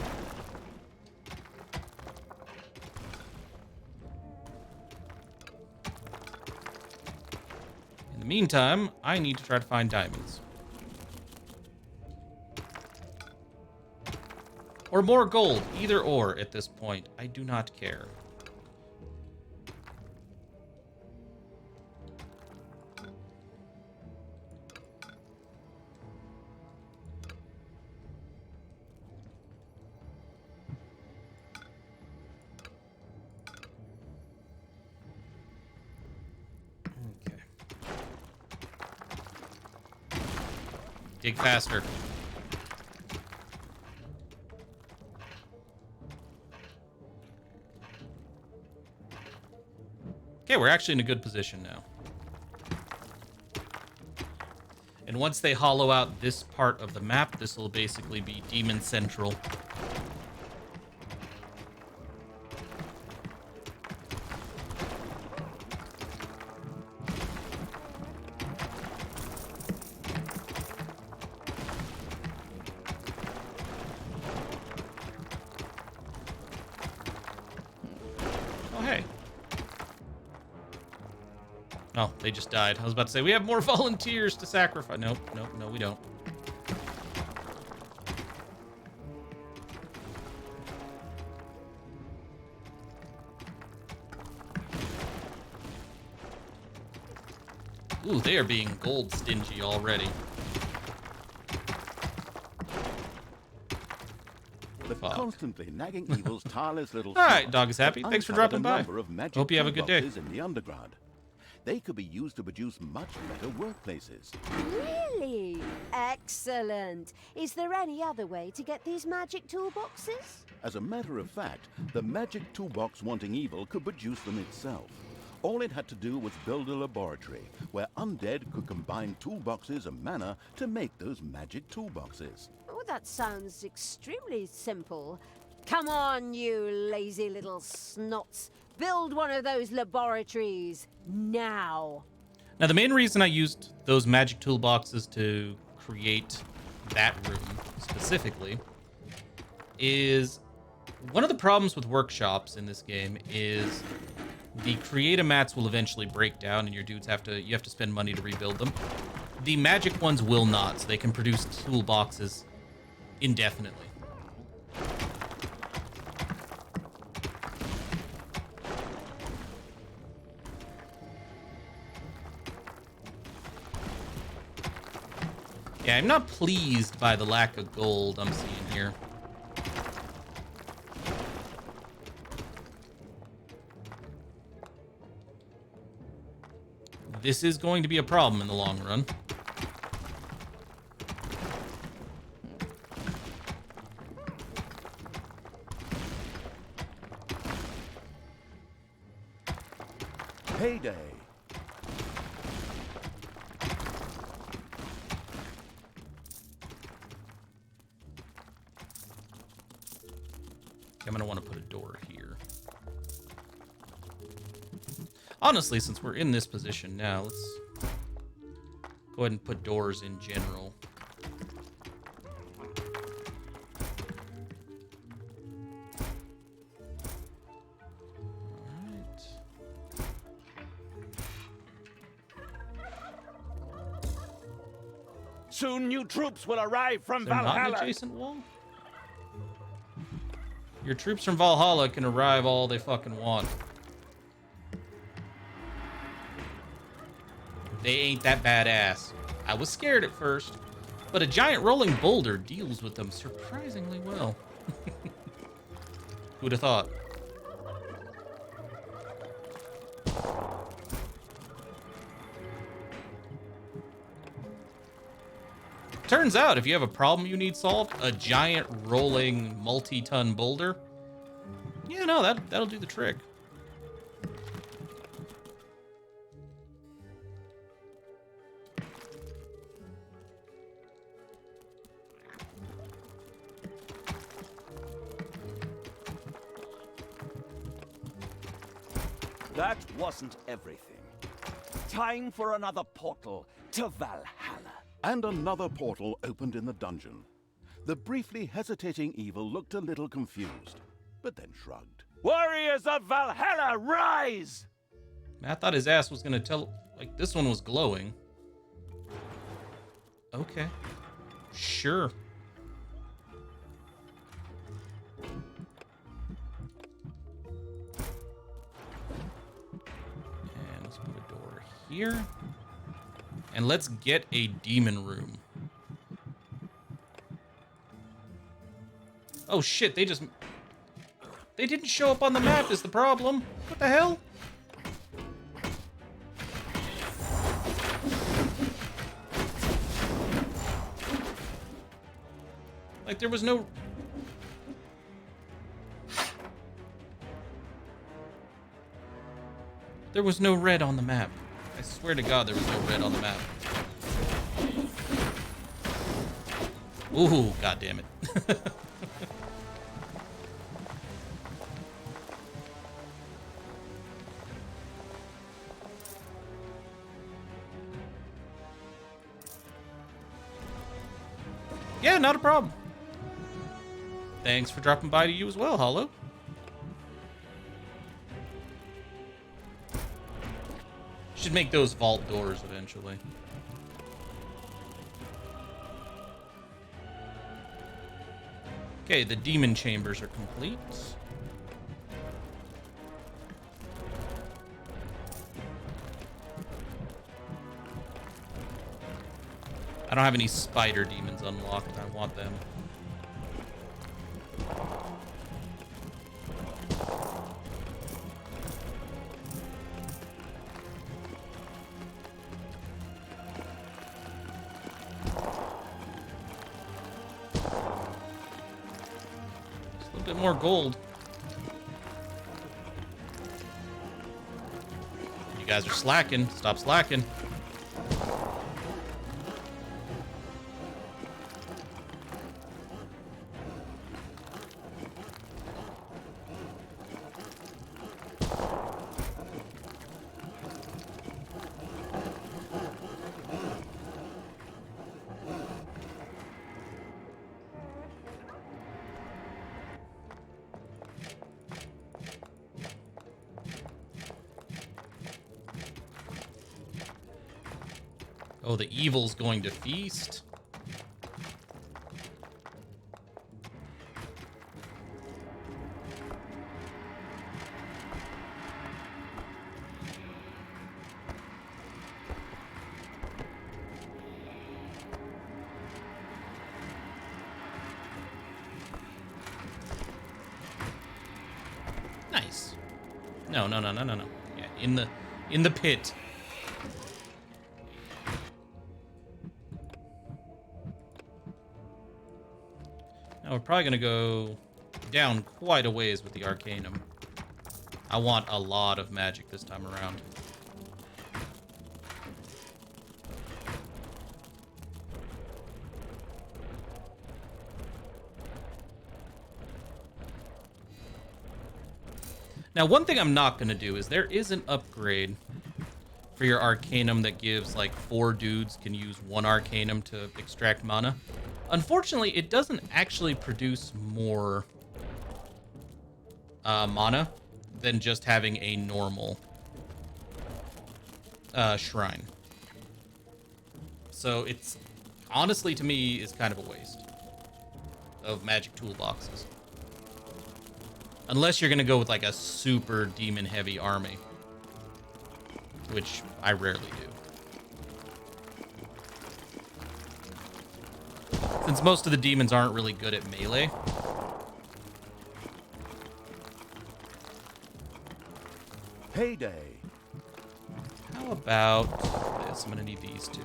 In the meantime, I need to try to find diamonds. Or more gold, either or at this point. I do not care. Okay. Dig faster. Okay, we're actually in a good position now. And once they hollow out this part of the map, this will basically be Demon Central. Oh, hey. Oh, they just died. I was about to say, we have more volunteers to sacrifice. Nope, nope, no, we don't. Ooh, they are being gold stingy already. The Fuck. constantly nagging evil's tireless little All right, snout dog is happy. had Thanks for uncovered dropping a by. number of magic Hope you have a good day. toolboxes in the underground. They could be used to produce much better workplaces. Really? Excellent. Is there any other way to get these magic toolboxes? As a matter of fact, the magic toolbox wanting evil could produce them itself. All it had to do was build a laboratory where undead could combine toolboxes and mana to make those magic toolboxes. Oh, that sounds extremely simple. Come on, you lazy little snots. Build one of those laboratories now. Now, the main reason I used those magic toolboxes to create that room specifically is one of the problems with workshops in this game is the create-a mats will eventually break down and your dudes you have to spend money to rebuild them. The magic ones will not, so they can produce toolboxes indefinitely. Yeah, I'm not pleased by the lack of gold I'm seeing here. This is going to be a problem in the long run. Payday! I'm gonna want to put a door here. Honestly, since we're in this position now, let's go ahead and put doors in general. Alright. Soon new troops will arrive from Is there not an Valhalla. adjacent wall? Your troops from Valhalla can arrive all they fucking want. They ain't that badass. I was scared at first, but a giant rolling boulder deals with them surprisingly well. Who'd have thought? Turns out, if you have a problem you need solved, a giant rolling multi-ton boulder, yeah, no, that'll do the trick. That wasn't everything. time for another portal to Valhalla. And another portal opened in the dungeon. The briefly hesitating evil looked a little confused, but then shrugged. Warriors of Valhalla, rise! Man, I thought his ass was gonna tell, like, this one was glowing. Okay. Sure. And let's put a door here. And let's get a demon room. Oh shit, they didn't show up on the map is the problem. What the hell? Like there was no... There was no red on the map. I swear to God there was no red on the map. Ooh, God damn it. Yeah, not a problem. Thanks for dropping by to you as well, Hollow. Should make those vault doors eventually. Okay, the demon chambers are complete. I don't have any spider demons unlocked. I want them. Just a little bit more gold. You guys are slacking. Stop slacking. Oh, the evil's going to feast. Nice. No. Yeah, in the pit. Now we're probably gonna go down quite a ways with the Arcanum. I want a lot of magic this time around. Now, one thing I'm not gonna do is there is an upgrade for your Arcanum that gives like 4 dudes can use 1 Arcanum to extract mana. Unfortunately, it doesn't actually produce more mana than just having a normal shrine. So it's honestly, to me, is kind of a waste of magic toolboxes. Unless you're going to go with like a super demon heavy army, which I rarely do. Since most of the demons aren't really good at melee. Heyday! How about this? I'm gonna need these two.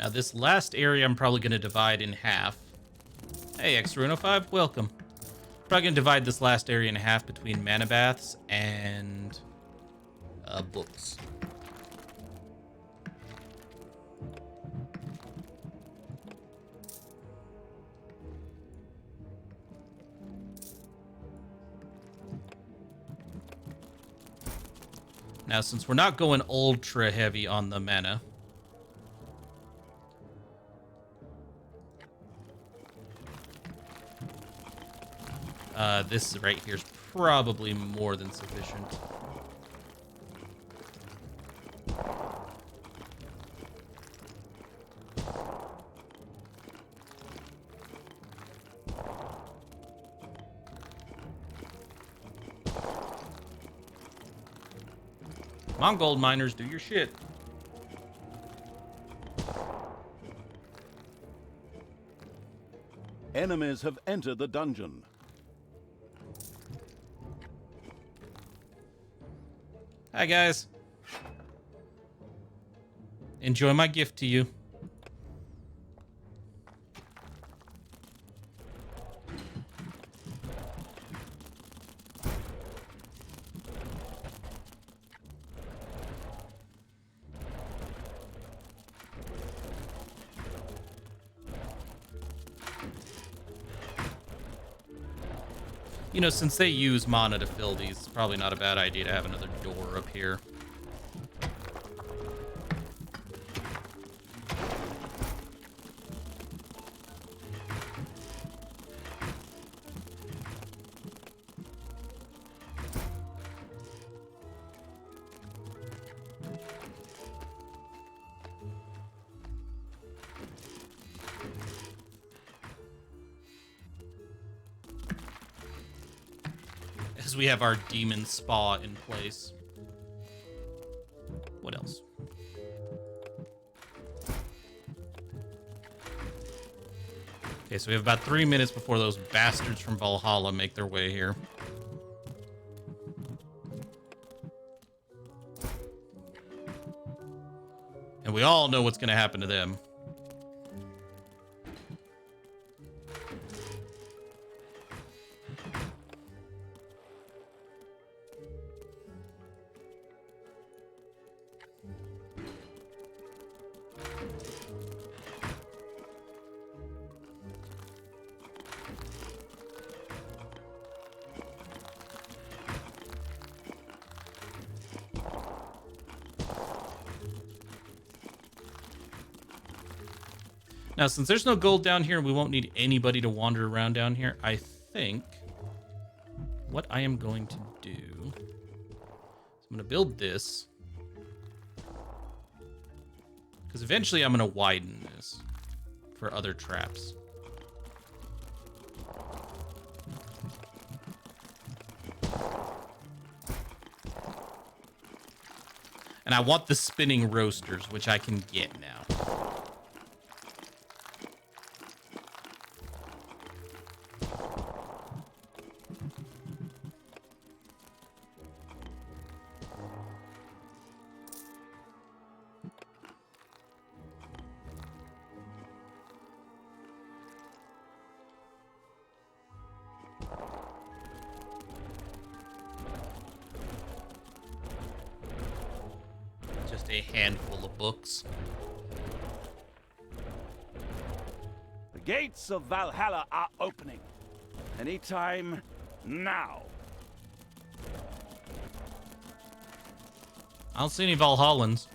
Now this last area I'm probably going to divide in half. Hey, X-Runo5, welcome. Probably going to divide this last area in half between mana baths and books. Now, since we're not going ultra heavy on the mana, this right here is probably more than sufficient. Come on, gold miners, do your shit. Enemies have entered the dungeon. Hi, guys. Enjoy my gift to you. You know, since they use mana to fill these, it's probably not a bad idea to have another door up here. As we have our demon spa in place. What else? Okay, so we have about 3 minutes before those bastards from Valhalla make their way here. And we all know what's going to happen to them. Now, since there's no gold down here, we won't need anybody to wander around down here. I think what I am going to do is I'm going to build this. Because eventually I'm going to widen this for other traps. And I want the spinning roasters, which I can get now. Just a handful of books. The gates of Valhalla are opening. Anytime now. I don't see any Valhallans.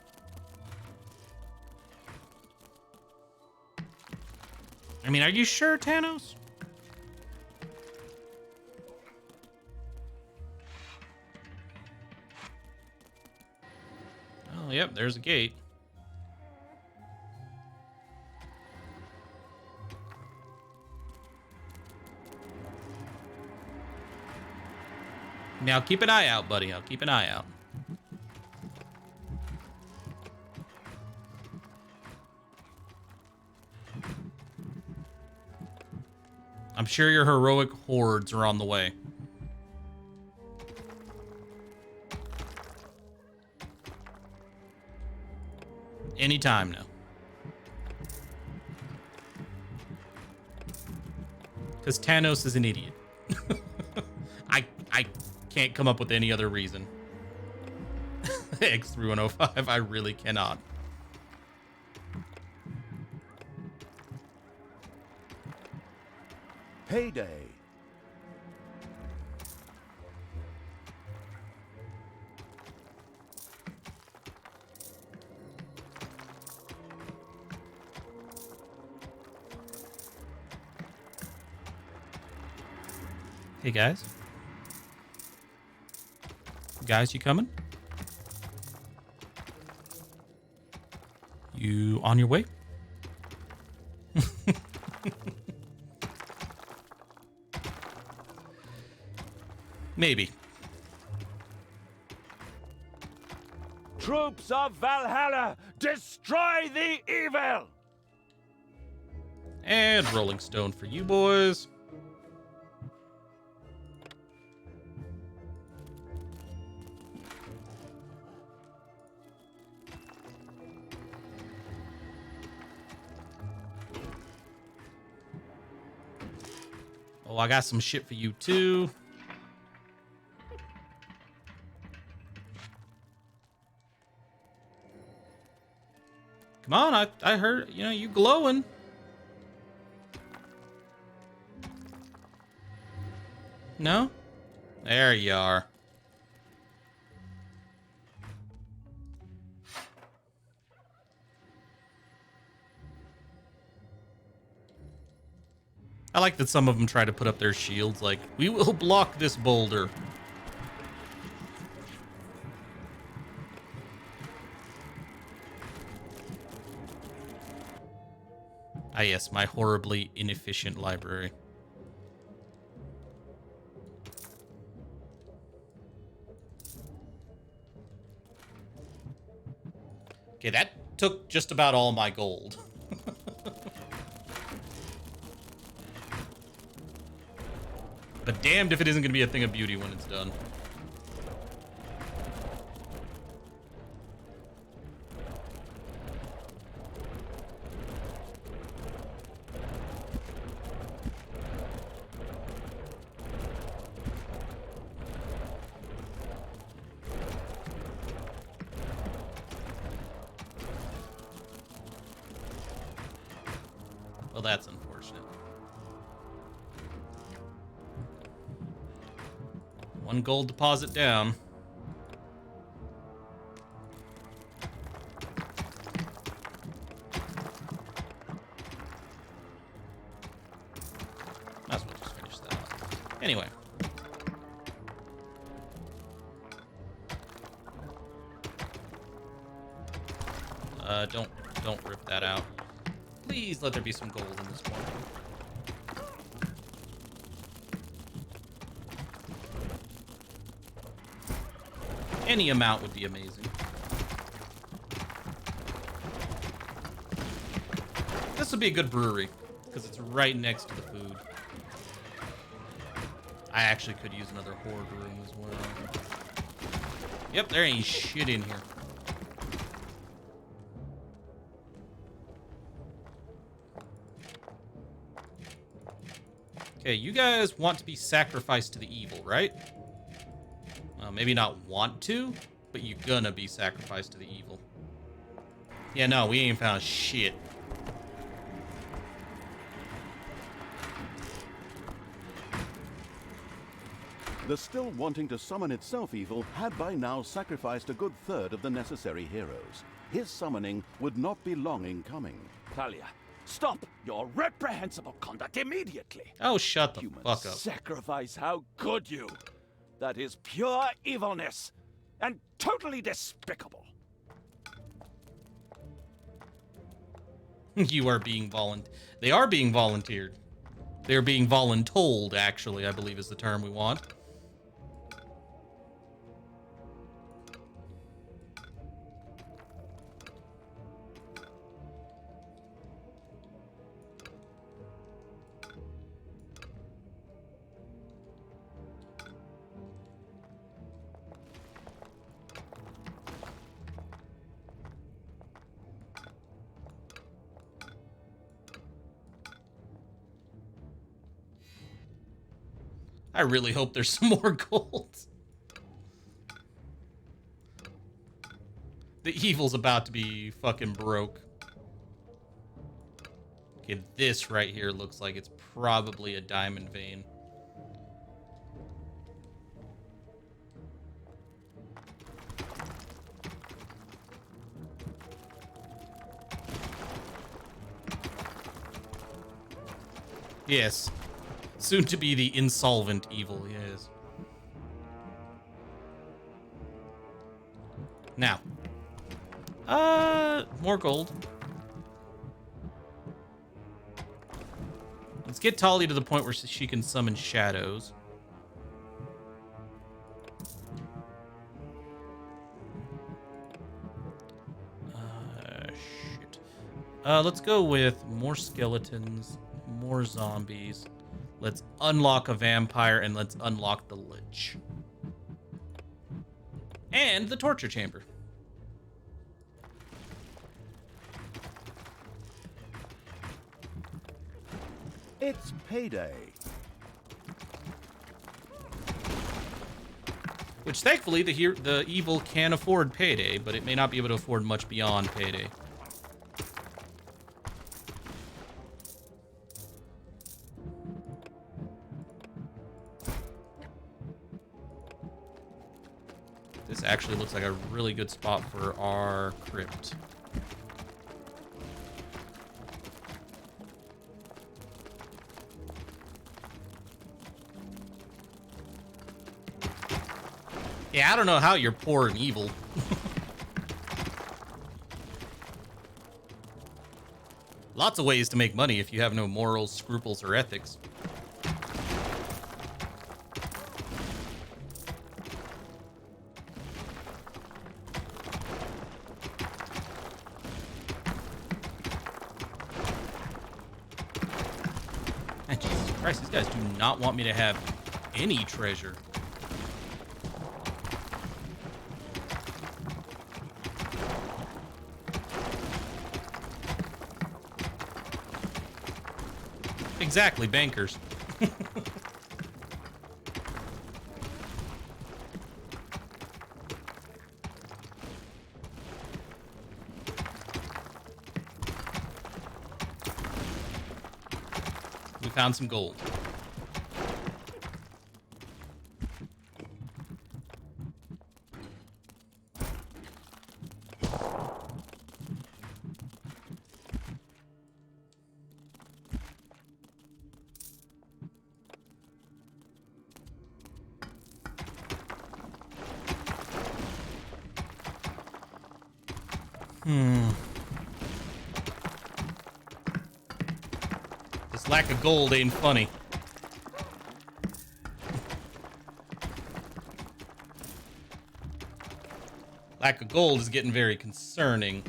I mean, are you sure, Thanos? Oh, yep, there's a gate. Now, keep an eye out, buddy. I'll keep an eye out. I'm sure your heroic hordes are on the way. Anytime now. Because Thanos is an idiot. I can't come up with any other reason. X3105, I really cannot. Payday. Hey guys. Guys, you coming? You on your way? Maybe. Troops of Valhalla, destroy the evil! And Rolling Stone for you boys. Oh, I got some shit for you too. Come on, I heard, you know, you glowing. No? There you are. I like that some of them try to put up their shields like, we will block this boulder. Ah yes, my horribly inefficient library. Okay, that took just about all my gold. But damned if it isn't going to be a thing of beauty when it's done. Well, that's unfortunate. One gold deposit down. Might as well just finish that up. Anyway. Don't rip that out. Please let there be some gold in this one. Any amount would be amazing. This would be a good brewery, because it's right next to the food. I actually could use another horde room as well. Yep, there ain't shit in here. Okay, you guys want to be sacrificed to the evil, right? Maybe not want to, but you're gonna be sacrificed to the evil. Yeah, no, we ain't found shit. The still wanting to summon itself evil had by now sacrificed a good third of the necessary heroes. His summoning would not be long in coming. Talia, stop your reprehensible conduct immediately! Oh, shut the Human fuck up. sacrifice, how could you? That is pure evilness and totally despicable. You are being They are being volunteered. They're being voluntold, actually, I believe is the term we want. I really hope there's some more gold. The evil's about to be fucking broke. Okay, this right here looks like it's probably a diamond vein. Yes. Soon to be the insolvent evil, yes. Now. More gold. Let's get Talia to the point where she can summon shadows. Shit. Let's go with more skeletons, more zombies. Let's unlock a vampire, and let's unlock the Lich. And the torture chamber. It's payday. Which, thankfully, the evil can afford payday, but it may not be able to afford much beyond payday. This actually looks like a really good spot for our crypt. Yeah, I don't know how you're poor and evil. Lots of ways to make money if you have no morals, scruples, or ethics. And Jesus Christ, these guys do not want me to have any treasure. Exactly, bankers. We found some gold. This lack of gold ain't funny. Lack of gold is getting very concerning.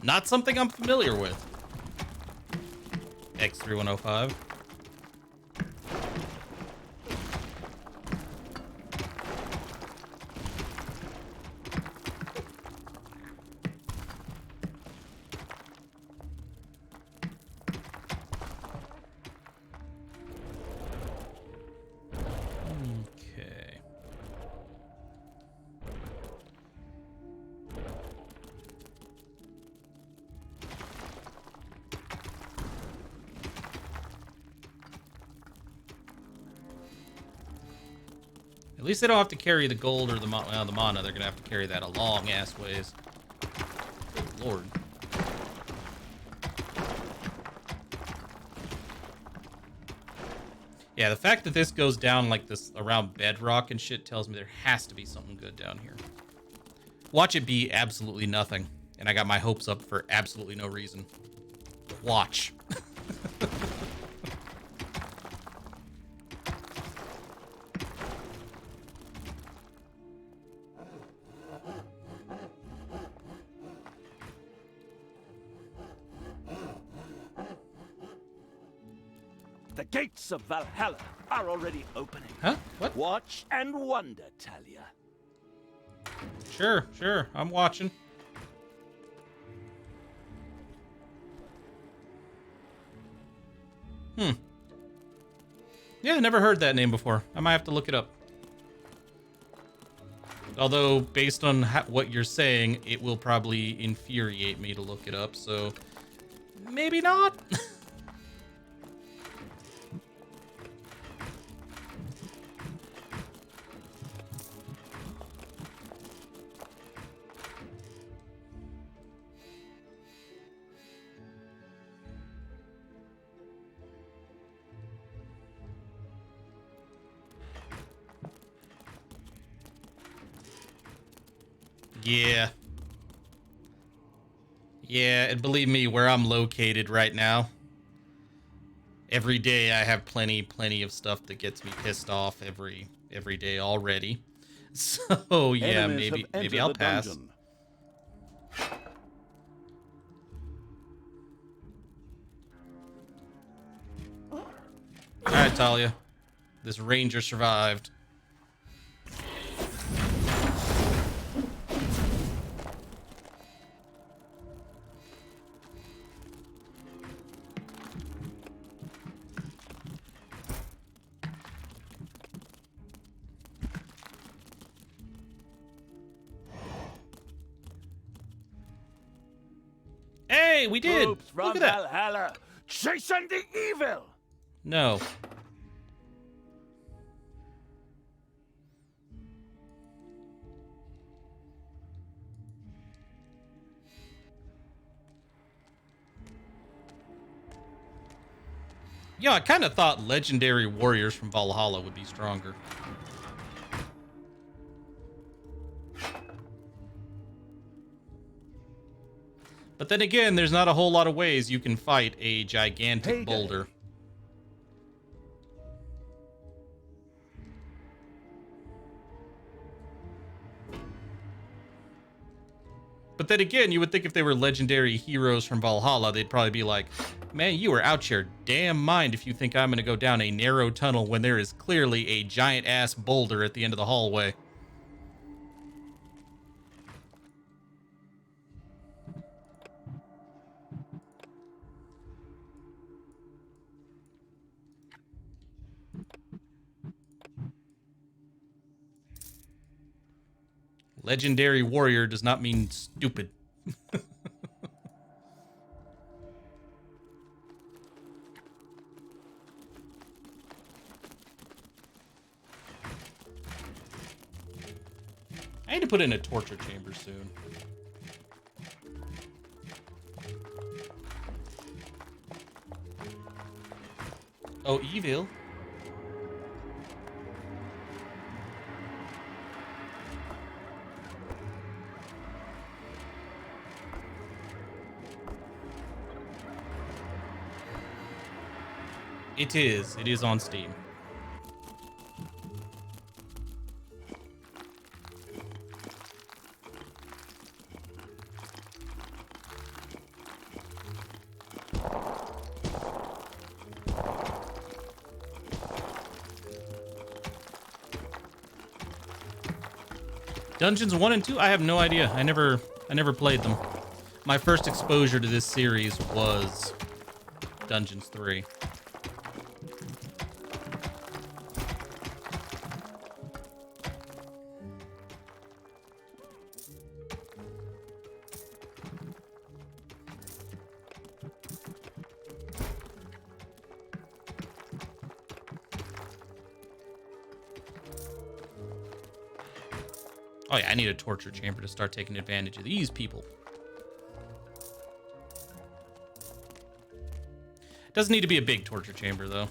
Not something I'm familiar with. X3105. Okay. At least they don't have to carry the gold or the mana. They're gonna have to carry that a long ass ways. Good lord. Yeah, the fact that this goes down like this around bedrock and shit tells me there has to be something good down here. Watch it be absolutely nothing. And I got my hopes up for absolutely no reason. Watch. The gates of Valhalla are already opening. Huh? What? Watch and wonder, Talia. Sure. I'm watching. Yeah, I never heard that name before. I might have to look it up. Although, based on what you're saying, it will probably infuriate me to look it up, so maybe not. Yeah, and believe me, where I'm located right now, every day I have plenty of stuff that gets me pissed off every day already. So yeah, Enemies have maybe entered I'll the pass. dungeon. All right, Talia, this ranger survived. Hey, we did. Troops from Look at that. Valhalla, chasing the evil. No. Yeah, I kind of thought legendary warriors from Valhalla would be stronger. But then again, there's not a whole lot of ways you can fight a gigantic Payday. boulder. But then again, you would think if they were legendary heroes from Valhalla, they'd probably be like, man, you are out your damn mind if you think I'm going to go down a narrow tunnel when there is clearly a giant-ass boulder at the end of the hallway. Legendary warrior does not mean stupid. I need to put in a torture chamber soon. Oh, evil. It is. It is on Steam. Dungeons 1 and 2? I have no idea. I never played them. My first exposure to this series was Dungeons 3. Oh yeah, I need a torture chamber to start taking advantage of these people. Doesn't need to be a big torture chamber, though.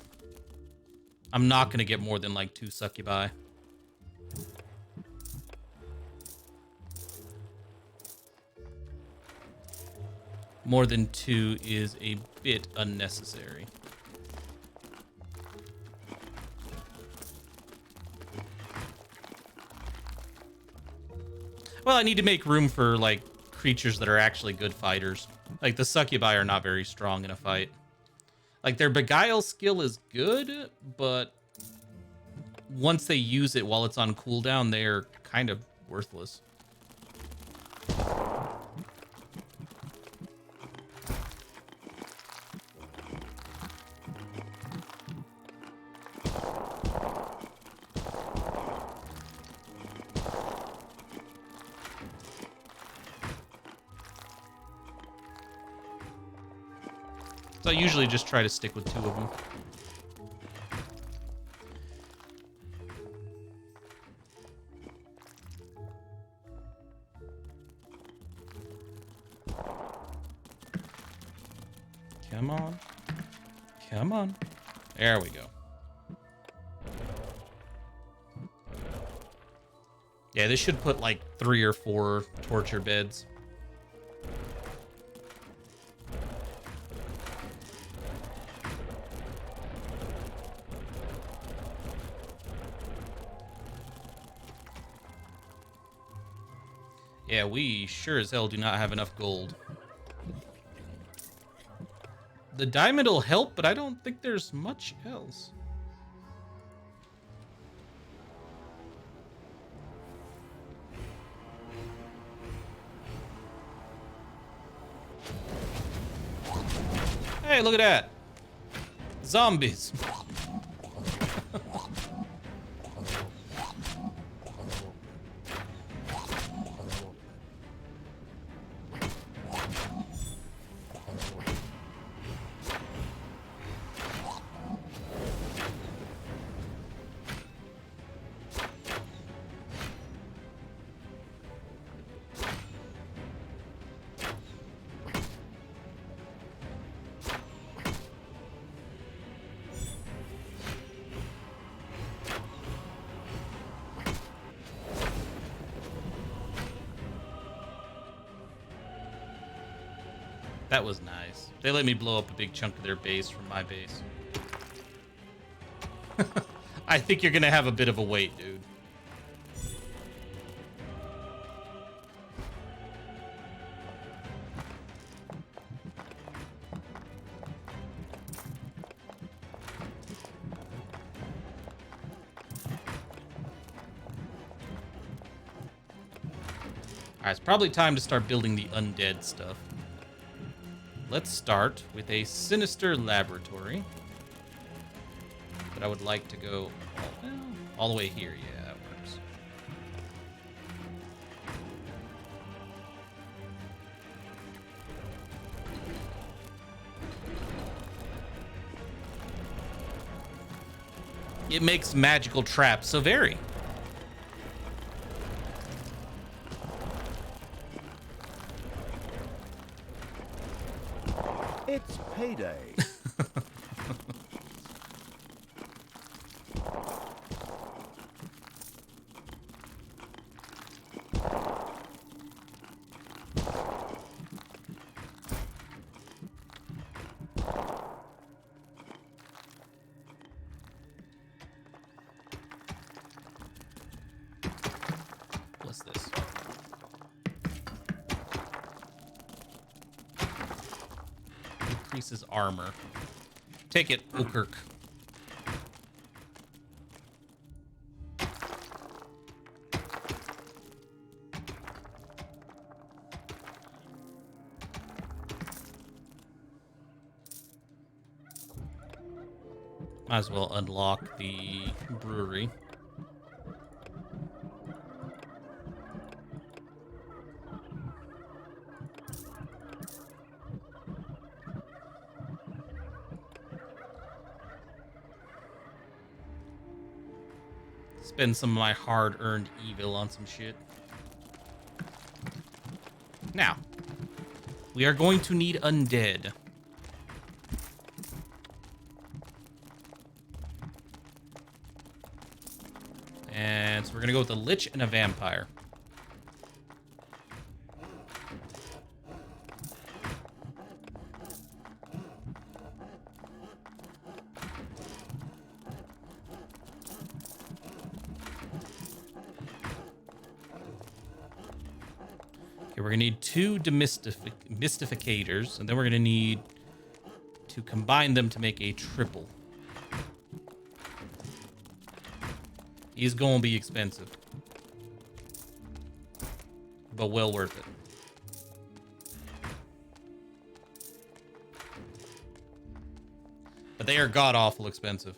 I'm not going to get more than, like, 2 succubi. More than 2 is a bit unnecessary. Well, I need to make room for, like, creatures that are actually good fighters. Like, the succubi are not very strong in a fight. Like, their beguile skill is good, but once they use it while it's on cooldown, they're kind of worthless. So I usually just try to stick with 2 of them. Come on. Come on. There we go. Yeah, this should put like 3 or 4 torture beds. Yeah, we sure as hell do not have enough gold. The diamond will help, but I don't think there's much else. Hey, look at that. Zombies. That was nice. They let me blow up a big chunk of their base from my base. I think you're gonna have a bit of a wait, dude. Alright, it's probably time to start building the undead stuff. Let's start with a sinister laboratory. But I would like to go all the way here. Yeah, that works. It makes magical traps so very. It's payday. What's this? Increases armor. Take it, Okirk. Might as well unlock the brewery. Spend some of my hard-earned evil on some shit. Now, we are going to need undead. And so we're gonna go with a lich and a vampire. Okay, we're gonna need 2 mystificators, and then we're gonna need 2 to combine them to make a triple. He's gonna be expensive, but well worth it. But they are god-awful expensive.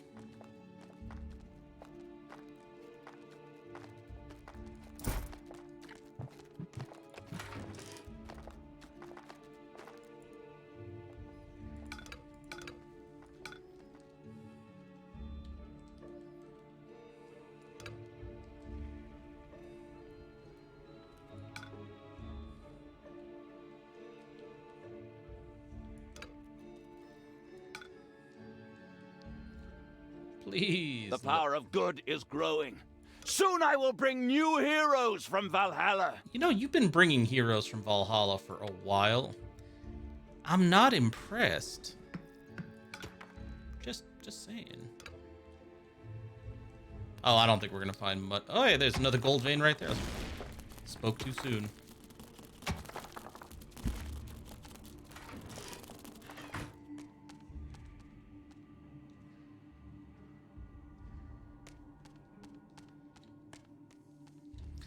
Please. The power of good is growing. Soon I will bring new heroes from Valhalla. You know, you've been bringing heroes from Valhalla for a while. I'm not impressed. Just saying. Oh, I don't think we're gonna find much. Oh, yeah, there's another gold vein right there. Spoke too soon.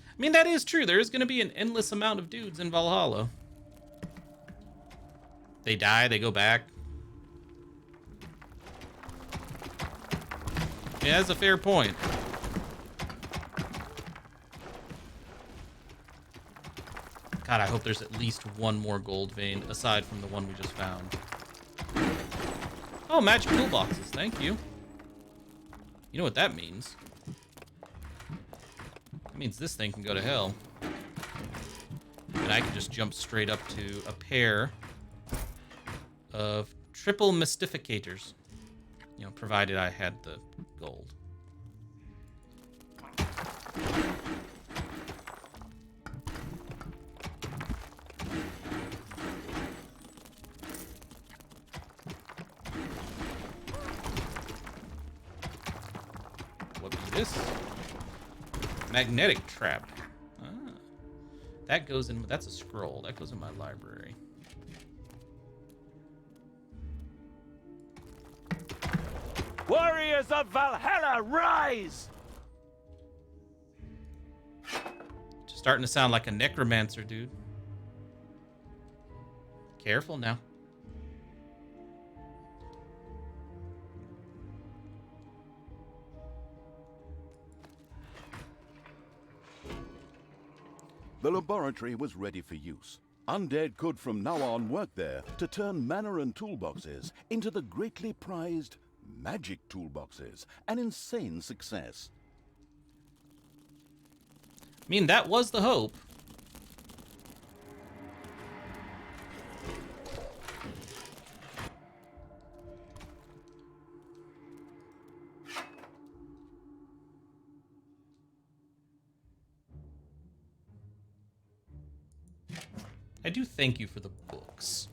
I mean, that is true. There is going to be an endless amount of dudes in Valhalla. They die, they go back. Yeah, that's a fair point. God, I hope there's at least one more gold vein aside from the one we just found. Oh, magic toolboxes. Thank you. You know what that means? That means this thing can go to hell. And I can just jump straight up to a pair of triple mystificators. You know, provided I had the gold. What is this? Magnetic trap. Ah. That goes in, that's a scroll. That goes in my library. Warriors of Valhalla, rise! Just starting to sound like a necromancer, dude. Careful now. The laboratory was ready for use. Undead could from now on work there to turn mana and toolboxes into the greatly prized magic toolboxes, an insane success. I mean, that was the hope. I do thank you for the books.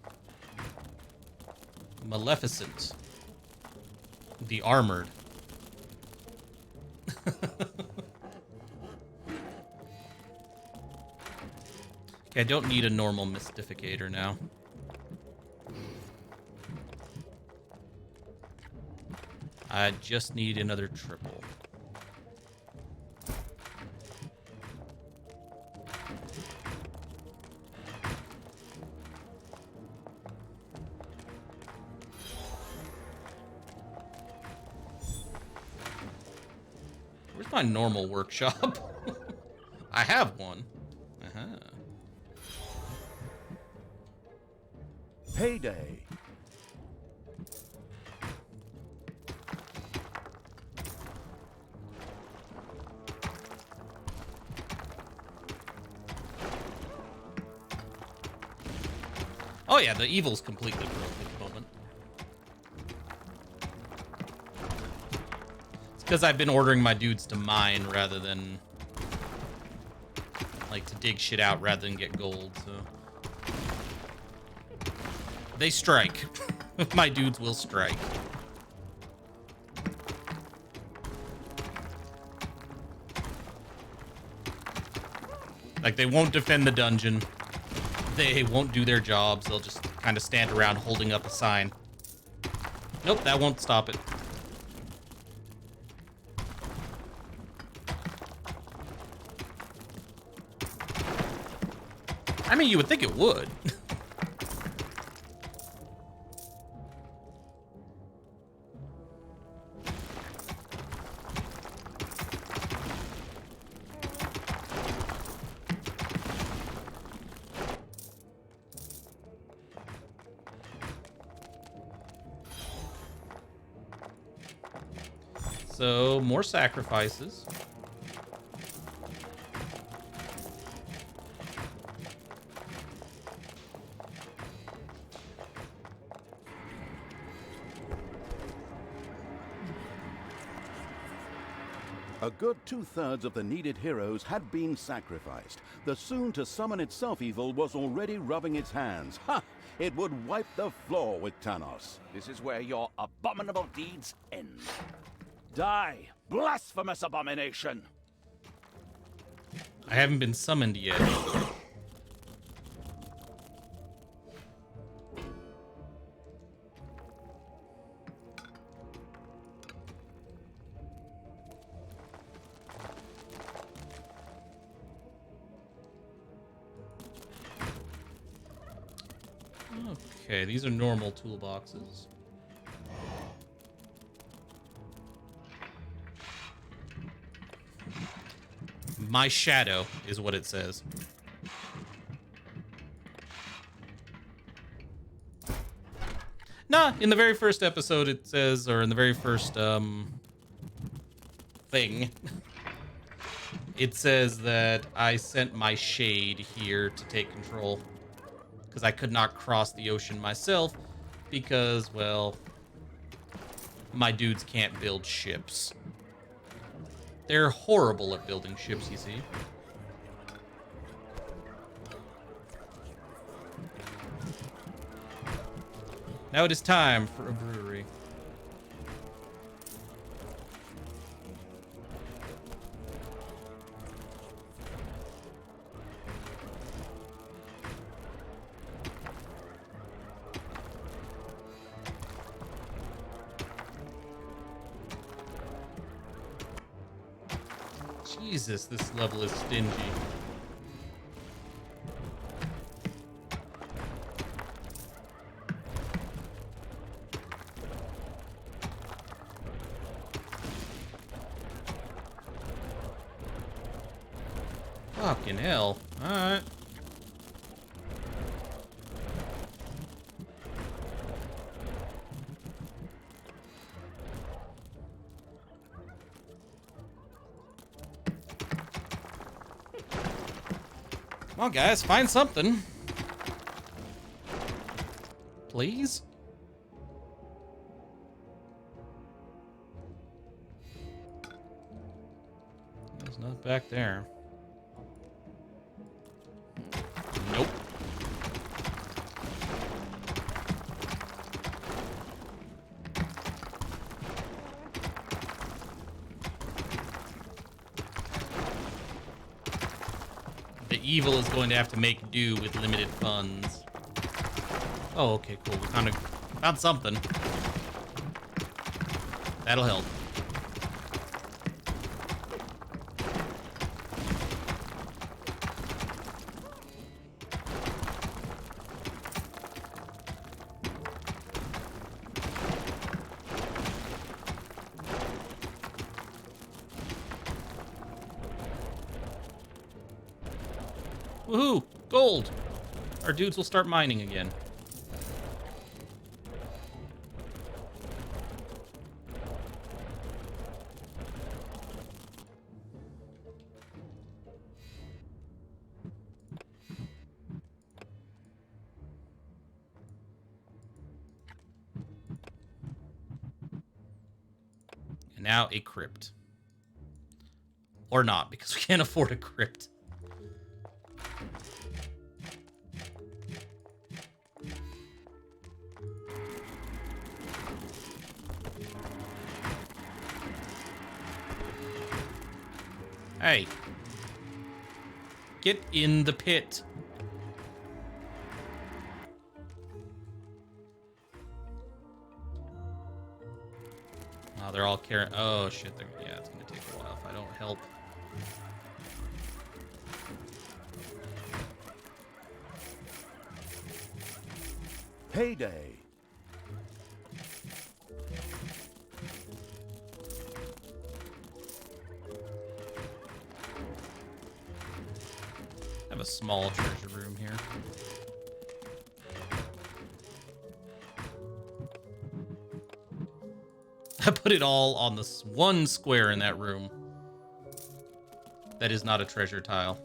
Maleficent. The Armored. Okay, I don't need a normal mystificator now. I just need another triple. My normal workshop. I have one. Payday. Oh yeah, the evil's completely broke at the moment. Because I've been ordering my dudes to mine rather than like to dig shit out rather than get gold, so they strike. My dudes will strike. Like, they won't defend the dungeon. They won't do their jobs. They'll just kind of stand around holding up a sign. Nope, that won't stop it. I mean, you would think it would. So, more sacrifices. A good 2/3 of the needed heroes had been sacrificed. The soon-to-summon itself evil was already rubbing its hands. Ha! It would wipe the floor with Tanos. This is where your abominable deeds end. Die, blasphemous abomination! I haven't been summoned yet. Okay, these are normal toolboxes. My shadow is what it says. Nah, in the very first episode it says, or in the very first thing, it says that I sent my shade here to take control. Because I could not cross the ocean myself because, well, my dudes can't build ships. They're horrible at building ships, you see. Now it is time for a brewery. Jesus, this level is stingy. Fucking hell. Alright. Come on, guys, find something. Please? There's nothing back there. Nope. The evil is going to have to make do with limited funds. Oh, okay, cool. We found something. That'll help. Woohoo! Gold! Our dudes will start mining again. And now a crypt. Or not, because we can't afford a crypt. Hey. Get in the pit. they're all carrying. Oh shit! Yeah, it's gonna take a while if I don't help. Payday. I have a small treasure room here. I put it all on this one square in that room. That is not a treasure tile.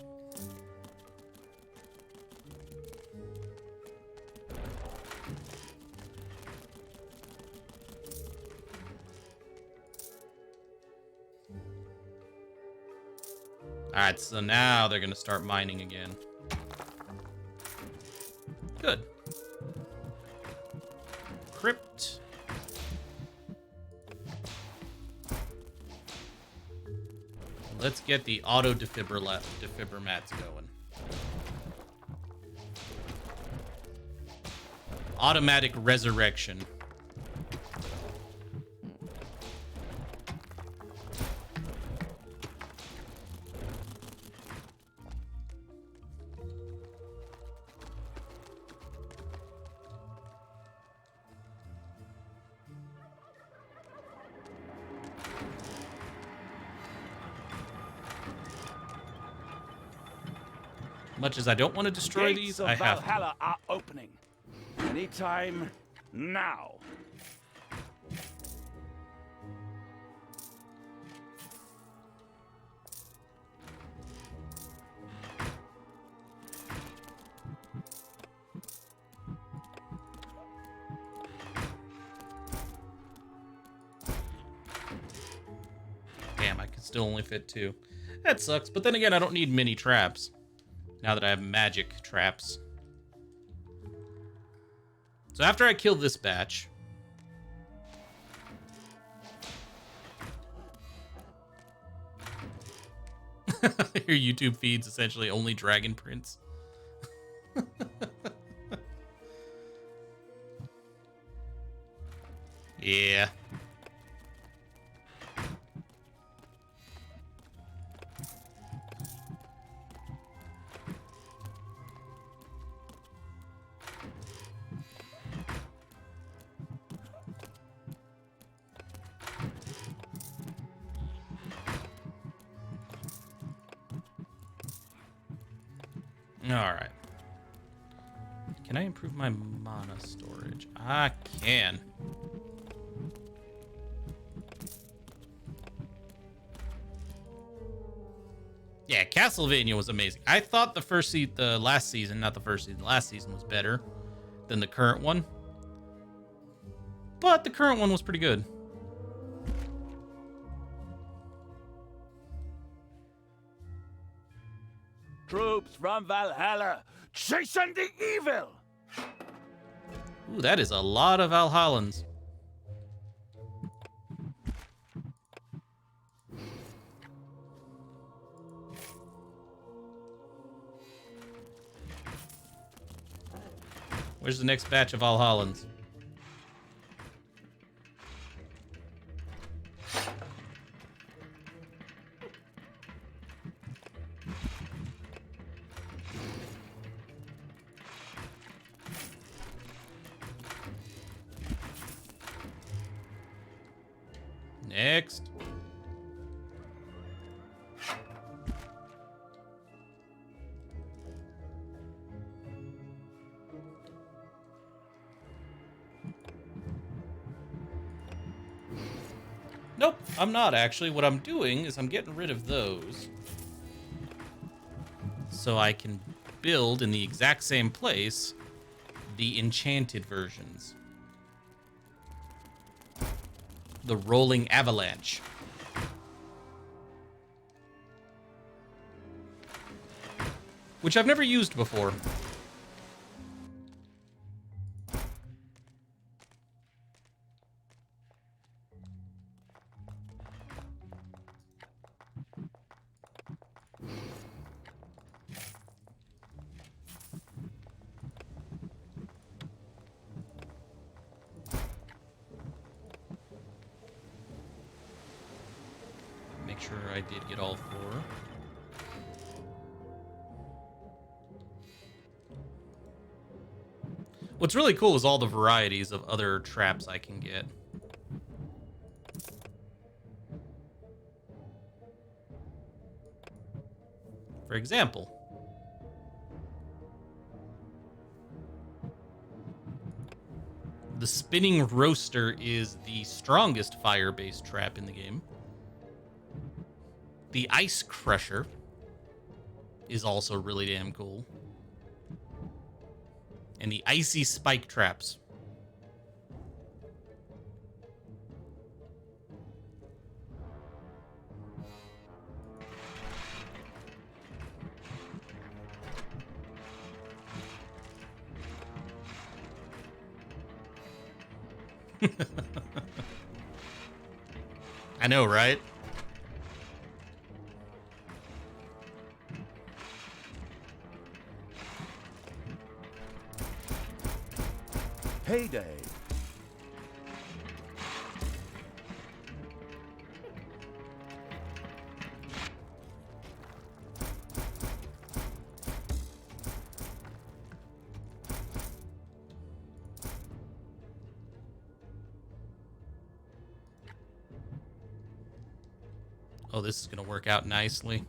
Alright, so now they're going to start mining again. Good. Crypt. Let's get the auto defibrillats going. Automatic resurrection. Much as I don't want to destroy Gates these, of I have to. Valhalla are opening. Anytime now. Damn, I can still only fit 2. That sucks, but then again, I don't need mini traps. Now that I have magic traps. So after I kill this batch... Your YouTube feed's essentially only Dragon Prince. Yeah. Alright. Can I improve my mana storage? I can. Yeah, Castlevania was amazing. I thought the last season was better than the current one. But the current one was pretty good. Troops from Valhalla, chasing the evil! Ooh, that is a lot of Valhallans. Where's the next batch of Valhallans? Next. Nope, I'm not actually. What I'm doing is I'm getting rid of those. So I can build in the exact same place the enchanted versions. The Rolling Avalanche. Which I've never used before. make sure I did get all 4. What's really cool is all the varieties of other traps I can get. For example, the spinning roaster is the strongest fire-based trap in the game. The ice crusher is also really damn cool. And the icy spike traps. I know, right? Heyday! Oh, this is going to work out nicely.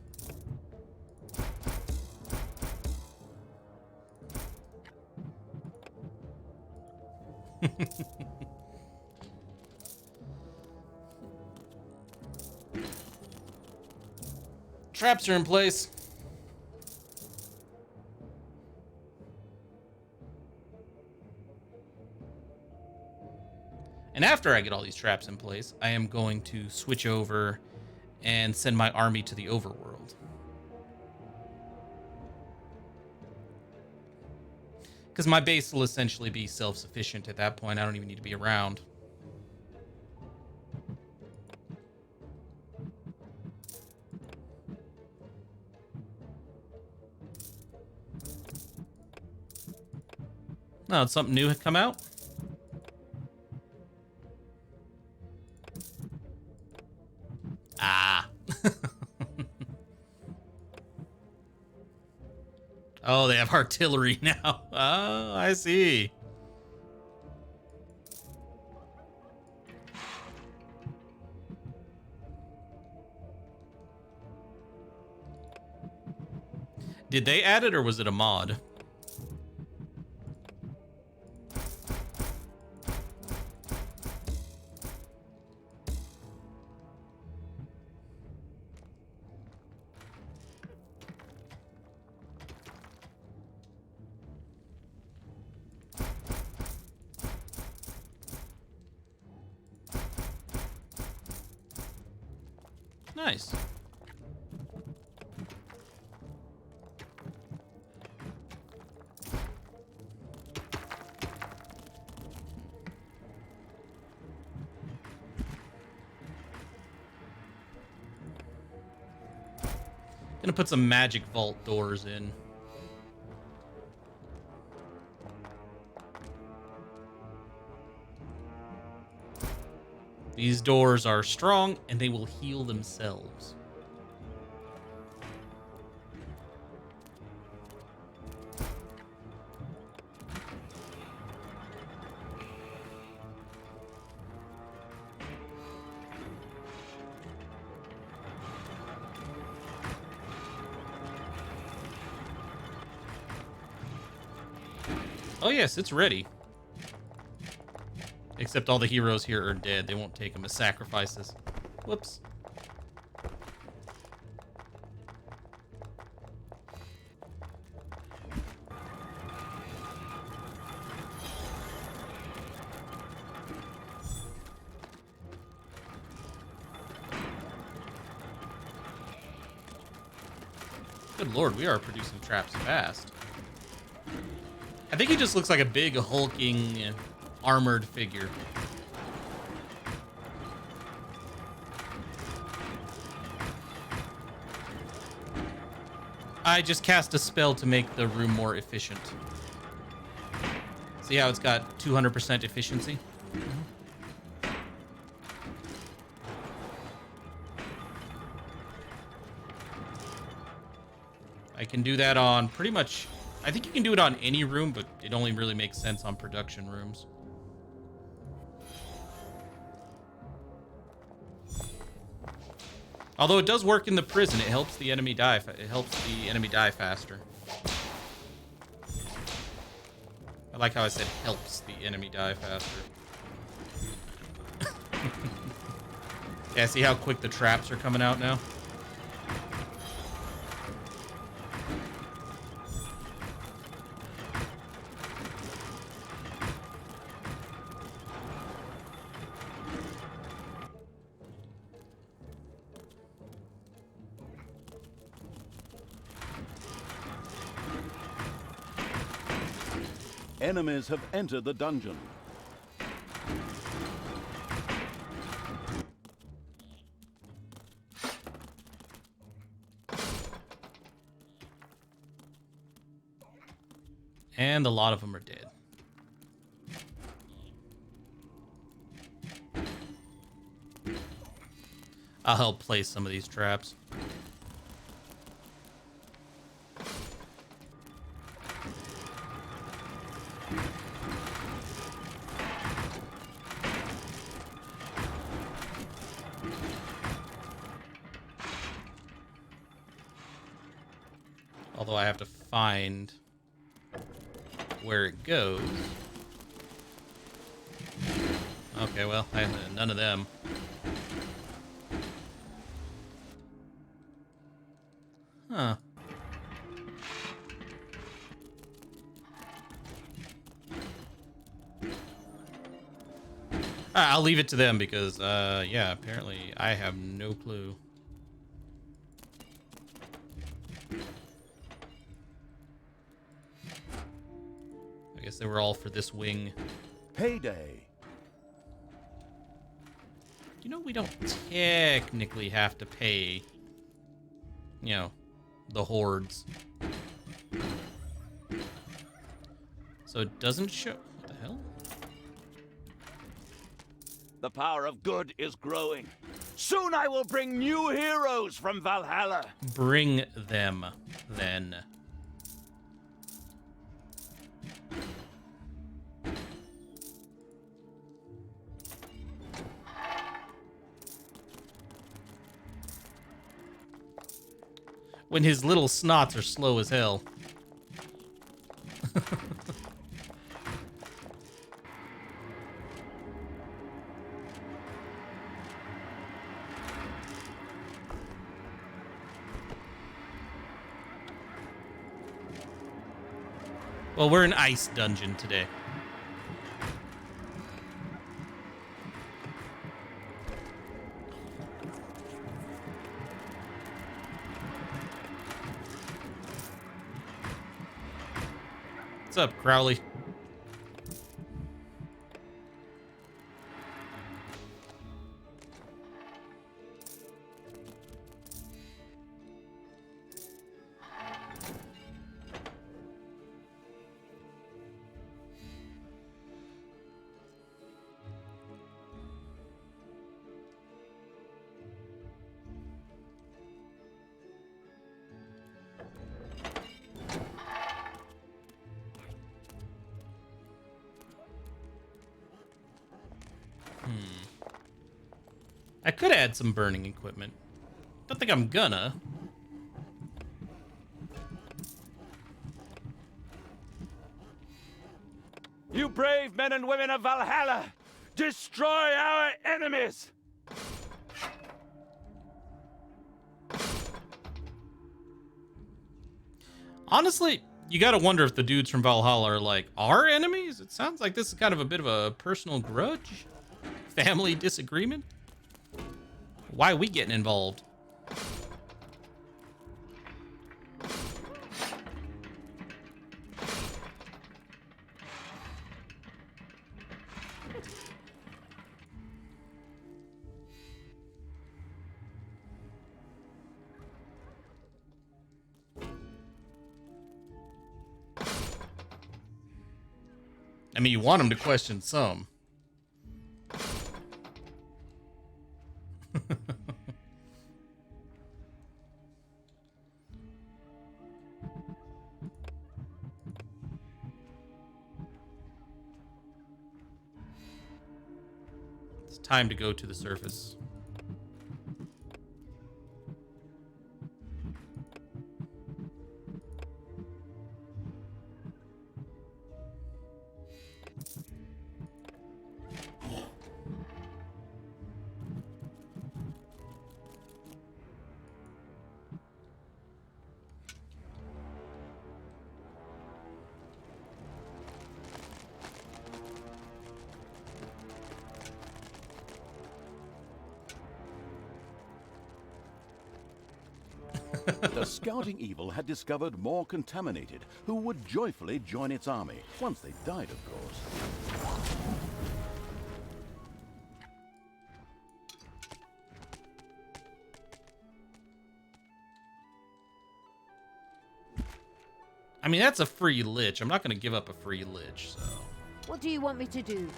Traps are in place. And after I get all these traps in place, I am going to switch over and send my army to the overworld. Because my base will essentially be self-sufficient at that point. I don't even need to be around. No, did something new come out? Ah. Oh, they have artillery now. Oh, I see. Did they add it or was it a mod? Nice. Gonna put some magic vault doors in. These doors are strong and they will heal themselves. Oh yes, it's ready. Except all the heroes here are dead. They won't take them as sacrifices. Whoops. Good lord, we are producing traps fast. I think he just looks like a big hulking armored figure. I just cast a spell to make the room more efficient. See how it's got 200% efficiency? I can do that on pretty much... I think you can do it on any room, but it only really makes sense on production rooms. Although it does work in the prison, it helps the enemy die. It helps the enemy die faster. I like how I said helps the enemy die faster. Yeah, see how quick the traps are coming out now? Enemies have entered the dungeon. And a lot of them are dead. I'll help place some of these traps. Although I have to find where it goes. Okay, well, I have none of them. Huh. I'll leave it to them because, yeah, apparently I have no clue. I guess they were all for this wing. Payday. You know, we don't technically have to pay, you know, the hordes. So it doesn't show... What the hell? The power of good is growing. Soon I will bring new heroes from Valhalla. Bring them, then. When his little snots are slow as hell. Well, we're in ice dungeon today. What's up, Crowley? I could add some burning equipment. Don't think I'm gonna. You brave men and women of Valhalla, destroy our enemies! Honestly, you gotta wonder if the dudes from Valhalla are like our enemies. It sounds like this is kind of a bit of a personal grudge, family disagreement. Why are we getting involved? I mean, you want them to question some. It's time to go to the surface. The scouting evil had discovered more contaminated, who would joyfully join its army, once they died, of course. I mean, that's a free lich. I'm not going to give up a free lich, so... What do you want me to do?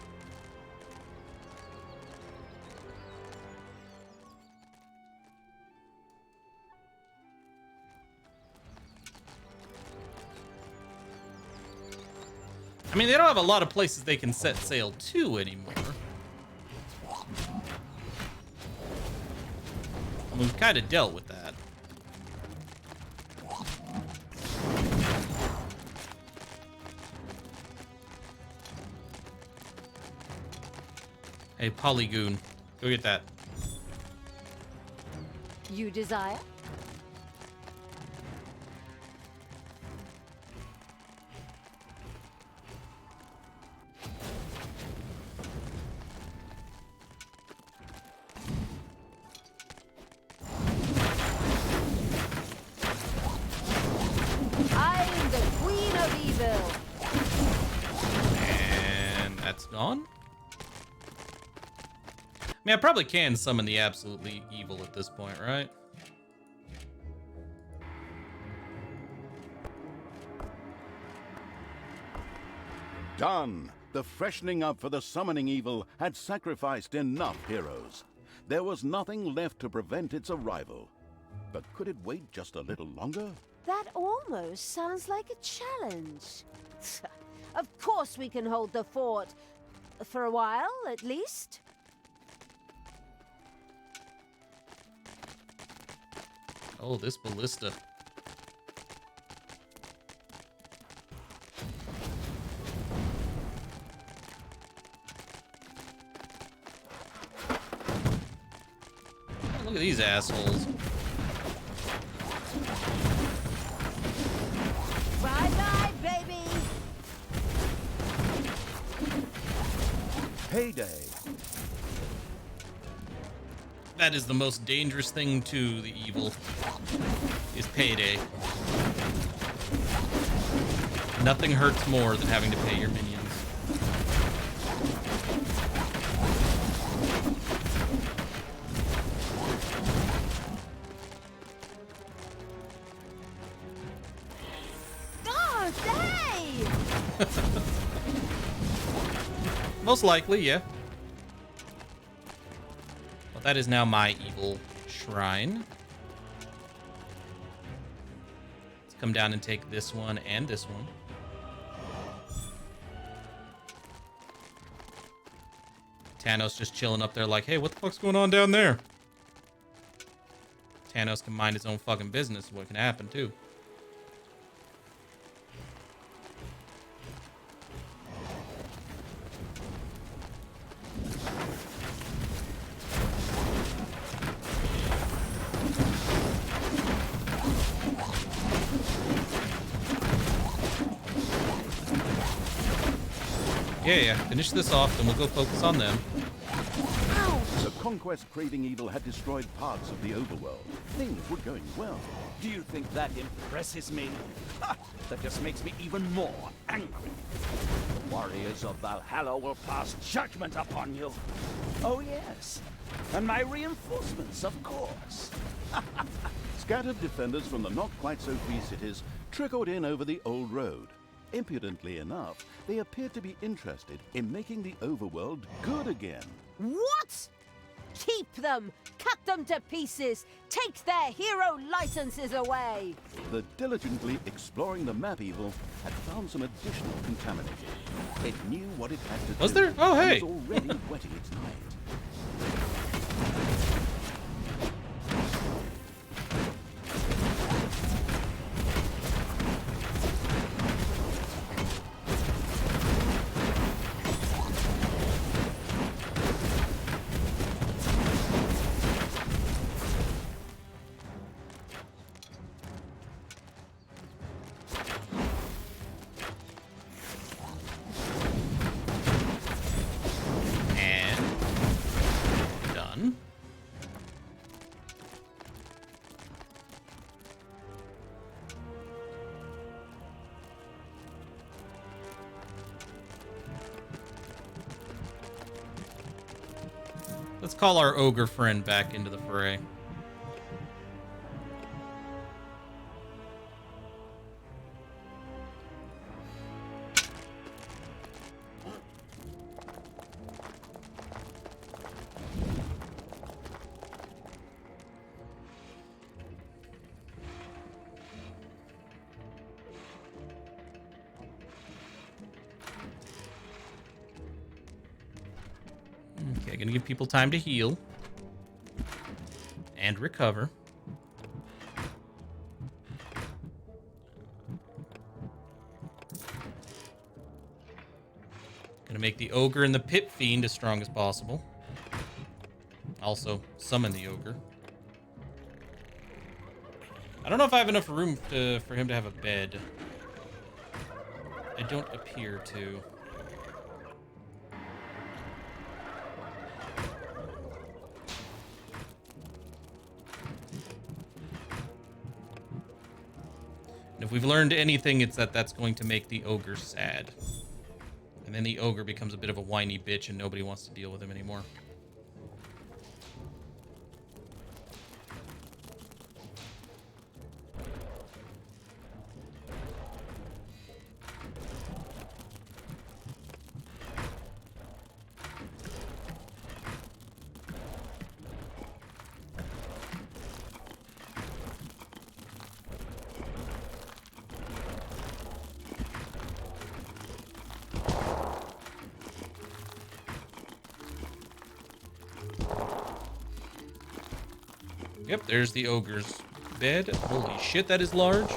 I mean, they don't have a lot of places they can set sail to anymore. We've kind of dealt with that. Hey, Polygoon, go get that. You desire? I am the Queen of Evil. And that's gone. I mean, I probably can summon the absolutely evil at this point, right? Done! The freshening up for the summoning evil had sacrificed enough heroes. There was nothing left to prevent its arrival. But could it wait just a little longer? That almost sounds like a challenge. Of course we can hold the fort. For a while, at least. Oh, this ballista. Oh, look at these assholes. Bye-bye, baby! Payday! That is the most dangerous thing to the evil, is payday. Nothing hurts more than having to pay your minions. Oh, hey! Most likely, yeah. Well, that is now my evil shrine. Let's come down and take this one and this one. Tanos just chilling up there like, hey, what the fuck's going on down there? Tanos can mind his own fucking business. What can happen, too? Yeah, finish this off, then we'll go focus on them. The conquest-craving evil had destroyed parts of the overworld. Things were going well. Do you think that impresses me? Ha! That just makes me even more angry. The warriors of Valhalla will pass judgment upon you. Oh yes, and my reinforcements, of course. Scattered defenders from the not-quite-so-free cities trickled in over the old road. Impudently enough, they appeared to be interested in making the overworld good again. What? Keep them! Cut them to pieces! Take their hero licenses away! The diligently exploring the map evil had found some additional contamination. It knew what it had to do. Was there? Oh, hey. And was already whetting its knife. Let's call our ogre friend back into the fray. Okay, gonna give people time to heal and recover. Gonna make the ogre and the pit fiend as strong as possible. Also, summon the ogre. I don't know if I have enough room for him to have a bed. I don't appear to. And if we've learned anything, it's that that's going to make the ogre sad. And then the ogre becomes a bit of a whiny bitch and nobody wants to deal with him anymore. Yep, there's the ogre's bed. Holy shit, that is large.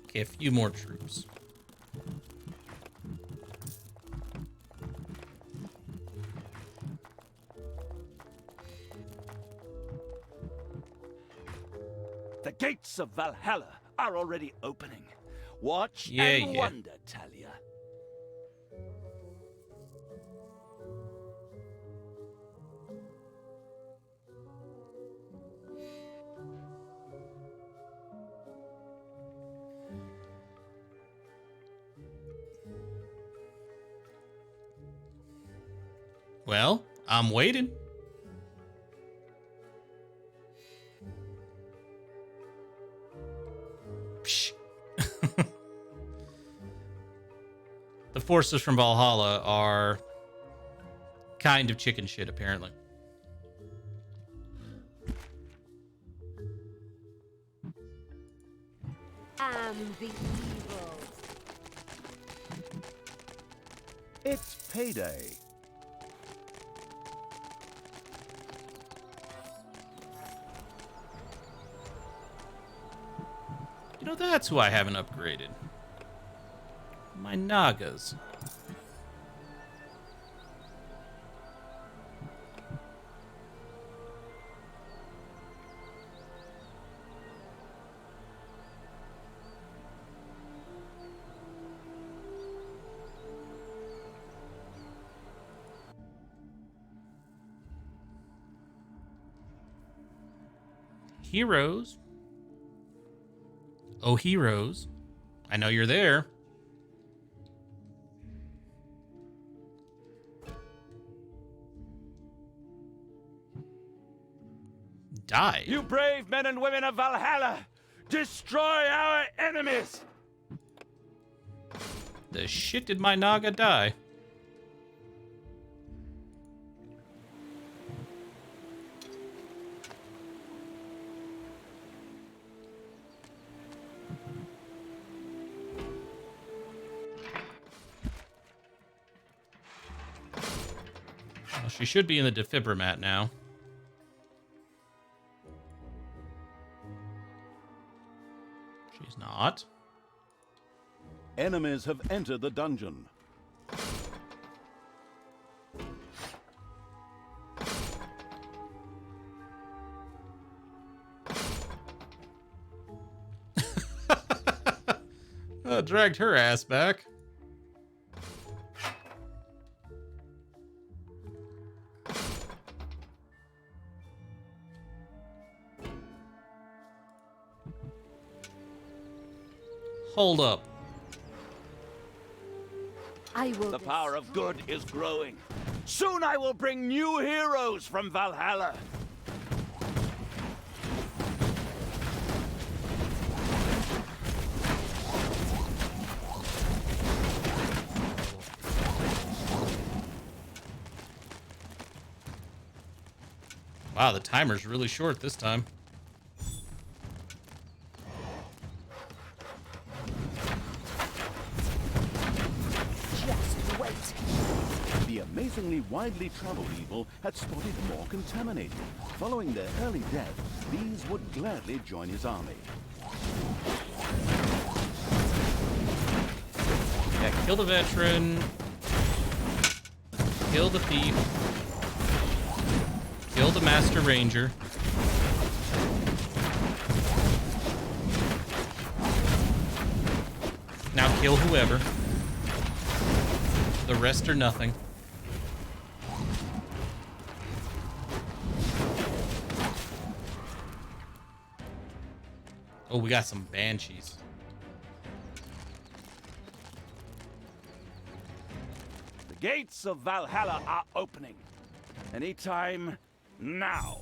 Okay, a few more troops. The gates of Valhalla are already opening. Watch Yeah, and yeah. wonder, Talia. Well, I'm waiting. Psh. The forces from Valhalla are kind of chicken shit, apparently. And the evil. It's payday. You know, that's who I haven't upgraded. My Nagas. Heroes. Oh, heroes. I know you're there. Die. You brave men and women of Valhalla, destroy our enemies! The shit did my Naga die? Well, she should be in the defibrimat now. She's not. Enemies have entered the dungeon. Dragged her ass back. Hold up. I will. The power of good is growing. Soon I will bring new heroes from Valhalla. Wow, the timer's really short this time. Just wait. The amazingly widely traveled evil had spotted more contaminated. Following their early death, these would gladly join his army. Yeah, kill the veteran. Kill the thief. Kill the Master Ranger. Now kill whoever. The rest are nothing. Oh, we got some banshees. The gates of Valhalla are opening. Anytime now.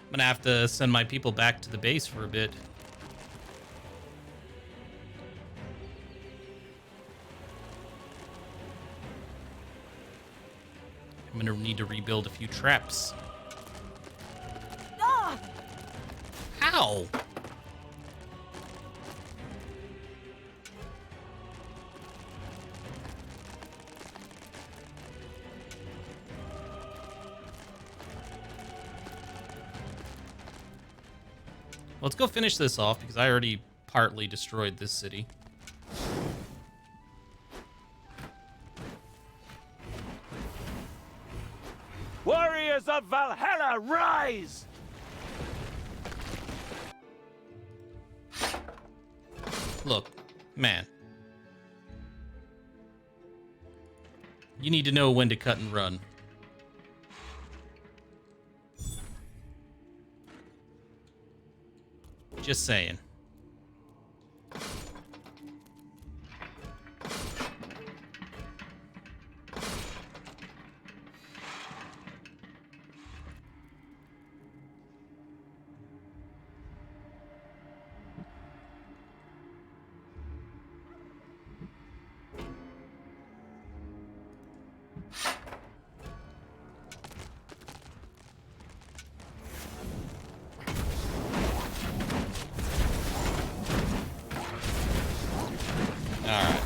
I'm gonna have to send my people back to the base for a bit. I'm gonna need to rebuild a few traps. Ah! Ow! Let's go finish this off because I already partly destroyed this city. Warriors of Valhalla, rise! Look, man. You need to know when to cut and run. Just saying. Alright.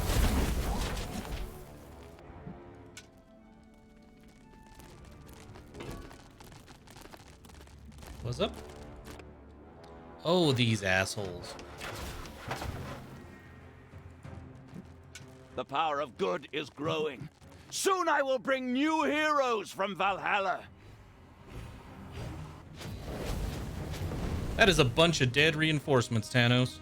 What's up? Oh, these assholes. The power of good is growing. Soon I will bring new heroes from Valhalla. That is a bunch of dead reinforcements, Thanos.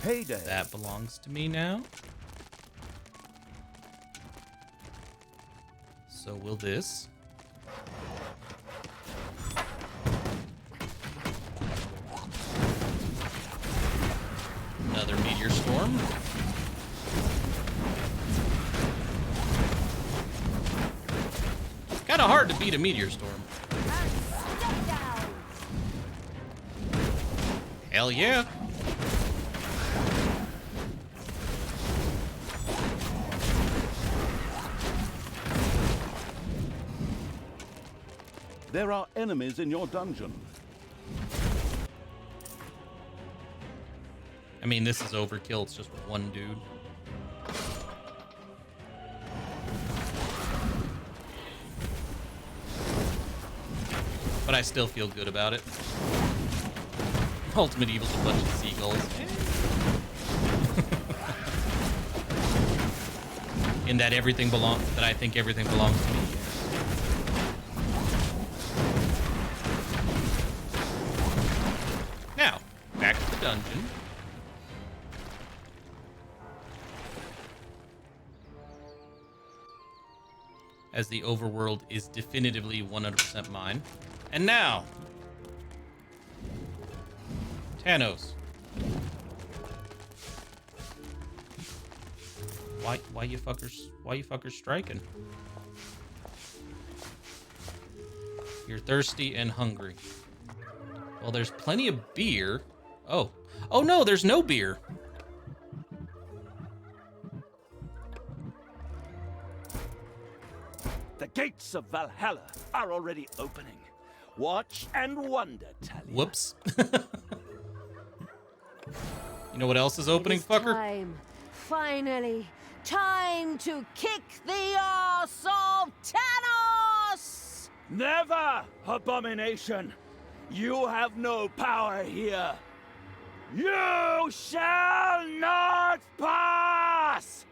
Heyday! That belongs to me now. So will this. Another meteor storm. It's kind of hard to beat a meteor storm. Step down. Hell yeah. There are enemies in your dungeon. I mean, this is overkill. It's just one dude. But but I still feel good about it. Ultimate Evil's a bunch of seagulls. In that I think everything belongs to me. Now, back to the dungeon. As the overworld is definitively 100% mine. And now, Tanos. Why you fuckers striking? You're thirsty and hungry. Well, there's plenty of beer. Oh no, there's no beer. The gates of Valhalla are already opening. Watch and wonder, Talia. Whoops. You know what else is opening, It is fucker? Time. Finally. Time to kick the arse of Tanos! Never, abomination! You have no power here. You shall not pass!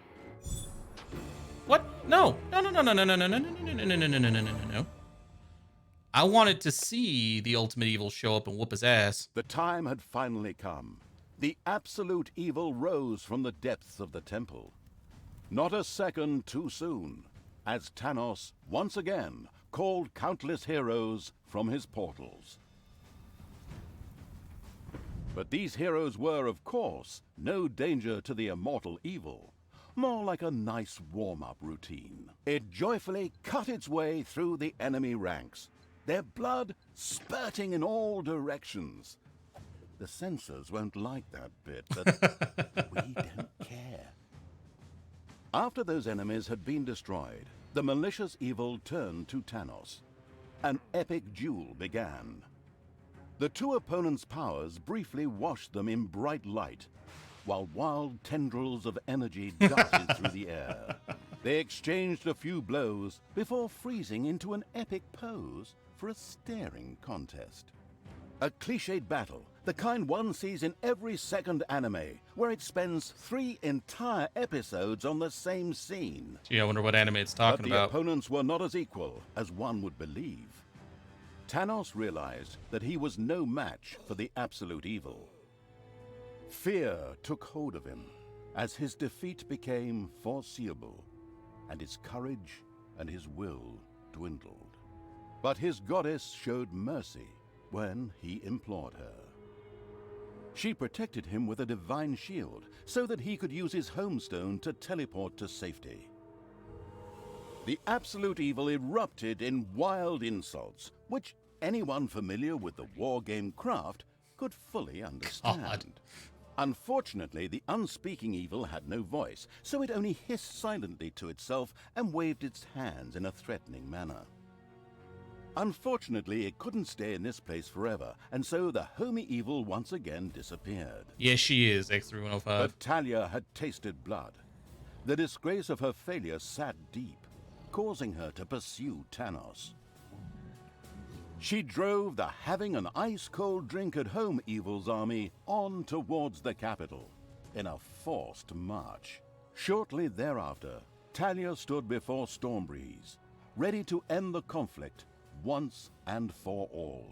What? No. No. I wanted to see the Ultimate Evil show up and whoop his ass. The time had finally come. The absolute evil rose from the depths of the temple. Not a second too soon, as Tanos once again called countless heroes from his portals. But these heroes were, of course, no danger to the immortal evil. More like a nice warm-up routine. It joyfully cut its way through the enemy ranks, their blood spurting in all directions. The censors won't like that bit, but we don't care. After those enemies had been destroyed, the malicious evil turned to Tanos. An epic duel began. The two opponents' powers briefly washed them in bright light, while wild tendrils of energy darted through the air. They exchanged a few blows before freezing into an epic pose for a staring contest. A cliched battle, the kind one sees in every second anime, where it spends 3 entire episodes on the same scene. Gee, I wonder what anime it's talking But the about. opponents were not as equal as one would believe. Tanos realized that he was no match for the absolute evil. Fear took hold of him as his defeat became foreseeable, and his courage and his will dwindled. But his goddess showed mercy when he implored her. She protected him with a divine shield so that he could use his homestone to teleport to safety. The absolute evil erupted in wild insults, which anyone familiar with the wargame craft could fully understand. God. Unfortunately, the unspeaking evil had no voice, so it only hissed silently to itself and waved its hands in a threatening manner. Unfortunately, it couldn't stay in this place forever, and so the homey evil once again disappeared. Yes, she is, X3105. But Talia had tasted blood. The disgrace of her failure sat deep, causing her to pursue Tanos. She drove the having an ice-cold drink at home evil's army on towards the capital in a forced march. Shortly thereafter, Talia stood before Stormbreeze, ready to end the conflict once and for all.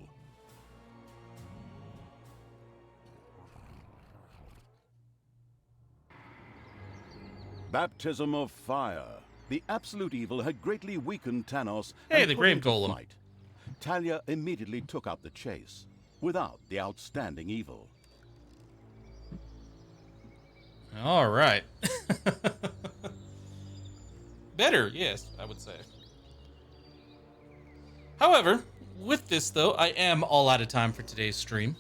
Baptism of fire. The absolute evil had greatly weakened Tanos. Hey, and the put Grave him to Golem. flight. Talia immediately took up the chase, without the outstanding evil. All right. Better, yes, I would say. However, with this, though, I am all out of time for today's stream.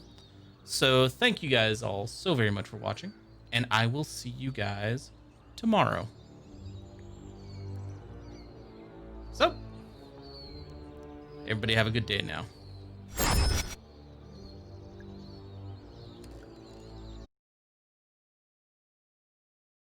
So thank you guys all so very much for watching, and I will see you guys tomorrow. So, everybody have a good day now.